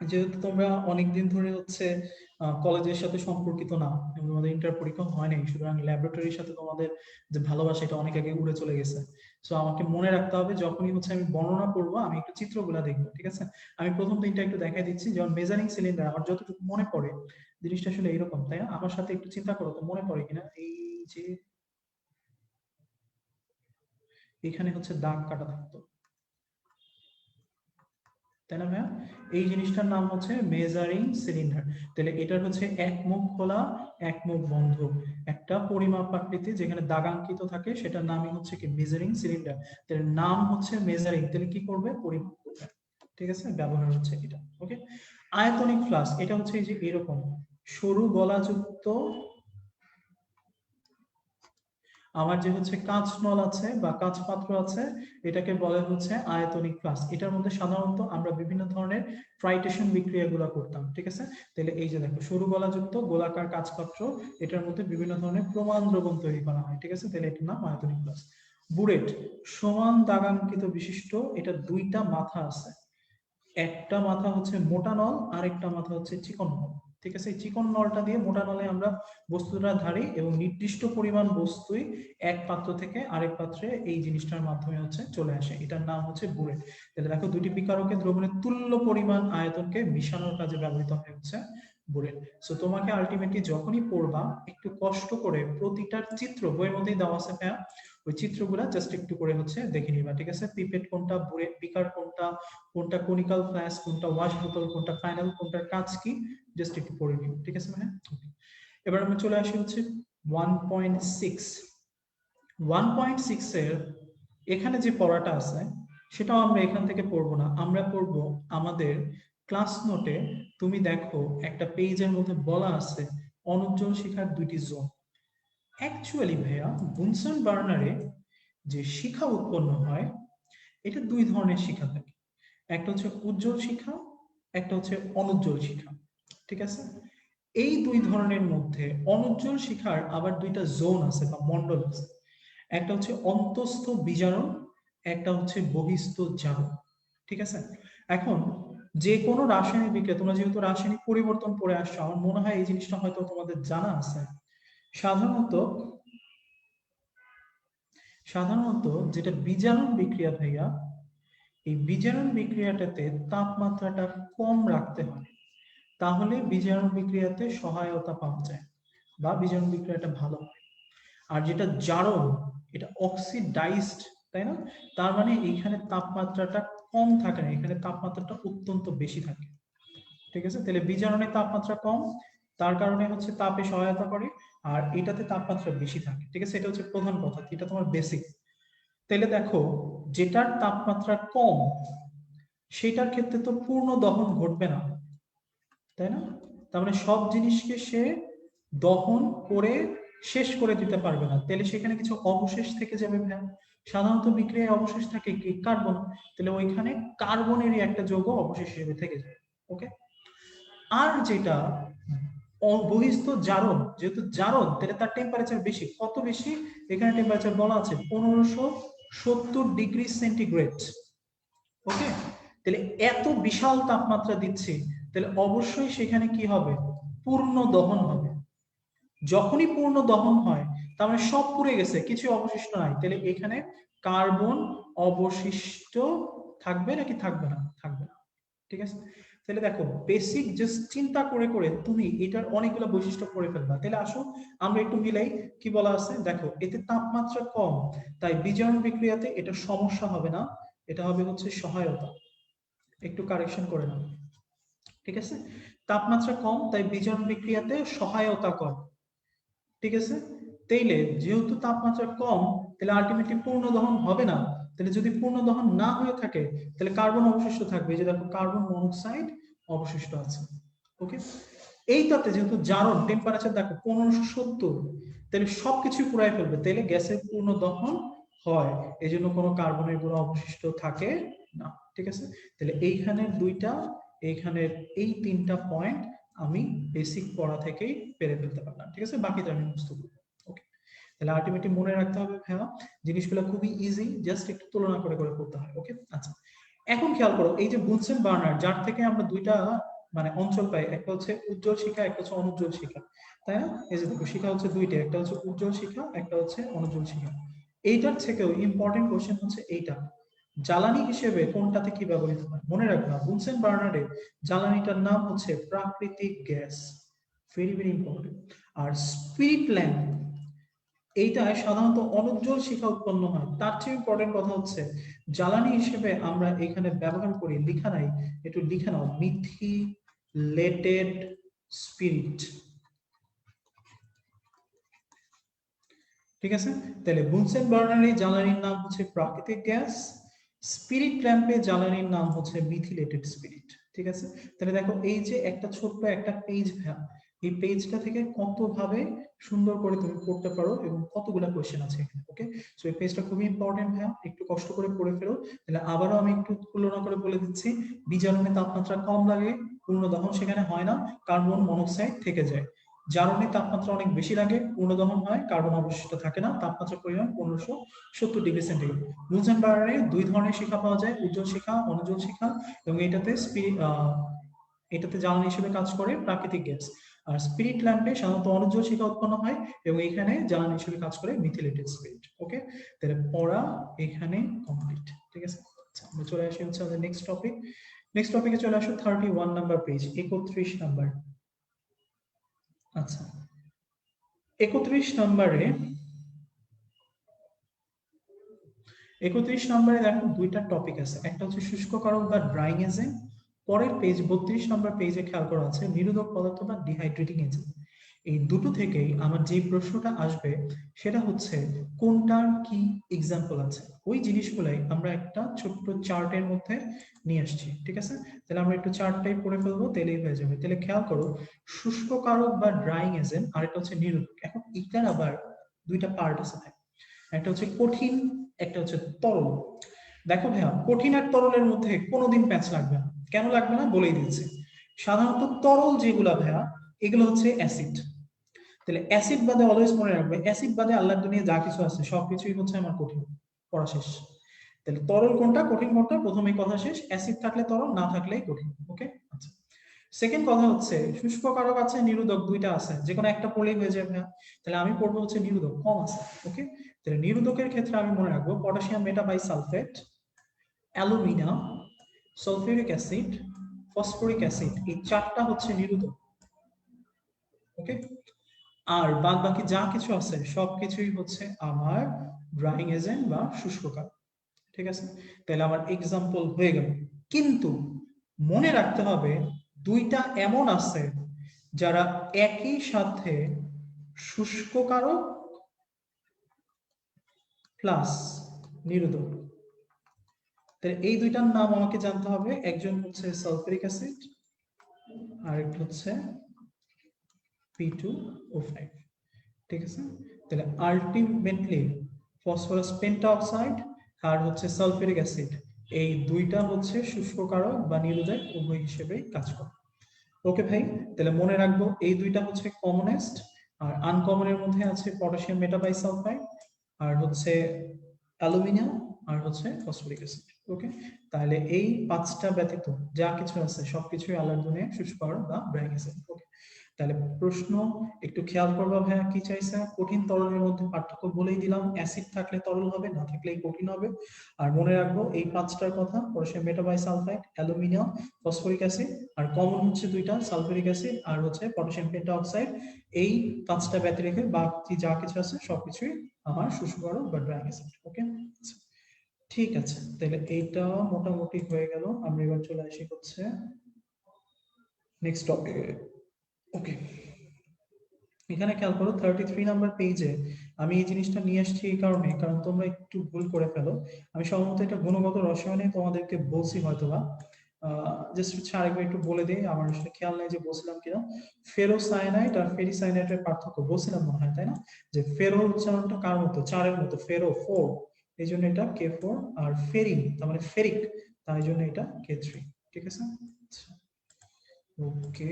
যেহেতু তোমরা অনেকদিন ধরে হচ্ছে কলেজের সাথে সম্পর্কিত না এবং তোমাদের ইন্টার পরীক্ষা হয় নাই, সুতরাং ল্যাবরেটরির সাথে তোমাদের যে ভালোবাসা এটা অনেক আগে উড়ে চলে গেছে। সো আমাকে মনে রাখতে হবে যখনই হচ্ছে আমি বর্ণনা করবো আমি একটু চিত্রগুলা দেখবো, ঠিক আছে? আমি প্রথম দিনটা একটু দেখাই দিচ্ছি, যেমন মেজারিং সিলিন্ডার আমার যতটুকু মনে পড়ে জিনিসটা আসলে এইরকম, তাই না? আমার সাথে একটু চিন্তা করো তো মনে পড়ে কিনা। এই যে এখানে হচ্ছে দাগ কাটা থাকতো, তাই না ভাইয়া? এই জিনিসটার নাম হচ্ছে মেজারিং সিলিন্ডার। তাহলে এটার হচ্ছে এক মুখ খোলা এক মুখ বন্ধ একটা পরিমাপ আকৃতি যেখানে দাগাঙ্কিত থাকে, সেটার নামই হচ্ছে কি মেজারিং সিলিন্ডার। তাহলে নাম হচ্ছে মেজারিং, তাহলে কি করবে? পরিমাপ করবে, ঠিক আছে? ব্যবহার হচ্ছে এটা। ওকে, আয়তনিক ফ্লাস্ক এটা হচ্ছে এই যে এরকম সরু গলাযুক্ত আমার যে হচ্ছে কাঁচ নল আছে বা কাঁচ পাত্র আছে, এটাকে বলে হচ্ছে আয়তনিক ফ্লাস্ক। এটার মধ্যে সাধারণত আমরা বিভিন্ন ধরনের ট্রাইটেশন বিক্রিয়াগুলো করতাম, ঠিক আছে। তাহলে এই যে দেখো সরু গলাযুক্ত গোলাকার কাঁচ পাত্র, এটার মধ্যে বিভিন্ন ধরনের প্রমাণ দ্রবণ তৈরি করা হয়, ঠিক আছে। তাহলে এটার নাম আয়তনিক ফ্লাস্ক। বুলেট সমান দাগাঙ্কিত বিশিষ্ট, এটা দুইটা মাথা আছে, একটা মাথা হচ্ছে মোটা নল, আরেকটা মাথা হচ্ছে চিকন নল, ঠিক আছে। এই চিকন নলটা দিয়ে মোটা নলে আমরা বস্তুটা ধারি এবং নির্দিষ্ট পরিমাণ বস্তুই এক পাত্র থেকে আরেক পাত্রে এই জিনিসটার মাধ্যমে হচ্ছে চলে আসে, এটার নাম হচ্ছে বুলেট। তাহলে দেখো দুটি বিকারকে দ্রবণের তুল্য পরিমাণ আয়তনকে মিশানোর কাজে ব্যবহৃত হয় হচ্ছে বুলেট। সো তোমাকে আলটিমেটলি যখনই পড়বা একটু কষ্ট করে প্রতিটার চিত্র বইয়ের মধ্যেই দেওয়া আছে, হ্যাঁ, ওই চিত্রগুলা জাস্ট একটু করে হচ্ছে দেখে নিবা, ঠিক আছে। পিপেট কোনটা, বুলেট বিকার কোনটা, কোনটা কনিক্যাল ফ্লাস্ক, কোনটা ওয়াশ বোতল, কোনটা ফাইনাল, কোনটার কাজ কি, জাস্ট একটু পড়ে নিও, ঠিক আছে। মানে এবার আমরা চলে আসি হচ্ছে 1.6। 1.6 এর এখানে যে পড়াটা আছে সেটাও আমরা এখান থেকে পড়বো না, আমরা পড়বো আমাদের ক্লাস নোটে। তুমি দেখো একটা পেজের মধ্যে বলা আছে অনুজ্জ্বল শিখার দুইটি জোন। অ্যাকচুয়ালি ভাইয়া বুনসন বার্নারে যে শিখা উৎপন্ন হয় এটা দুই ধরনের শিখা থাকে, একটা হচ্ছে উজ্জ্বল শিখা, একটা হচ্ছে অনুজ্জ্বল শিখা, ঠিক আছে। এই দুই ধরনের মধ্যে অনুজ্জ্বল শিখার আবার দুইটা জোন আছে বা মন্ডল আছে, একটা হচ্ছে অন্তস্থ বিজারণ, একটা হচ্ছে বহিস্থ জারণ, ঠিক আছে। এখন যে কোনো রাসায়নিক বিক্রিয়া, তোমরা যেহেতু রাসায়নিক পরিবর্তন পড়ে আসছো, আমার মনে হয় এই জিনিসটা হয়তো তোমাদের জানা আছে। সাধারণত সাধারণত যেটা বিজারণ বিক্রিয়া ভাইয়া, এই বিজারণ বিক্রিয়াটাতে তাপমাত্রাটা কম রাখতে হয়, তাহলে বিজারণ বিক্রিয়াতে সহায়তা পাওয়া যায় বা বিজারণ বিক্রিয়াটা ভালো হয়। আর যেটা জারণ, এটা অক্সিডাইজড, তাই না, তার মানে এইখানে তাপমাত্রাটা কম থাকে না, এখানে তাপমাত্রাটা অত্যন্ত বেশি থাকে, ঠিক আছে। তাহলে বিজারণের তাপমাত্রা কম, তার কারণে হচ্ছে তাপে সহায়তা করে, আর এটাতে তাপমাত্রা বেশি থাকে, ঠিক আছে। এটা হচ্ছে প্রধান কথা, এটা তোমার বেসিক। তাহলে দেখো যেটার তাপমাত্রা কম সেটার ক্ষেত্রে তো পূর্ণ দহন ঘটবে না, তাই না। তার মানে সব জিনিসকে সে দহন করে শেষ করে দিতে পারবে না, তাহলে সেখানে কিছু অবশেষ থেকে যাবে। সাধারণত বিক্রিয়ায় অবশেষ থাকে কি কার্বন, তাহলে ওইখানে কার্বনেরই একটা যৌগ অবশেষ হিসেবে থেকে যাবে, ওকে। আর যেটা বহিস্থ জারণ, যেহেতু জারণ তাহলে তার টেম্পারেচার বেশি, কত বেশি, এখানে টেম্পারেচার বলা আছে 1570 ডিগ্রি সেন্টিগ্রেড, ওকে। তাহলে এত বিশাল তাপমাত্রা দিচ্ছে, তাহলে অবশ্যই সেখানে কি হবে, পূর্ণ দহন হবে। যখনই পূর্ণ দহন হয় তার মানে সব পুড়ে গেছে, কিছু অবশিষ্ট নাই, তাহলে এখানে কার্বন অবশিষ্ট থাকবে নাকি থাকবে না, থাকবে না, ঠিক আছে। তাহলে দেখো বেসিক জাস্ট চিন্তা করে করে তুমি এটার অনেকগুলো বৈশিষ্ট্য পড়ে ফেলবা। তাহলে আসো আমরা একটু মিলাই, কি বলা আছে দেখো, এতে তাপমাত্রা কম, তাই বিজারণ বিক্রিয়াতে এটা সমস্যা হবে না, এটা হবে হচ্ছে সহায়তা। একটু কারেকশন করে নাও, ঠিক আছে। তাপমাত্রা কম তাই বিজারণ বিক্রিয়াতে সহায়তা করে, ঠিক আছে। তাইলে যেহেতু তাপমাত্রা কম তাহলে আলটিমেটলি পূর্ণ দহন হবে না, তাহলে যদি পূর্ণ দহন না হয়ে থাকে তাহলে কার্বন অবশিষ্ট থাকবে, এই যে দেখো কার্বন মনোক্সাইড অবশিষ্ট আছে, ওকে। এইটাতে যেহেতু জারণ টেম্পারেচার দেখো 1570, তাহলে সবকিছু পুরাই ফেলবে, তাহলে গ্যাসের পূর্ণ দহন হয়, এই জন্য কোনো কার্বনের গুলো অবশিষ্ট থাকে না, ঠিক আছে। তাহলে এইখানে দুইটা, এইখানের এই তিনটা পয়েন্ট আমি বেসিক পড়া থেকেই পেরে ফেলতে পারলাম, ঠিক আছে। বাকিটা আমি বুঝতে পারবো, ওকে। তাহলে আলটিমেটলি মনে রাখতে হবে হ্যাঁ, জিনিসগুলো খুবই ইজি, জাস্ট একটু তুলনা করে করে করতে হয়, ওকে। আচ্ছা এখন খেয়াল করো, এই যে বুনসেন বার্নার যার থেকে আমরা দুইটা মানে অঞ্চল পাই, একটা হচ্ছে উজ্জ্বল শিখা, একটা হচ্ছে অনুজ্জ্বল শিখা, তাই না। এই যে দেখো শিখা হচ্ছে দুইটা, একটা হচ্ছে উজ্জ্বল শিখা, একটা হচ্ছে অনুজ্জ্বল শিখা। এইটার থেকেও ইম্পর্টেন্ট কোশ্চেন হচ্ছে এইটা, জ্বালানি হিসেবে কোনটাতে কি ব্যবহৃত হয়। মনে রাখবা বুনসেন বার্নারে জ্বালানিটার নাম হচ্ছে প্রাকৃতিক গ্যাস, ভেরি ভেরি ইম্পর্টেন্ট। আর স্পিরিট ল্যাম্প এইটা সাধারণত অনুজ্জ্বল শিখা উৎপন্ন হয়। তার চেয়ে ইম্পর্টেন্ট কথা হচ্ছে জ্বালানি হিসেবে আমরা এখানে ব্যবহার করি, লিখা নাই, একটু লিখে নাও, মিথিলেটেড স্পিরিট, ঠিক আছে। তাহলে বুনসেন বার্নারে জ্বালানির নাম হচ্ছে প্রাকৃতিক গ্যাস, স্পিরিট ল্যাম্পে জ্বালানির নাম হচ্ছে মিথিলেটেড স্পিরিট, ঠিক আছে। তাহলে দেখো এই যে একটা ছোট্ট একটা পেজ এই পেজটা থেকে কতভাবে সুন্দর করে তুমি পড়তে পারো এবং কতগুলা কোয়েশ্চেন আছে এখানে। ওকে, সো এই পেজটা খুবই ইম্পর্টেন্ট ভাইয়া, একটু কষ্ট করে পড়ে ফেলো। তাহলে আবারও আমি একটু তুলনা করে বলে দিচ্ছি। বিজারণে তাপমাত্রা কম লাগে, পূর্ণ দহন সেখানে হয় না, কার্বন মনোক্সাইড থেকে যায়। জারণে তাপমাত্রা অনেক বেশি লাগে, পূর্ণ দহন হয়, কার্বন অবশিষ্ট থাকে না, তাপমাত্রার পরিমাণ 1570°C। বুলসেন বার্নারে দুই ধরনের শিখা পাওয়া যায়, উজ্জ্বল শিখা, অনুজ্জ্বল শিখা, এবং এটাতে জ্বালানি হিসেবে কাজ করে প্রাকৃতিক গ্যাস। আর স্পিরিট ল্যাম্পে সাধারণত অনুজ্জ্বল শিখা উৎপন্ন হয় এবং এখানে জ্বালানি হিসেবে কাজ করে মিথিলেটেড স্পিরিট। ওকে, তাহলে পড়া এখানে কমপ্লিট। ঠিক আছে, আচ্ছা আমরা চলে আসি হচ্ছে আমাদের নেক্সট টপিক। নেক্সট টপিকে চলে আসো 31 নাম্বার পেজ, 31 নাম্বার। আচ্ছা, 31 নম্বরে দেখো দুইটা টপিক আছে, একটা হচ্ছে শুষ্ক কারক বা ড্রাইং এজেন্ট। পরের পেজ 32 নম্বর পেজে খেয়াল করা আছে নিরোধক পদার্থ বা ডিহাইড্রেটিং এজেন্ট। এই দুটো থেকেই আমার যে প্রশ্নটা আসবে সেটা হচ্ছে কোনটার কি এক্সাম্পল আছে, ওই জিনিসগুলাই আমরা একটা ছোট্ট চার্টের মধ্যে নিয়ে আসছি। ঠিক আছে, তাহলে আমরা একটু চার্টটাই পড়ে ফেলবো, তাহলেই হয়ে যাবে। তাহলে খেয়াল করো, শুষ্ক কারক বা ড্রাইং এজেন্ট আর একটা হচ্ছে নিরোধক। এখন এটার আবার দুইটা পার্ট আছে, একটা হচ্ছে কঠিন, একটা হচ্ছে তরল। দেখো ভাইয়া, কঠিন আর তরলের মধ্যে কোনোদিন প্যাচ লাগবে না। কেন লাগবে না বলেই দিচ্ছি। সাধারণত তরল যেগুলা ভাইয়া, এগুলো হচ্ছে অ্যাসিড। তাহলে অ্যাসিড বাদে অলওয়েজ মনে রাখবে, অ্যাসিড বাদে আল্লাহর দুনিয়া যা কিছু আছে সবকিছুই হচ্ছে আমার কঠিন। পড়া শেষ। তাহলে তরল কোনটা, কঠিন কোনটা, প্রথমেই কথা শেষ। অ্যাসিড থাকলে তরল, না থাকলেই কঠিন। ওকে, আচ্ছা। সেকেন্ড কথা হচ্ছে শুষ্ক কারক আছে, নিরোধক দুইটা আছে, যে কোনো একটা পড়লেই হয়ে যাবে। তাহলে আমি পড়বো হচ্ছে নিরোধক, কম আছে। ওকে, তাহলে নিরোধকের ক্ষেত্রে আমি মনে রাখবো potassium metabisulfite, aluminium, sulfuric acid, phosphoric acid, এই চারটা হচ্ছে নিরোধক। ওকে, আর বাদ বাকি যা কিছু আছে সবকিছুই হচ্ছে আমার ড্রাইং এজেন্ট বা শুষ্ক কারক। ঠিক আছে, তাহলে আমার এক্সাম্পল হয়ে গেল। কিন্তু মনে রাখতে হবে দুইটা এমন আছে যারা একই সাথে শুষ্ক কারক প্লাস নিরোধক। তাহলে এই দুইটার নাম আমাকে জানতে হবে, একজন হচ্ছে সালফিউরিক অ্যাসিড আর একটা হচ্ছে P2O5। ঠিক আছে, তাহলে আলটিমেটলি ফসফরাস পেন্টাঅক্সাইড আর হচ্ছে সালফিউরিক অ্যাসিড, এই দুইটা হচ্ছে শুষ্ক কারক বা নিরোধক উভয় হিসেবেই কাজ করে। ওকে ভাই, তাহলে মনে রাখবো এই দুইটা হচ্ছে কমনেস্ট, আর আনকমনের মধ্যে আছে পটাশিয়াম মেটাবাইসালফাইড আর হচ্ছে অ্যালুমিনিয়াম আর হচ্ছে ফসফরিক অ্যাসিড। ওকে, তাহলে এই পাঁচটা ব্যতীত যা কিছু আছে সবকিছুই আলাদা দুনিয়া শুষ্ক কারক বা ড্রাইং এজেন্ট। ওকে, তাহলে প্রশ্ন একটু খেয়াল করবা ভাইয়া কি চাইছে। কঠিন তরলের মধ্যে পার্থক্য বলেই দিলাম, অ্যাসিড থাকলে তরল হবে, না থাকলেই কঠিন হবে। আর মনে রাখবো এই পাঁচটার কথা, পটাশিয়াম মেটাবাইসালফাইড, অ্যালুমিনিয়াম, ফসফরিক অ্যাসিড, আর কমন হচ্ছে দুইটা, সালফিউরিক অ্যাসিড আর হচ্ছে পটাশিয়াম পেন্টাঅক্সাইড। এই পাঁচটা ব্যতি রেখে বাকি যা কিছু আছে সবকিছুই আমার শুষ্ক কারক বা ড্রাইং এজেন্ট। ওকে, ঠিক আছে, তাহলে এইটা মোটামুটি হয়ে গেল। আমরা এবার চলে আসি হচ্ছে নেক্সট টপিকে। ওকে, এখানে খেয়াল করো 33 নাম্বার পেজে আমি এই জিনিসটা নিয়ে আসছি এই কারণে, কারণ তোমরা একটু ভুল করে ফেলো। আমি সম্ভবত এটা গুণগত রসায়নে তোমাদেরকে বলছি হয়তোবা, জাস্ট হচ্ছে আরেকবার একটু বলে দিই, আমার আসলে খেয়াল নেই যে বলছিলাম কিনা। ফেরোসায়ানাইড আর ফেরিসায়ানাইডের পার্থক্য বলছিলাম মনে হয়, তাই না? যে ফেরো উচ্চারণটা কার মতো, চারের মতো, ফেরো 4, এই জন্য এটা K4। আর ফেরিন তার মানে ফেরিক, তাই জন্য এটা K3। ঠিক আছে, ওকে,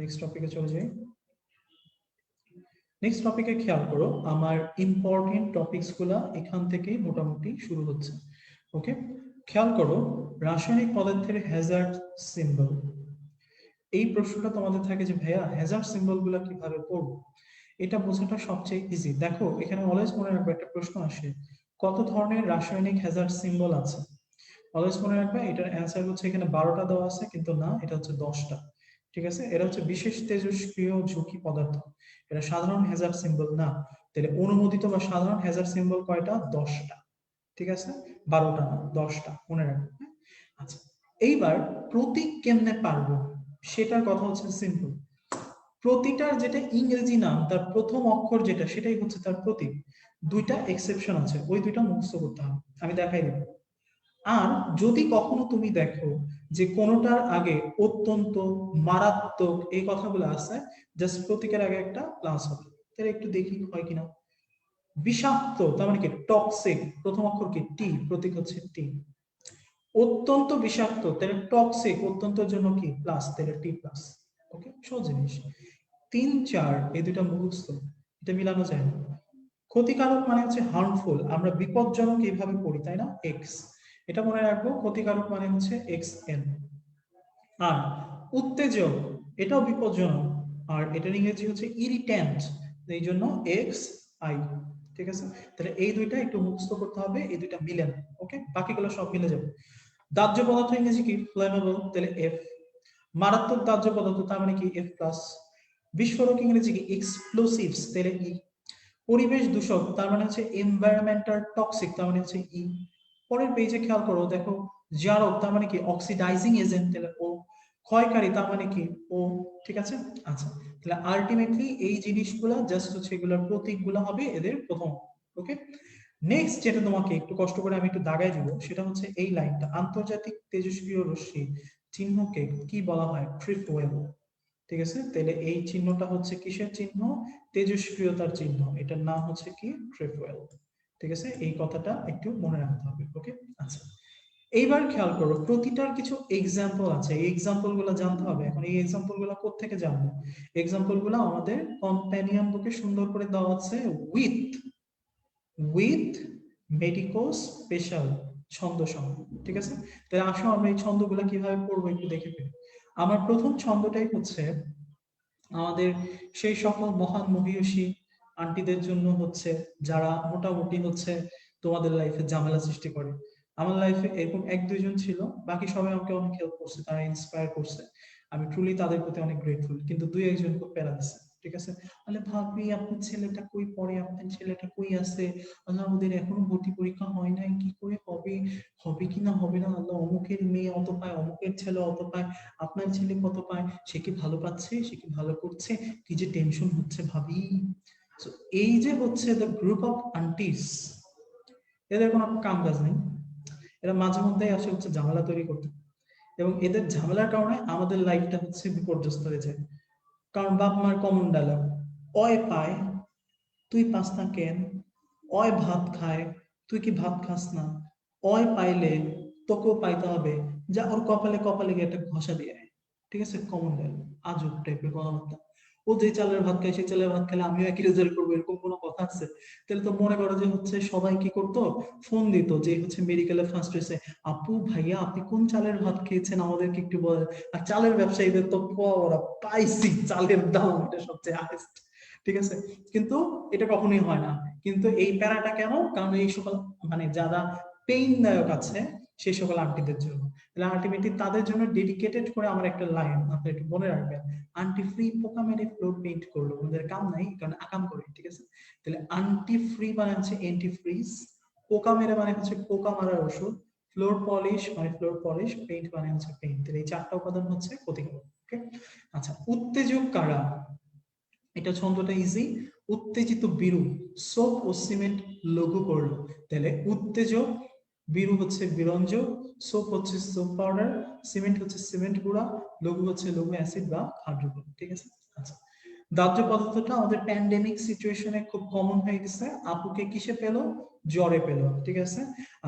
নেক্সট টপিকে চলে যাই। নেক্সট টপিকে খেয়াল করো, আমার ইম্পর্টেন্ট টপিকস গুলা এখান থেকে মোটামুটি শুরু হচ্ছে। ওকে, খেয়াল করো রাসায়নিক পদার্থের হ্যাজার্ড সিম্বল। এই প্রশ্নটা তোমাদের থাকে যে ভাইয়া হ্যাজার্ড সিম্বল গুলা কিভাবে পড়বো। এটা বোঝাটা সবচেয়ে ইজি। দেখো এখানে অলওয়েজ মনে রাখবে একটা প্রশ্ন আসে, কত ধরনের রাসায়নিক হ্যাজার্ড সিম্বল আছে। অলওয়েজ মনে রাখবে এটার অ্যান্সার হচ্ছে এখানে 12টা দেওয়া আছে, কিন্তু না, এটা হচ্ছে 10টা। ঠিক আছে, এটা হচ্ছে বিশেষ তেজস্ক্রিয় ঝুঁকি পদার্থ, এটা সাধারণ হ্যাজার্ড সিম্বল না। তাহলে অনুমোদিত বা সাধারণ হ্যাজার্ড সিম্বল কয়টা? 10টা। ঠিক আছে, 12টা না, 10টা মনে রাখবে। আচ্ছা, এইবার প্রতীক কেমনে পারবো সেটার কথা হচ্ছে সিম্পল। প্রতিটার যেটা ইংরেজি নাম তার প্রথম অক্ষর যেটা সেটাই হচ্ছে তার প্রতীক। দুইটা এক্সেপশন আছে, ওই দুইটা মুখস্থ করতে হবে, আমি দেখাই দেব। আর যদি কখনো তুমি দেখো যে কোনোটার আগে অত্যন্ত, মারাত্মক এই কথাগুলো আছে, জাস্ট প্রতীকের আগে একটা প্লাস হবে, তাহলে একটু দেখি হয় কিনা। বিষাক্ত তার মানে কি টক্সিক, প্রথম অক্ষর কি টি, প্রতীক হচ্ছে টি। অত্যন্ত বিষাক্ত তাহলে টক্সিক, অত্যন্তের জন্য কি প্লাস, তাহলে টি প্লাস। ওকে, সহজ জিনিস। 3 4 এই দুটা মুখস্থ, এটা মিলানো যায় না। ক্ষতিকারক মানে হচ্ছে হার্মফুল, আমরা বিপজ্জনক এইভাবে পড়ি তাই না, এক্স, এটা মনে রাখবো। ক্ষতিকারক মানে হচ্ছে এক্স এন। আর উত্তেজক এটাও বিপজ্জনক, আর এটার ইংরেজি হচ্ছে ইরিট্যান্ট, এই জন্য এক্স আই। ঠিক আছে, তাহলে এই দুইটা একটু মুখস্থ করতে হবে, এই দুইটা মিলে না। ওকে, বাকিগুলো সব মিলে যাবে। দাহ্য পদার্থ ইংরেজি কি, ফ্লেমেবল, তাহলে এফ। মারাত্মক দাহ্য পদার্থ তার মানে কি, এফ প্লাস। বিস্ফোরক ইংরেজি কি, এক্সপ্লোসিভস, তাহলে ই। পরিবেশ দূষক তার মানে হচ্ছে এনভায়রনমেন্টাল টক্সিক, তার মানে হচ্ছে ই। পরের পেজে খেয়াল করো, দেখো জারক তার মানে কি অক্সিডাইজিং এজেন্ট, তাহলে ও। ক্ষয়কারী তার মানে কি, ও। ঠিক আছে, আচ্ছা, তাহলে আলটিমেটলি এই জিনিসগুলো জাস্ট হচ্ছে এগুলোর প্রতীকগুলো হবে এদের প্রথম। ওকে, নেক্সট যেটা তোমাকে একটু কষ্ট করে আমি একটু দাগাই দিব, সেটা হচ্ছে এই লাইনটা, আন্তর্জাতিক তেজস্ক্রিয় রশ্মি চিহ্নকে কি বলা হয়, ট্রিফওয়েল। ঠিক আছে, তাহলে এই চিহ্নটা হচ্ছে কিসের চিহ্ন, তেজস্ক্রিয়তার চিহ্ন, এটার নাম হচ্ছে কি, ট্রিফওয়েল। ঠিক আছে, এই কথাটা একটু মনে রাখতে হবে। ওকে, আচ্ছা, এইবার খেয়াল করো প্রতিটার কিছু এক্সাম্পল আছে, এই এক্সাম্পল গুলো জানতে হবে। এখন এই এক্সাম্পল গুলো কোত্থেকে জানবো, এক্সাম্পল গুলো আমাদের কম্প্যানিয়ন বুকে সুন্দর করে দেওয়া আছে, উইথ উইথ মেডিকো স্পেশাল ছন্দ সহ। ঠিক আছে, তাহলে আসো আমরা এই ছন্দগুলো কিভাবে পড়বো একটু দেখে ফেলি। আমার প্রথম ছন্দটাই হচ্ছে আমাদের সেই সকল মহান মহিয়সী আন্টিদের জন্য হচ্ছে, যারা মোটামুটি হচ্ছে তোমাদের লাইফে ঝামেলা সৃষ্টি করে। আমার লাইফে এরকম 1 2 জন ছিল, বাকি সবাই আমাকে অনেক হেল্প করছে, তারা ইন্সপায়ার করছে, আমি ট্রুলি তাদের প্রতি অনেক গ্রেটফুল। কিন্তু 2 1 জন খুব প্যারা দিচ্ছে। ঠিক আছে, তাহলে ভাবি আপনার ছেলেটা কই পড়ে, আপনার ছেলেটা কই আছে, আল্লাহ ওদের এখনো ভর্তি পরীক্ষা হয় নাই, কি করে হবে, হবে কিনা হবে না, আল্লাহ অমুকের মেয়ে অত পায়, অমুকের ছেলে অত পায়, আপনার ছেলে কত পায়, সে কি ভালো পাচ্ছে, সে কি ভালো করছে, কি যে টেনশন হচ্ছে ভাবি। So, এই যে হচ্ছে দ্য গ্রুপ অফ আন্টিস, এদের কোনো কাম কাজ নেই, এরা মাঝে মধ্যেই আসে হচ্ছে ঝামেলা তৈরি করতে, এবং এদের ঝামেলার কারণে আমাদের লাইফটা হচ্ছে বিপর্যস্ত হয়ে যায়। কারণ বাপ মার কমন ডায়লগ, অয় পায় তুই পাস না কেন, অয় ভাত খায় তুই কি ভাত খাস না, অয় পাইলে তোকেও পাইতে হবে, যা ওর কপালে কপালে গিয়ে একটা ঘষা দিয়ে আয়। ঠিক আছে, কমন ডায়লগ, আজব টাইপের কথাবার্তা। ও যে চালের ভাত খায় সেই চালের ভাত খেলে আমিও একই রেজাল্ট করবো, এরকম কোনো কথা আছে? তাহলে তো মনে করো যে হচ্ছে সবাই কি করতো, ফোন দিত যে হচ্ছে মেডিকেলে ফার্স্ট হয়েছে, আপু ভাইয়া আপনি কোন চালের ভাত খেয়েছেন আমাদেরকে একটু বলেন। আর চালের ব্যবসায়ীদের তো ওরা পাইছি, চালের দাম এটা সবচেয়ে হাইস্ট। ঠিক আছে, কিন্তু এটা কখনোই হয় না। কিন্তু এই প্যারাটা কেন, কারণ এই সকল মানে যারা পেইন দায়ক আছে সেই সকল আন্টিদের জন্য। তাহলে আলটিমেটলি তাদের জন্য ডেডিকেটেড করে আমার একটা লাইন আপনি একটু মনে রাখবেন, আন্টি ফ্রি পোকা মেরে ফ্লোর পেইন্ট করলো, ওদের কাম নাই কারণ আকাম করে। ঠিক আছে, তাহলে আন্টি ফ্রি মানে হচ্ছে এন্টি ফ্রিজ, পোকা মেরে মানে হচ্ছে পোকা মারার ওষুধ, ফ্লোর পলিশ মানে ফ্লোর পলিশ, পেইন্ট মানে হচ্ছে পেইন্ট। তাহলে এই 4টা উপাদান হচ্ছে ক্ষতিকারক। ওকে, আচ্ছা, উত্তেজক কারা, এটা ছন্দটা ইজি, উত্তেজিত বিরু, সোপ ও সিমেন্ট লঘু করলো, তাহলে উত্তেজক, বিরু হচ্ছে বিরঞ্জক, সোপ হচ্ছে সোপ পাউডার, সিমেন্ট হচ্ছে সিমেন্ট গুঁড়া, লঘু হচ্ছে লঘু অ্যাসিড বা হাইড্রোজেন। ঠিক আছে, আচ্ছা, দাহ্য পদার্থটা আমাদের প্যান্ডেমিক সিচুয়েশনে খুব কমন হয়ে গেছে, আপুকে কিসে পেলো, জ্বরে পেলো। ঠিক আছে,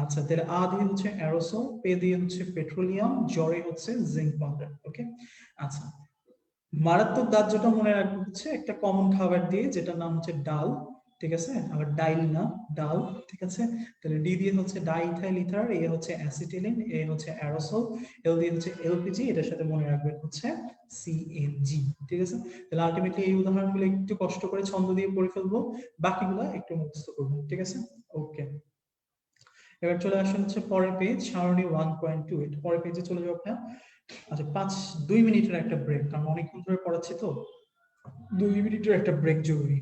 আচ্ছা, তাহলে আ দিয়ে হচ্ছে অ্যারোসল, পে দিয়ে হচ্ছে পেট্রোলিয়াম, জ্বরে হচ্ছে জিঙ্ক পাউডার। ওকে, আচ্ছা, মারাত্মক দাহ্যটা মনে রাখবো হচ্ছে একটা কমন খাবার দিয়ে, যেটার নাম হচ্ছে ডাল। ঠিক আছে, আবার ডাইল না, ডাল। ঠিক আছে, তাহলে ডি দিয়ে হচ্ছে ডাইথাইল ইথার, এ হচ্ছে অ্যাসিটিলিন, এ হচ্ছে অ্যারোসল, এল দিয়ে হচ্ছে এলপিজি, এটার সাথে মনে রাখবেন হচ্ছে সিএনজি। ঠিক আছে, তাহলে আলটিমেটলি এই উদাহরণগুলো একটু কষ্ট করে ছন্দ দিয়ে পড়ে ফেলবো, বাকিগুলো একটু মুখস্থ করবো। ঠিক আছে, ওকে, এবার চলে আসুন হচ্ছে পরের পেজ, সারণী 1.2, এটা পরের পেজে চলে যাবো আপনার। আচ্ছা, 2 মিনিটের একটা ব্রেক, কারণ অনেকক্ষণ ধরে পড়াচ্ছি তো, 2 মিনিটের একটা ব্রেক জরুরি।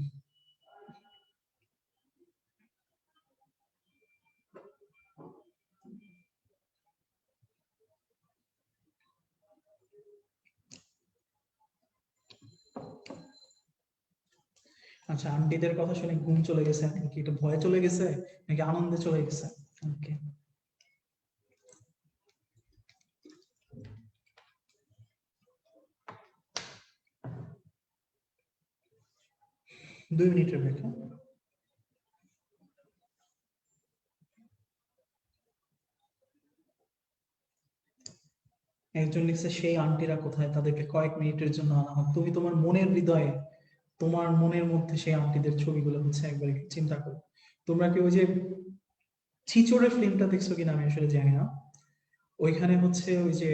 আচ্ছা, আন্টিদের কথা শুনে ঘুম চলে গেছে নাকি, এটা ভয়ে চলে গেছে নাকি আনন্দে চলে গেছে? ওকে, 2 মিনিটের ব্রেক। একজন লিখছে সেই আন্টিরা কোথায়, তাদেরকে কয়েক মিনিটের জন্য আনা হোক। তুমি তোমার মনের হৃদয়ে, তোমার মনের মধ্যে সেই আন্টিদের ছবিগুলো হচ্ছে একবার একটু চিন্তা করো। তোমরা কি ওই যে ছিচড়ের ফিল্মটা দেখছো কিনা আমি আসলে জানি না, ওইখানে হচ্ছে ওই যে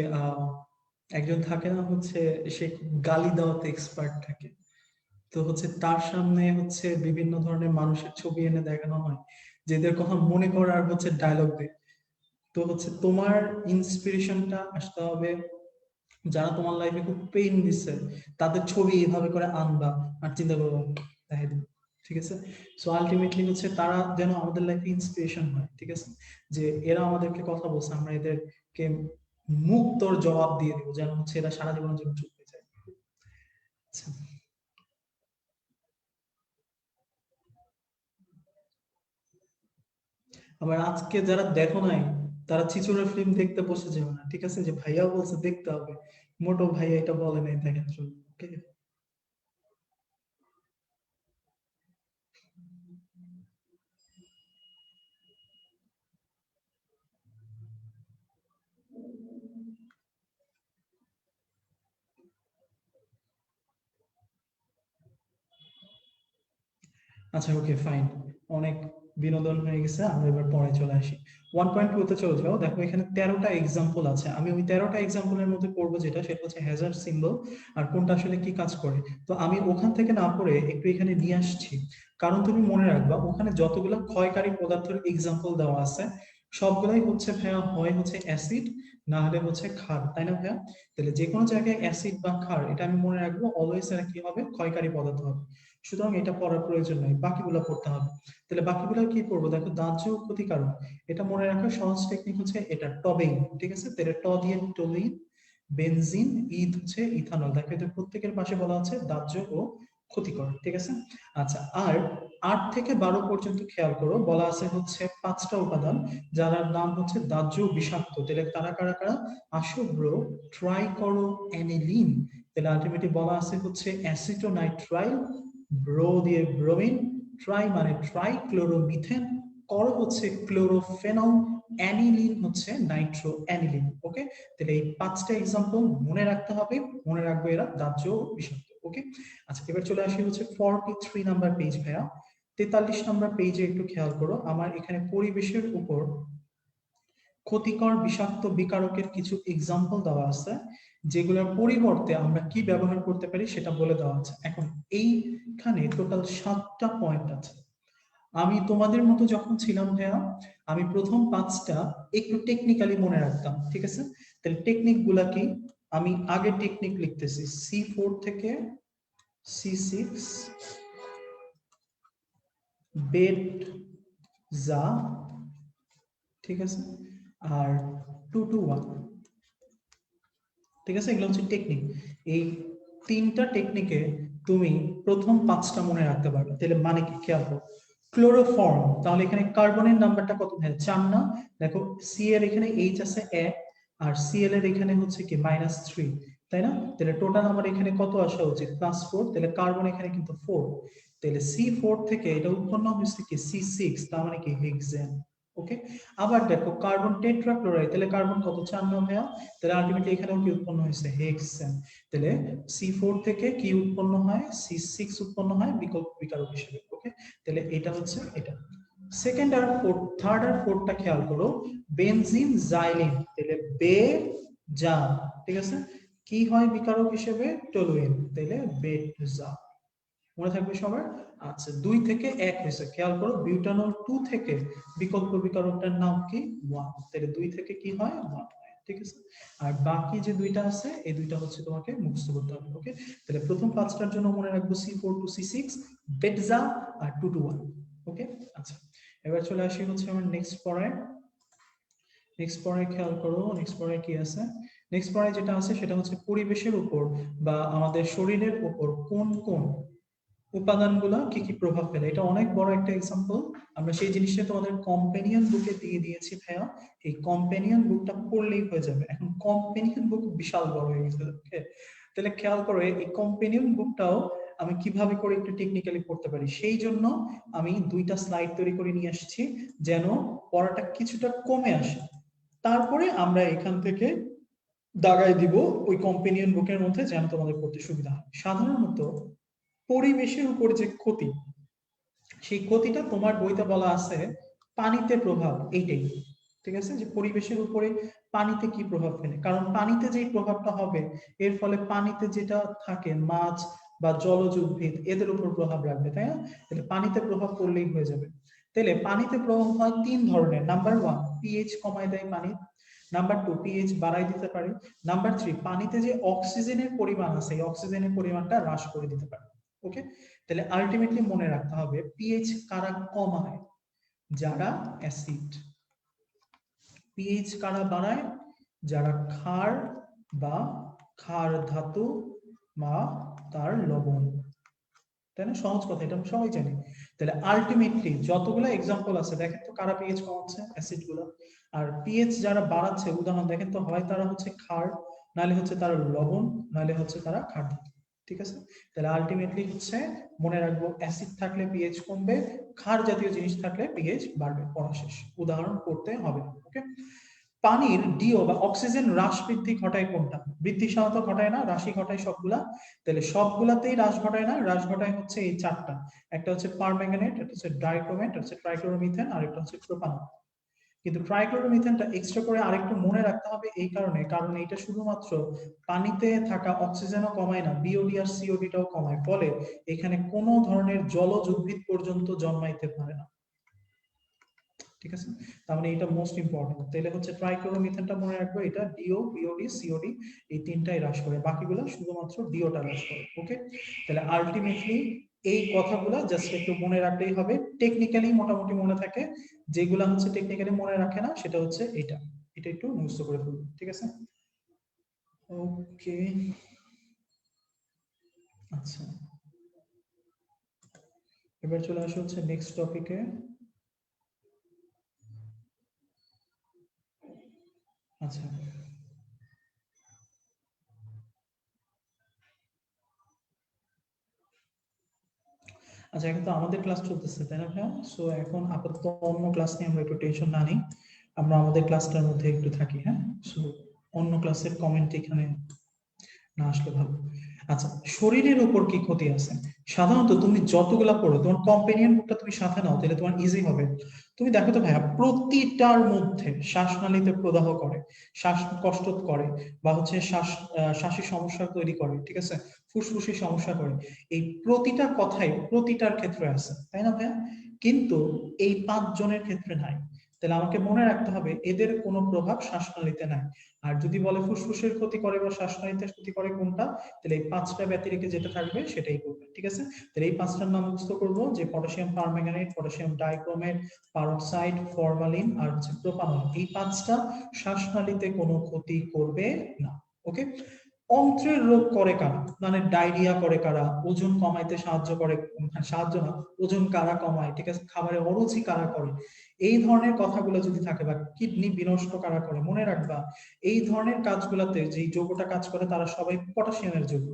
একজন থাকে না হচ্ছে, সে গালি দেওয়াতে এক্সপার্ট থাকে, তো হচ্ছে তার সামনে হচ্ছে বিভিন্ন ধরনের মানুষের ছবি এনে দেখানো হয়, যেদের কথা মনে করার হচ্ছে ডায়লগ দেয়। তো হচ্ছে তোমার ইন্সপিরেশনটা আসতে হবে যারা তোমার লাইফে খুব পেইন দিচ্ছে, তাদের ছবি এভাবে করে আনবা আর চিন্তা করবো দেখাই দিবে। ঠিক আছে, সো আলটিমেটলি হচ্ছে তারা যেন আমাদের লাইফে ইন্সপিরেশন হয়। ঠিক আছে, যে এরা আমাদেরকে কথা বলছে, আমরা এদেরকে মুক্তর জবাব দিয়ে দিব, যেন হচ্ছে এরা সারা জীবনের জন্য চুপ হয়ে যায়। আচ্ছা, আবার আজকে যারা দেখো নাই, তারা ছিচুড়া ফিল্ম দেখতে বসে যাবে না। ঠিক আছে, যে ভাইয়া বলছে দেখতে হবে, মোটো ভাইয়া এটা বলে নাই, দেখেন শুনুন। ওকে, আচ্ছা, ওকে, ফাইন। অনেক বিনোদন হয়ে গেছে, আমরা এবার পরে চলে আসি। 1.2 তে চলে যাও। দেখো এখানে 13টা এক্সাম্পল আছে, আমি ওই 13টা এক্সাম্পলের মধ্যে পড়বো যেটা, সেটা হচ্ছে হ্যাজার্ড সিম্বল আর কোনটা আসলে কি কাজ করে। তো আমি ওখান থেকে না পড়ে একটু এখানে নিয়ে আসছি, কারণ তুমি মনে রাখবা ওখানে যতগুলো ক্ষয়কারী পদার্থের এক্সাম্পল দেওয়া আছে সবগুলাই হচ্ছে ভাইয়া হয় হচ্ছে অ্যাসিড, না হলে হচ্ছে ক্ষার, তাই না ভাইয়া? তাহলে যে কোনো জায়গায় অ্যাসিড বা ক্ষার, এটা আমি মনে রাখবো অলওয়েজ এরা কি হবে, ক্ষয়কারী পদার্থ হবে। সুতরাং এটা পড়ার প্রয়োজন নেই, বাকিগুলো পড়তে হবে। তাহলে বাকিগুলো কি করবো, দেখো দাহ্য ক্ষতিকারক, এটা মনে রাখার সহজ টেকনিক হচ্ছে এটা, টবেইন। ঠিক আছে, তাহলে ট দিয়ে টোলিন, বেনজিন, ইথ হচ্ছে ইথানল। দেখো এদের প্রত্যেকের পাশে বলা আছে দাহ্য ও ক্ষতিকর। ঠিক আছে, আচ্ছা, আর 8 থেকে 12 পর্যন্ত খেয়াল করো, বলা আছে হচ্ছে 5টা উপাদান যার নাম হচ্ছে দাহ্য ও বিষাক্ত। তাহলে তারা কারা কারা, আশুভ্র, ট্রাইকরো অ্যানিলিন, তাহলে আলটিমেটলি বলা আছে হচ্ছে অ্যাসিটোনাইট্রাইল, ব্রো দিয়ে ব্রোমিন, ট্রাই মানে ট্রাইক্লোরোমিথেন, কর হচ্ছে ক্লোরোফেনল, অ্যানিলিন হচ্ছে নাইট্রো অ্যানিলিন। ওকে, তাহলে এই 5টা এক্সাম্পল মনে রাখতে হবে, মনে রাখবো এরা দাহ্য ও বিষাক্ত। ওকে, আচ্ছা, এবার চলে আসি হচ্ছে 43 নাম্বার পেজ ভাইয়া। 43 নাম্বার পেজে একটু খেয়াল করো, আমার এখানে পরিবেশের উপর ক্ষতিকর বিষাক্ত বিকারকের কিছু এক্সাম্পল দেওয়া আছে, যেগুলোর পরিবর্তে আমরা কি ব্যবহার করতে পারি সেটা বলে দেওয়া আছে। এখন এইখানে টোটাল 7টা পয়েন্ট আছে। আমি তোমাদের মতো যখন ছিলাম ভাইয়া, আমি প্রথম 5টা একটু টেকনিক্যালি মনে রাখতাম। ঠিক আছে, তাহলে টেকনিক গুলা কি, আমি আগে টেকনিক লিখতেছি, C4 থেকে C6, বেড জা, ঠিক আছে, আর 2 to 1। ঠিক আছে, এগুলো হচ্ছে টেকনিক। এই 3টা টেকনিকে তুমি প্রথম 5টা মনে রাখতে পারবে। তাহলে মানে কি, খেয়াল করো, ক্লোরোফর্ম, তাহলে এখানে কার্বনের নাম্বারটা কত হয়, 4 না? দেখো সি এর এখানে এইচ আছে 1, আর সিএল এর এখানে হচ্ছে কি -3, তাই না? তাহলে টোটাল আমার এখানে কত আসা উচিত, +4। তাহলে কার্বন এখানে কিন্তু 4, তাহলে C4 থেকে এটা উৎপন্ন হয়েছে কি C6, তার মানে কি হেক্সেন। ওকে, আবার দেখো কার্বন টেট্রাক্লোরাইড, তাহলে কার্বন কত, 4 না ভাইয়া? তাহলে আলটিমেটলি এখানেও কি উৎপন্ন হয়েছে, হেক্সেন। তাহলে C4 থেকে কি উৎপন্ন হয়, C6 উৎপন্ন হয় বিকল্প বিকারক হিসেবে। ওকে, তাহলে এটা হচ্ছে এটা। সেকেন্ড আর ফোর্থ, থার্ড আর ফোর্থটা খেয়াল করো, বেনজিন জাইলিন, তাহলে বে জা, ঠিক আছে, কি হয় বিকারক হিসেবে, টলুইন, তাহলে বেটজা। মনে থাকবে সবার? আচ্ছা, 2 থেকে 1 হয়েছে, খেয়াল করো, বিউটানল 2 থেকে বিকল্প বিকারকটার নাম কি, 1, তাহলে 2 থেকে কি হয়, 1 হয়। ঠিক আছে, আর বাকি যে দুইটা আছে এই দুইটা হচ্ছে তোমাকে মুখস্থ করতে হবে। ওকে, তাহলে প্রথম 5টার জন্য মনে রাখবো C4 to C6, বেটজা, R 2 to 1। ওকে, আচ্ছা, এবার চলে আসি হচ্ছে আমার নেক্সট পড়ায়। নেক্সট পড়ায় খেয়াল করো, নেক্সট পড়ায় কি আছে। নেক্সট পড়ায় যেটা আছে সেটা হচ্ছে পরিবেশের উপর বা আমাদের শরীরের উপর কোন কোন উপাদানগুলো কি কি প্রভাব ফেলে। এটা অনেক বড় একটা এক্সাম্পল, আমরা সেই জিনিসটা তোমাদের কম্পেনিয়ন বুকে দিয়ে দিয়েছি ভাইয়া। এই কম্পেনিয়ন বুকটা পড়লেই হয়ে যাবে। এখন কম্পেনিয়ন বুক বিশাল বড় হয়ে গেছে। ওকে, তাহলে খেয়াল করো এই কম্পেনিয়ন বুকটাও আমি কিভাবে করে একটু টেকনিক্যালি পড়তে পারি, সেই জন্য আমি দুইটা স্লাইড তৈরি করে নিয়ে আসছি যেন পড়াটা কিছুটা কমে আসে। তারপরে আমরা এখান থেকে দাগাই দিব ওই কম্পেনিয়ন বুকের মধ্যে যেন তোমাদের পড়তে সুবিধা হয়। সাধারণত পরিবেশের উপর যে ক্ষতি, সেই ক্ষতিটা তোমার বইতে বলা আছে পানিতে প্রভাব, এইটাই। ঠিক আছে, যে পরিবেশের উপরে পানিতে কি প্রভাব ফেলে, কারণ পানিতে যে প্রভাবটা হবে এর ফলে পানিতে যেটা থাকে মাছ বা জলজ উদ্ভিদ এদের উপর প্রভাব রাখবে, তাই না? তাহলে পানিতে প্রভাব পড়লেই হয়ে যাবে। তাহলে পানিতে প্রভাব হয় তিন ধরনের। নাম্বার 1, পিএইচ কমায় দেয় পানি। নাম্বার 2, পিএইচ বাড়াই দিতে পারে। নাম্বার 3, পানিতে যে অক্সিজেনের পরিমাণ আছে এই অক্সিজেনের পরিমাণটা হ্রাস করে দিতে পারে। ওকে, তাহলে আলটিমেটলি মনে রাখতে হবে পিএইচ কারা কমায়? যারা অ্যাসিড। পিএইচ কারা বাড়ায়? যারা ক্ষার বা ক্ষার ধাতু বা তার লবণ। তাই না? সহজ কথা, এটা আমরা সবাই জানি। তাহলে আলটিমেটলি যতগুলো এক্সাম্পল আছে দেখেন তো কারা পিএইচ কমাচ্ছে? অ্যাসিড গুলো। আর পিএইচ যারা বাড়াচ্ছে উদাহরণ দেখেন তো, হয় তারা হচ্ছে ক্ষার, নালে হচ্ছে তারা লবণ, নালে হচ্ছে তারা ক্ষার ধাতু। ঠিক আছে, তাহলে আলটিমেটলি হচ্ছে মনে রাখবো অ্যাসিড থাকলে পিএইচ কমবে, ক্ষার জাতীয় জিনিস থাকলে পিএইচ বাড়বে। পড়া শেষ, উদাহরণ করতে হবে। ওকে, পানির ডিও বা অক্সিজেন হ্রাস বৃদ্ধি ঘটায় কোনটা? বৃদ্ধি সাধারণত ঘটায় না, হ্রাসই ঘটায় সবগুলা। তাহলে সবগুলাতেই হ্রাস ঘটায় না, হ্রাস ঘটায় হচ্ছে এই চারটা। একটা হচ্ছে পারম্যাঙ্গানেট, একটা হচ্ছে ডাইক্রোমেট, একটা হচ্ছে ট্রাইক্লোরোমিথেন, আর একটা হচ্ছে প্রোপানল। কিন্তু ট্রাইক্লোরোমিথেনটা এক্সট্রা করে আরেকটু মনে রাখতে হবে এই কারণে, কারণ এটা শুধুমাত্র পানিতে থাকা অক্সিজেনও কমায় না, বিওডি আর সিওডিটাও কমায়, ফলে এখানে কোনো ধরনের জলজ উদ্ভিদ পর্যন্ত জন্মাইতে পারে না। ঠিক আছে, তার মানে এটা মোস্ট ইম্পর্টেন্ট। তাহলে হচ্ছে ট্রাইক্লোরোমিথেনটা মনে রাখবো, এটা ডিও, বিওডি, সিওডি এই তিনটাই হ্রাস করে, বাকিগুলো শুধুমাত্র ডিওটা হ্রাস করে। ওকে, তাহলে আলটিমেটলি এই কথাগুলো জাস্ট একটু মনে রাখলেই হবে। টেকনিক্যালি মোটামুটি মনে থাকে, যেগুলো হচ্ছে টেকনিক্যালি মনে রাখে না সেটা হচ্ছে এটা, এটা একটু মুখস্থ করে ফেলবো। ঠিক আছে, ওকে, আচ্ছা, এবার চলে আসা হচ্ছে নেক্সট টপিকে। আচ্ছা আচ্ছা, এখন তো আমাদের ক্লাস চলতেছে তাই না ভাইয়া? সো এখন আপাতত অন্য ক্লাস নিয়ে আমরা একটু টেনশন না নিই, আমরা আমাদের ক্লাসটার মধ্যে একটু থাকি। হ্যাঁ, সো অন্য ক্লাসের কমেন্ট এখানে না আসলে ভালো। আচ্ছা, শরীরের উপর কি ক্ষতি আছে? সাধারণত তুমি যতগুলা পড়ো, তোমার কম্পেনিয়ন বুকটা তুমি সাথে নাও, তাহলে তোমার ইজি হবে। তুমি দেখো তো ভাইয়া, প্রতিটার মধ্যে শ্বাসনালীতে প্রদাহ করে, শ্বাসকষ্ট করে, বা হচ্ছে শ্বাসের সমস্যা তৈরি করে, ঠিক আছে, ফুসফুসের সমস্যা করে, এই প্রতিটা কথাই প্রতিটার ক্ষেত্রে আছে, তাই না ভাইয়া? কিন্তু এই 5 জনের ক্ষেত্রে নাই। তাহলে আমাকে মনে রাখতে হবে এদের কোনো প্রভাব শ্বাসনালীতে নাই। আর যদি বলে ফুসফুসের ক্ষতি করে বা শ্বাসনালীতে ক্ষতি করে কোনটা, তাহলে এই 5টা ব্যতিরেকে যেটা থাকবে সেটাই করবে। ঠিক আছে, তাহলে এই 5টার নাম মুখস্থ করব, যে potassium permanganate, potassium dichromate, peroxide, formalin আর হচ্ছে প্রোপানল, এই 5টা শ্বাসনালীতে কোনো ক্ষতি করবে না। ওকে, অন্ত্রের রোগ করে কারা? মানে ডায়রিয়া করে কারা? ওজন কমাইতে সাহায্য করে, সাহায্য না, ওজন কারা কমায়, ঠিক আছে, খাবারে অরুচি কারা করে, এই ধরনের কথাগুলো যদি থাকে, বা কিডনি বিনষ্ট কারা করে, মনে রাখবা এই ধরনের কাজগুলোতে যে যৌগটা কাজ করে তারা সবাই পটাশিয়ামের যৌগ।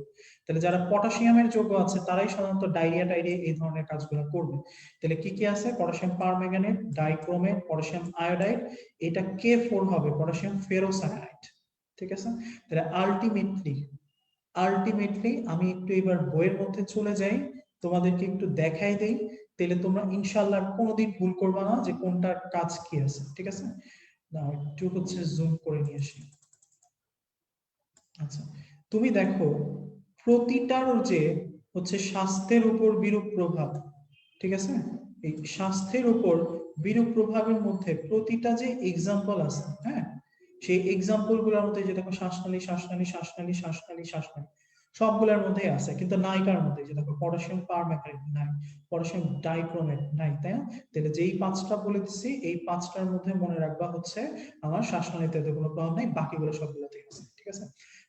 তাহলে যারা পটাশিয়ামের যৌগ আছে তারাই সাধারণত ডায়রিয়া টাইরিয়া এই ধরনের কাজগুলো করবে। তাহলে কি কি আছে? Potassium permanganate, dichromate, potassium iodide, এটা K4 হবে, পটাশিয়াম ফেরোসায়ানাইড। ঠিক আছে, তাহলে আলটিমেটলি আমি একটু এবার বইয়ের মধ্যে চলে যাই, তোমাদেরকে একটু দেখাই দেই, তাহলে তোমরা ইনশাআল্লাহ কোনোদিন ভুল করবা না যে কোনটার কাজ কি আছে। ঠিক আছে, না একটু হচ্ছে জুম করে নিয়ে আসি। আচ্ছা, তুমি দেখো প্রতিটার যে হচ্ছে স্বাস্থ্যের উপর বিরূপ প্রভাব, ঠিক আছে, এই স্বাস্থ্যের উপর বিরূপ প্রভাবের মধ্যে প্রতিটা যে এক্সাম্পল আছে, হ্যাঁ, সেই এক্সাম্পল গুলোর মধ্যে যে দেখো শ্বাসনালী, শ্বাসনালী, শ্বাসনালী, শ্বাসনালী, শ্বাসনালী, সবগুলোর মধ্যেই আছে, কিন্তু নায়িকার মধ্যে যে দেখো পটাশিয়াম পারম্যাঙ্গানেট নাই, পটাশিয়াম ডাইক্রোমেট নাই, তাই না? তাহলে যেই 5টা বলে দিচ্ছি এই 5টার মধ্যে মনে রাখবা হচ্ছে আমার শ্বাসনালীতে কোনো প্রভাব নাই, বাকিগুলো সবগুলোতেই আছে। ঠিক আছে,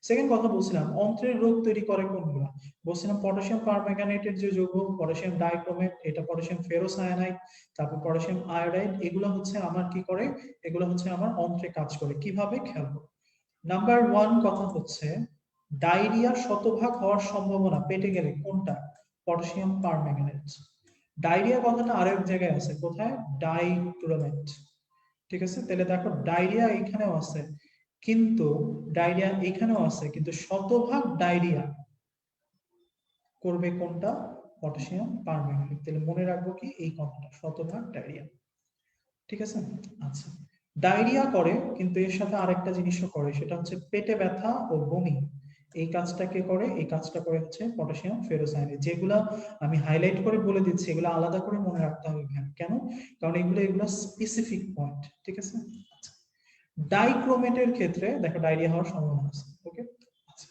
সেকেন্ড কথা বলছিলাম অন্ত্রের রোগ তৈরি করে কোনগুলো? বলছিলাম পটাশিয়াম পারম্যাঙ্গানেটের যে যৌগ, পটাশিয়াম ডাইক্রোমেট, এটা পটাশিয়াম ফেরোসায়ানাইড, তারপর পটাশিয়াম আয়োডাইড, এগুলো হচ্ছে আমার কি করে, এগুলো হচ্ছে আমার অন্ত্রে কাজ করে। কিভাবে খেয়াল করো। নাম্বার 1 কথা হচ্ছে ডায়রিয়া শতভাগ হওয়ার সম্ভাবনা পেটে গেলে কোনটা? Potassium permanganate. ডায়রিয়া কথাটা আরেক জায়গায় আছে, কোথায়? ডাইক্রোমেট। ঠিক আছে, তাহলে দেখো ডায়রিয়া এখানেও আছে, কিন্তু ডায়রিয়া এখানেও আছে, কিন্তু শতভাগ ডায়রিয়া করবে কোনটা? Potassium permanganate. তাহলে মনে রাখবো কি এই কথাটা, শতভাগ ডায়রিয়া। ঠিক আছে, আচ্ছা। ডায়রিয়া করে, কিন্তু এর সাথে আরেকটা জিনিসও করে, সেটা হচ্ছে পেটে ব্যথা ও বমি। এই কাজটা কে করে? এই কাজটা করে হচ্ছে পটাশিয়াম ফেরোসায়ানেট। যেগুলা আমি হাইলাইট করে বলে দিচ্ছি, এগুলো আলাদা করে মনে রাখতে হবে। কেন? কারণ এগুলো স্পেসিফিক পয়েন্ট। ঠিক আছে, আচ্ছা। ডাইক্রোমেটের ক্ষেত্রে দেখো ডায়রিয়া হওয়ার সম্ভাবনা আছে। ওকে, আচ্ছা।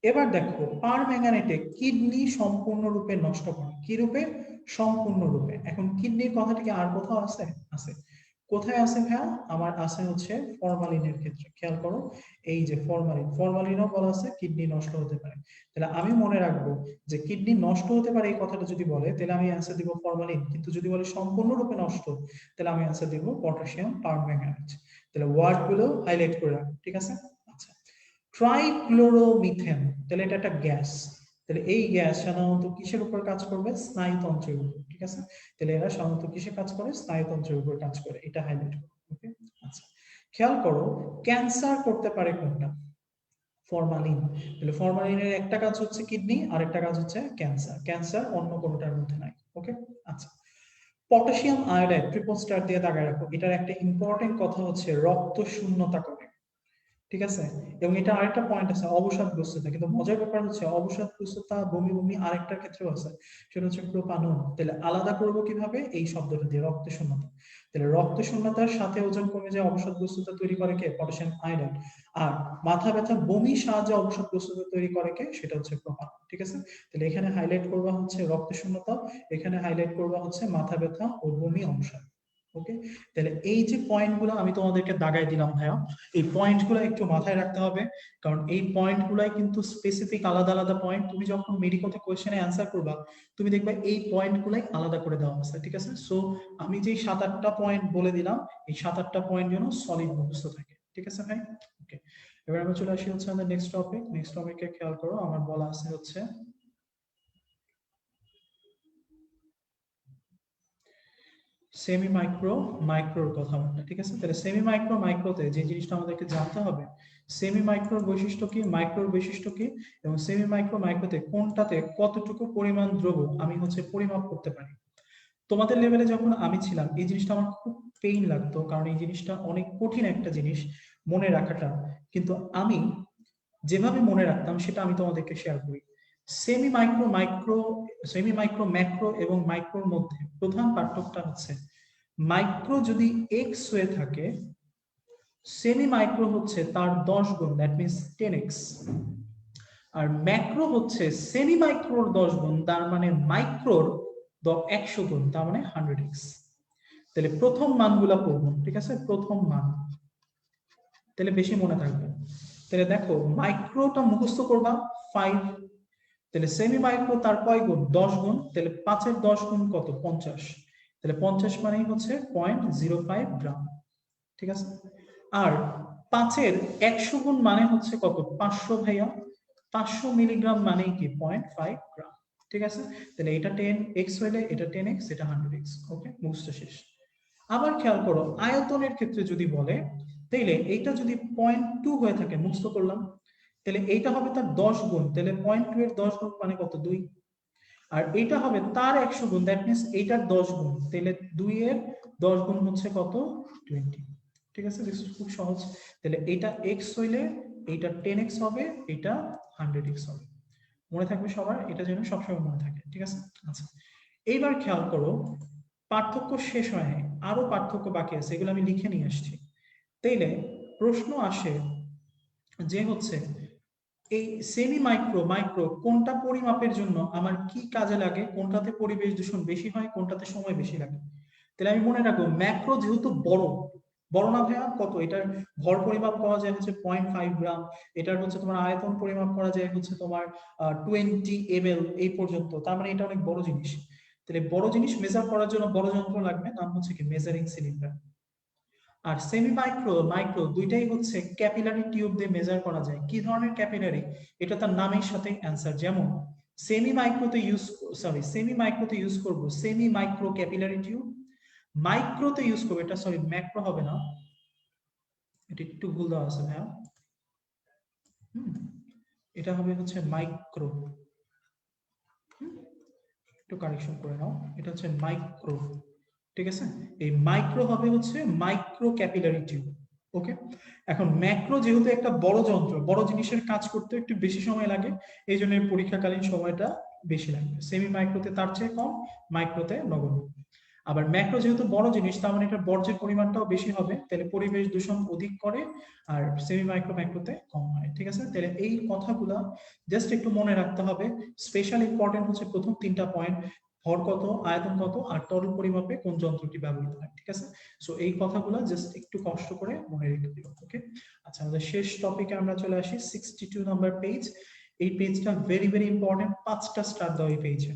এবার দেখো পারম্যাঙ্গানেটে কিডনি সম্পূর্ণরূপে নষ্ট করে। কি রূপে? সম্পূর্ণরূপে। এখন কিডনির কথাটা কি আর কোথাও আছে? আছে। কোথায় আছে ভাইয়া? আমার আছে হচ্ছে ফরমালিনের ক্ষেত্রে। খেয়াল করো, এই যে ফরমালিন, ফরমালিনও বলা আছে কিডনি নষ্ট হতে পারে। তাহলে আমি মনে রাখবো যে কিডনি নষ্ট হতে পারে এই কথাটা যদি বলে, তাহলে আমি অ্যান্সার দিব ফরমালিন। কিন্তু যদি বলে সম্পূর্ণরূপে নষ্ট, তাহলে আমি অ্যান্সার দিব পটাশিয়াম পারম্যাঙ্গানেট। তাহলে ওয়ার্ড গুলো হাইলাইট করে রাখো। ঠিক আছে, আচ্ছা। ট্রাইক্লোরোমিথেন, তাহলে এটা একটা গ্যাস। তাহলে এই গ্যাস সাধারণত কিসের উপর কাজ করবে? স্নায়ুতন্ত্রের উপর। ঠিক আছে, তাহলে এরা সাধারণত কিসে কাজ করে? স্নায়ুতন্ত্রের উপর কাজ করে। এটা হাইলাইট করো। ওকে, আচ্ছা। খেয়াল করো, ক্যান্সার করতে পারে কোনটা? ফরমালিন। তাহলে ফরমালিনের একটা কাজ হচ্ছে কিডনি, আর একটা কাজ হচ্ছে ক্যান্সার। ক্যান্সার অন্য কোনটার মধ্যে নাই। ওকে, আচ্ছা। পটাশিয়াম আয়োডাইড, ট্রিপল স্টার দিয়ে দাগায় রাখো। এটার একটা ইম্পর্টেন্ট কথা হচ্ছে রক্ত শূন্যতা করে। ঠিক আছে, এবং এটা আরেকটা পয়েন্ট আছে, অবসাদগ্রস্ততা। কিন্তু মজার ব্যাপার হচ্ছে অবসাদগ্রস্ততা, বমি বমি আরেকটার ক্ষেত্রেও আছে, সেটা হচ্ছে প্রোপানন। তাহলে আলাদা করবো কিভাবে? এই শব্দটা দিয়ে, রক্ত শূন্যতা। তাহলে রক্ত শূন্যতার সাথে ওজন কমে যায়, অবসাদগ্রস্ততা তৈরি করে কে? Potassium iodide. আর মাথা ব্যথা বমির সাহায্যে অবসাদগ্রস্ততা তৈরি করে কে? সেটা হচ্ছে প্রোপানন। ঠিক আছে, তাহলে এখানে হাইলাইট করবা হচ্ছে রক্ত শূন্যতা, এখানে হাইলাইট করবা হচ্ছে মাথা ব্যথা ও বমি অবসাদ। ওকে, তাহলে এই যে পয়েন্টগুলো আমি তোমাদেরকে দাগাই দিলাম ভাইয়া, এই পয়েন্টগুলো একটু মাথায় রাখতে হবে, কারণ এই পয়েন্টগুলাই কিন্তু স্পেসিফিক আলাদা আলাদা পয়েন্ট। তুমি যখন মেডিকেলতে কোশ্চেনে অ্যান্সার করবা, তুমি দেখবে এই পয়েন্টগুলাই আলাদা করে দেওয়া আছে। ঠিক আছে, সো আমি যে 7-8টা পয়েন্ট বলে দিলাম, এই 7-8টা পয়েন্ট যেন সলিড মুখস্থ থাকে। ঠিক আছে ভাই, ওকে। এবার আমরা চলে আসি হচ্ছে আমাদের নেক্সট টপিক। নেক্সট টপিকে খেয়াল করো, আমার বলা আছে হচ্ছে সেমি মাইক্রো মাইক্রোর কথাবার্তা। ঠিক আছে, তাহলে সেমি মাইক্রো মাইক্রোতে যে জিনিসটা আমাদেরকে জানতে হবে, সেমি মাইক্রোর বৈশিষ্ট্য কি, মাইক্রোর বৈশিষ্ট্য কি, এবং সেমি মাইক্রো মাইক্রোতে কোনটাতে কতটুকু পরিমাণ দ্রব্য আমি হচ্ছে পরিমাপ করতে পারি। তোমাদের লেভেলে যখন আমি ছিলাম, এই জিনিসটা আমার খুব পেইন লাগতো, কারণ এই জিনিসটা অনেক কঠিন একটা জিনিস মনে রাখাটা। কিন্তু আমি যেভাবে মনে রাখতাম সেটা আমি তোমাদেরকে শেয়ার করি। Semi micro micro, semi micro macro এবং মাইক্রোর মধ্যে প্রধান পার্থক্যটা হচ্ছে, মাইক্রো যদি এক্স হয়ে থাকে, সেমি মাইক্রো হচ্ছে তার 10 গুণ, দ্যাট মিনস 10x। আর ম্যাক্রো হচ্ছে সেমি মাইক্রোর 10 গুণ, তার মানে মাইক্রোর 100 গুণ, তার মানে 100x। তাহলে প্রথম মানগুলা পড়বো। ঠিক আছে, প্রথম মান, তাহলে বেশি মনে থাকবে। তাহলে দেখো মাইক্রোটা মুখস্থ করবা 5, তাহলে সেমি মাইক্রো তার কয় গুণ? 10 গুণ। তাহলে 5-এর 10 গুণ কত? 50। তাহলে 50 মানেই হচ্ছে 0.05 গ্রাম। ঠিক আছে, আর 5-এর 100 গুণ মানে হচ্ছে কত? 500 ভাইয়া। 500 মিলিগ্রাম মানেই কি? 0.5 গ্রাম। ঠিক আছে, তাহলে এটা 10x হইলে এটা 10x, এটা 100x। ওকে, মুখস্থ শেষ। আবার খেয়াল করো, আয়তনের ক্ষেত্রে যদি বলে, তাইলে এইটা যদি 0.2 হয়ে থাকে, মুখস্থ করলাম, তাহলে এইটা হবে তার 10 গুণ। তাহলে 0.2 এর 10 গুণ মানে কত? 2। আর এটা হবে তার 100 গুণ, দ্যাট মিনস এইটার 10 গুণ। তাহলে 2 এর 10 গুণ হচ্ছে কত? 20। ঠিক আছে, খুব সহজ। তাহলে এটা x হইলে এইটা 10x হবে, এটা 100x হবে। মনে থাকবে সবার, এটা যেন সবসময় মনে থাকে। ঠিক আছে, আচ্ছা। এইবার খেয়াল করো, পার্থক্য শেষ হয়, আরো পার্থক্য বাকি আছে, এগুলো আমি লিখে নিয়ে আসছি। তাইলে প্রশ্ন আসে যে হচ্ছে এই সেমি মাইক্রো মাইক্রো কোনটা পরিমাপের জন্য আমার কি কাজে লাগে, কোনটাতে পরিবেশ দূষণ বেশি হয়, কোনটাতে সময় বেশি লাগে। তাহলে আমি মনে রাখবো ম্যাক্রো যেহেতু বড়, বড় না ভাইয়া? কত? এটার ভর পরিমাপ করা যায় হচ্ছে 0.5 গ্রাম, এটার হচ্ছে তোমার আয়তন পরিমাপ করা যায় হচ্ছে তোমার 20 ml এই পর্যন্ত, তার মানে এটা অনেক বড় জিনিস। তাহলে বড় জিনিস মেজার করার জন্য বড় যন্ত্র লাগবে, নাম হচ্ছে কি মেজারিং সিলিন্ডার। আর সেমি মাইক্রো মাইক্রো দুইটাই হচ্ছে ক্যাপিলারি টিউব দিয়ে মেজার করা যায়। কি ধরনের ক্যাপিলারি? এটা তার নামের সাথে অ্যান্সার। যেমন সেমি মাইক্রোতে ইউজ করব সেমি মাইক্রো ক্যাপিলারি টিউব, মাইক্রোতে ইউজ করবো, এটা সরি ম্যাক্রো হবে না, এটা একটু ভুল দেওয়া আছে ভাইয়া, এটা হবে হচ্ছে মাইক্রো, একটু কারেকশন করে নাও, এটা হচ্ছে মাইক্রো, ঠিক আছে। এই মাইক্রো হবে হচ্ছে মাইক্রো ক্যাপিলারি টিউব। ওকে, এখন ম্যাক্রো যেহেতু একটা বড় যন্ত্র, বড় জিনিসের কাজ করতে একটু বেশি সময় লাগে, এই জন্য পরীক্ষাকালীন সময়টা বেশি লাগবে। সেমি মাইক্রোতে তার চেয়ে কম, মাইক্রোতে নগণ্য। আবার ম্যাক্রো যেহেতু বড় জিনিস, তার মানে এটা বর্জ্যের পরিমাণটাও বেশি হবে, তাহলে পরিবেশ দূষণ অধিক করে, আর সেমি মাইক্রো ম্যাক্রোতে কম হয়, ঠিক আছে। তাহলে এই কথাগুলো জাস্ট একটু মনে রাখতে হবে। স্পেশাল ইম্পর্টেন্ট হচ্ছে প্রথম 3টা পয়েন্ট, ভর কত, আয়তন কত, আর তরল পরিমাপে কোন যন্ত্রটি ব্যবহৃত হয়, ঠিক আছে। সো এই কথাগুলো জাস্ট একটু কষ্ট করে মনে রেখে দিও। ওকে, আচ্ছা আমাদের শেষ টপিকে আমরা চলে আসি, 62 নাম্বার পেজ। এই পেজটা ভেরি ভেরি ইম্পর্টেন্ট, 5টা স্টার দাও এই পেজে।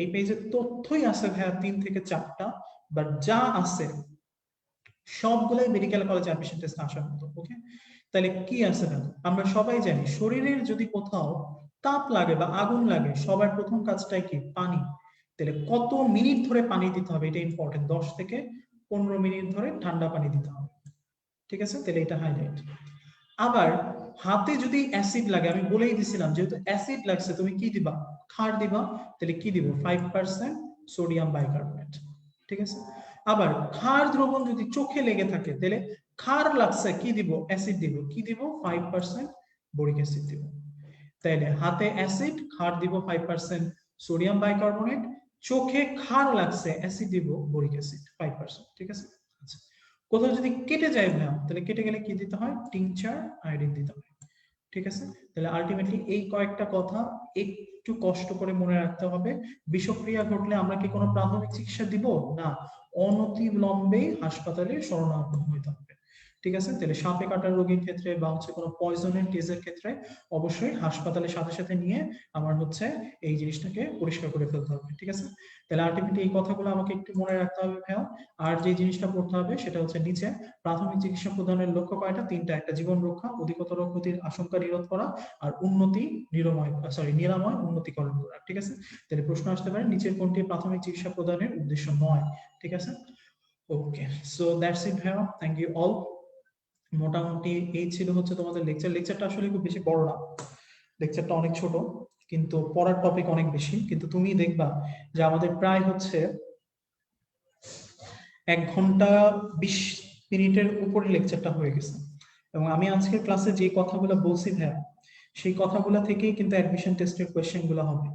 এই পেজে তথ্যই আছে ভাইয়া 3 থেকে 4টা, বাট যা আছে সবগুলাই মেডিকেল কলেজ অ্যাডমিশন টেস্ট আসার মতো। ওকে, তাহলে কি আছে দেখো, আমরা সবাই জানি শরীরের যদি কোথাও তাপ লাগে বা আগুন লাগে, সবার প্রথম কাজটাই কি, পানি। তাহলে কত মিনিট ধরে পানি দিতে হবে, এটা ইম্পর্টেন্ট, 10 থেকে 15 মিনিট ধরে ঠান্ডা পানি দিতে হবে, ঠিক আছে। তাহলে এটা হাইলাইট। আবার হাতে যদি অ্যাসিড লাগে, আমি বলেই দিছিলাম যেহেতু অ্যাসিড লাগছে তুমি কি দিবা, ক্ষার দিবা, তাহলে কি দিব, 5% সোডিয়াম বাইকার্বনেট, ঠিক আছে। আবার ক্ষার দ্রবণ যদি চোখে লেগে থাকে, তাহলে ক্ষার লাগছে কি দিব, অ্যাসিড দিব, কি দিব, 5% বোরিক অ্যাসিড দিব। তাইলে হাতে অ্যাসিড, ক্ষার দিব 5% সোডিয়াম বাইকার্বনেট, চোখে ক্ষার লাগছে, অ্যাসিড দিব, বোরিক অ্যাসিড 5%, ঠিক আছে। আচ্ছা, কোথাও যদি কেটে যায় না, তাহলে কেটে গেলে কি দিতে হয়, টিংচার আয়োডিন দিতে হয়, ঠিক আছে। তাহলে আলটিমেটলি এই কয়েকটা কথা একটু কষ্ট করে মনে রাখতে হবে। বিষক্রিয়া ঘটলে আমরা কি কোনো প্রাথমিক চিকিৎসা দিব না, অনতিবিলম্বে হাসপাতালে শরণাপন্ন হতে হবে, ঠিক আছে। তাহলে সাপে কাটার রোগীর ক্ষেত্রে বা হচ্ছে কোনো পয়জনের কেসের ক্ষেত্রে অবশ্যই হাসপাতালের সাথে সাথে নিয়ে আমার হচ্ছে এই জিনিসটাকে পরিষ্কার করে ফেলতে হবে, ঠিক আছে। তাহলে আলটিমেটলি এই কথাগুলো আমাকে একটু মনে রাখতে হবে ভাইয়া। আর যে জিনিসটা পড়তে হবে সেটা হচ্ছে নিচে প্রাথমিক চিকিৎসা প্রদানের লক্ষ্য কয়টা, 3টা। একটা জীবন রক্ষা, অধিকতর ক্ষতির আশঙ্কা নিরোধ করা, আর নিরাময় উন্নতিকরণ করা, ঠিক আছে। তাহলে প্রশ্ন আসতে পারে নিচের কোনটি প্রাথমিক চিকিৎসা প্রদানের উদ্দেশ্য নয়, ঠিক আছে। ওকে, সো দ্যাটস ইট ভাইয়া, থ্যাংক ইউ অল। মোটামুটি এই ছিল হচ্ছে তোমাদের লেকচারটা আসলে খুব বেশি বড় না, লেকচারটা অনেক ছোট, কিন্তু পড়ার টপিক অনেক বেশি। কিন্তু তুমি দেখবা যে আমাদের প্রায় হচ্ছে 1 ঘন্টা 20 মিনিটের উপরে লেকচারটা হয়ে গেছে, এবং আমি আজকের ক্লাসে যে কথাগুলো বলছি ভাইয়া, সেই কথাগুলো থেকেই কিন্তু অ্যাডমিশন টেস্টের কোয়েশ্চেন গুলো হবে।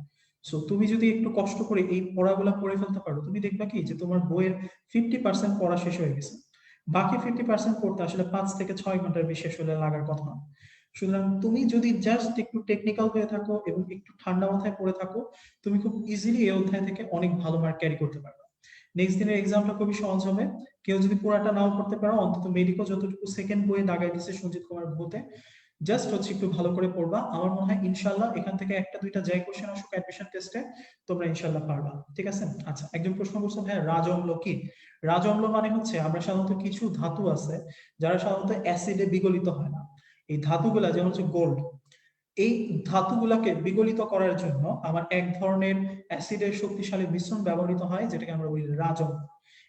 সো তুমি যদি একটু কষ্ট করে এই পড়াগুলো পড়ে ফেলতে পারো, তুমি দেখবা কি যে তোমার বইয়ের 50% পড়া শেষ হয়ে গেছে। বাকি 50% পড়তে আসলে 5 থেকে 6 ঘন্টার বেশি আসলে লাগার কথা না। সুতরাং তুমি যদি জাস্ট একটু টেকনিক্যাল হয়ে থাকো এবং একটু ঠান্ডা মাথায় পড়ে থাকো, তুমি খুব ইজিলি এই অধ্যায় থেকে অনেক ভালো মার্ক ক্যারি করতে পারবে। নেক্সট দিনের এক্সামটা খুবই সহজ হবে। কেউ যদি পুরাটা নাও করতে পারো, অন্তত মেডিকেল যতটুকু সেকেন্ড বইয়ে দাগাই দিচ্ছে সঞ্জিত কুমার ভূতে, জাস্ট হচ্ছে একটু ভালো করে পড়বা। আমার মনে হয় ইনশাল্লাহ এখান থেকে একটা দুইটা যাই কোশ্চেন আসুক অ্যাডমিশন টেস্টে, তোমরা ইনশাল্লাহ পারবা, ঠিক আছে। আচ্ছা, একজন প্রশ্ন করছে ভাই রাজঅম্ল কি? রাজঅম্ল মানে হচ্ছে আমরা সাধারণত কিছু ধাতু আছে যারা সাধারণত অ্যাসিডে বিগলিত হয় না। এই ধাতুগুলা যেমন হচ্ছে গোল্ড, এই ধাতুগুলাকে বিগলিত করার জন্য আমার এক ধরনের অ্যাসিডের শক্তিশালী মিশ্রণ ব্যবহৃত হয়, যেটাকে আমরা বলি রাজঅম্ল।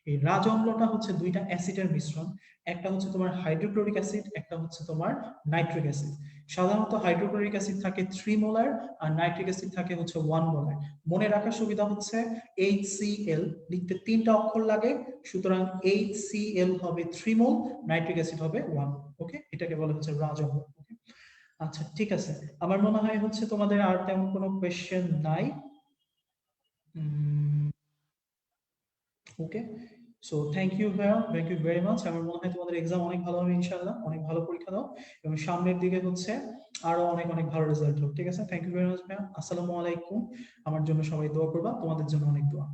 এই রাজঅম্লটা হচ্ছে দুইটা অ্যাসিডের মিশ্রণ, একটা হচ্ছে তোমার হাইড্রোক্লোরিক অ্যাসিড, একটা হচ্ছে তোমার নাইট্রিক অ্যাসিড। সাধারণত হাইড্রোক্লোরিক অ্যাসিড থাকে 3 মোলার আর নাইট্রিক অ্যাসিড থাকে হচ্ছে 1 মোলার। মনে রাখার সুবিধা হচ্ছে HCl লিখতে 3টা অক্ষর লাগে, সুতরাং HCl হবে 3 মোল, নাইট্রিক অ্যাসিড হবে 1। ওকে, এটাকে বলা হচ্ছে রাজঅম্ল। আচ্ছা ঠিক আছে, আমার মনে হয় হচ্ছে তোমাদের আর তেমন কোনো কোয়েশ্চেন নাই। ওকে, সো থ্যাংক ইউ ভাইয়া, থ্যাংক ইউ ভেরি মাচ। আমার মনে হয় তোমাদের এক্সাম অনেক ভালো হবে ইনশাআল্লাহ, অনেক ভালো পরীক্ষা দাও এবং সামনের দিকে হচ্ছে আরো অনেক অনেক ভালো রেজাল্ট হোক, ঠিক আছে। থ্যাংক ইউ ভেরি মাচ ভাইয়া, আসসালামু আলাইকুম। আমার জন্য সবাই দোয়া করবা, তোমাদের জন্য অনেক দোয়া।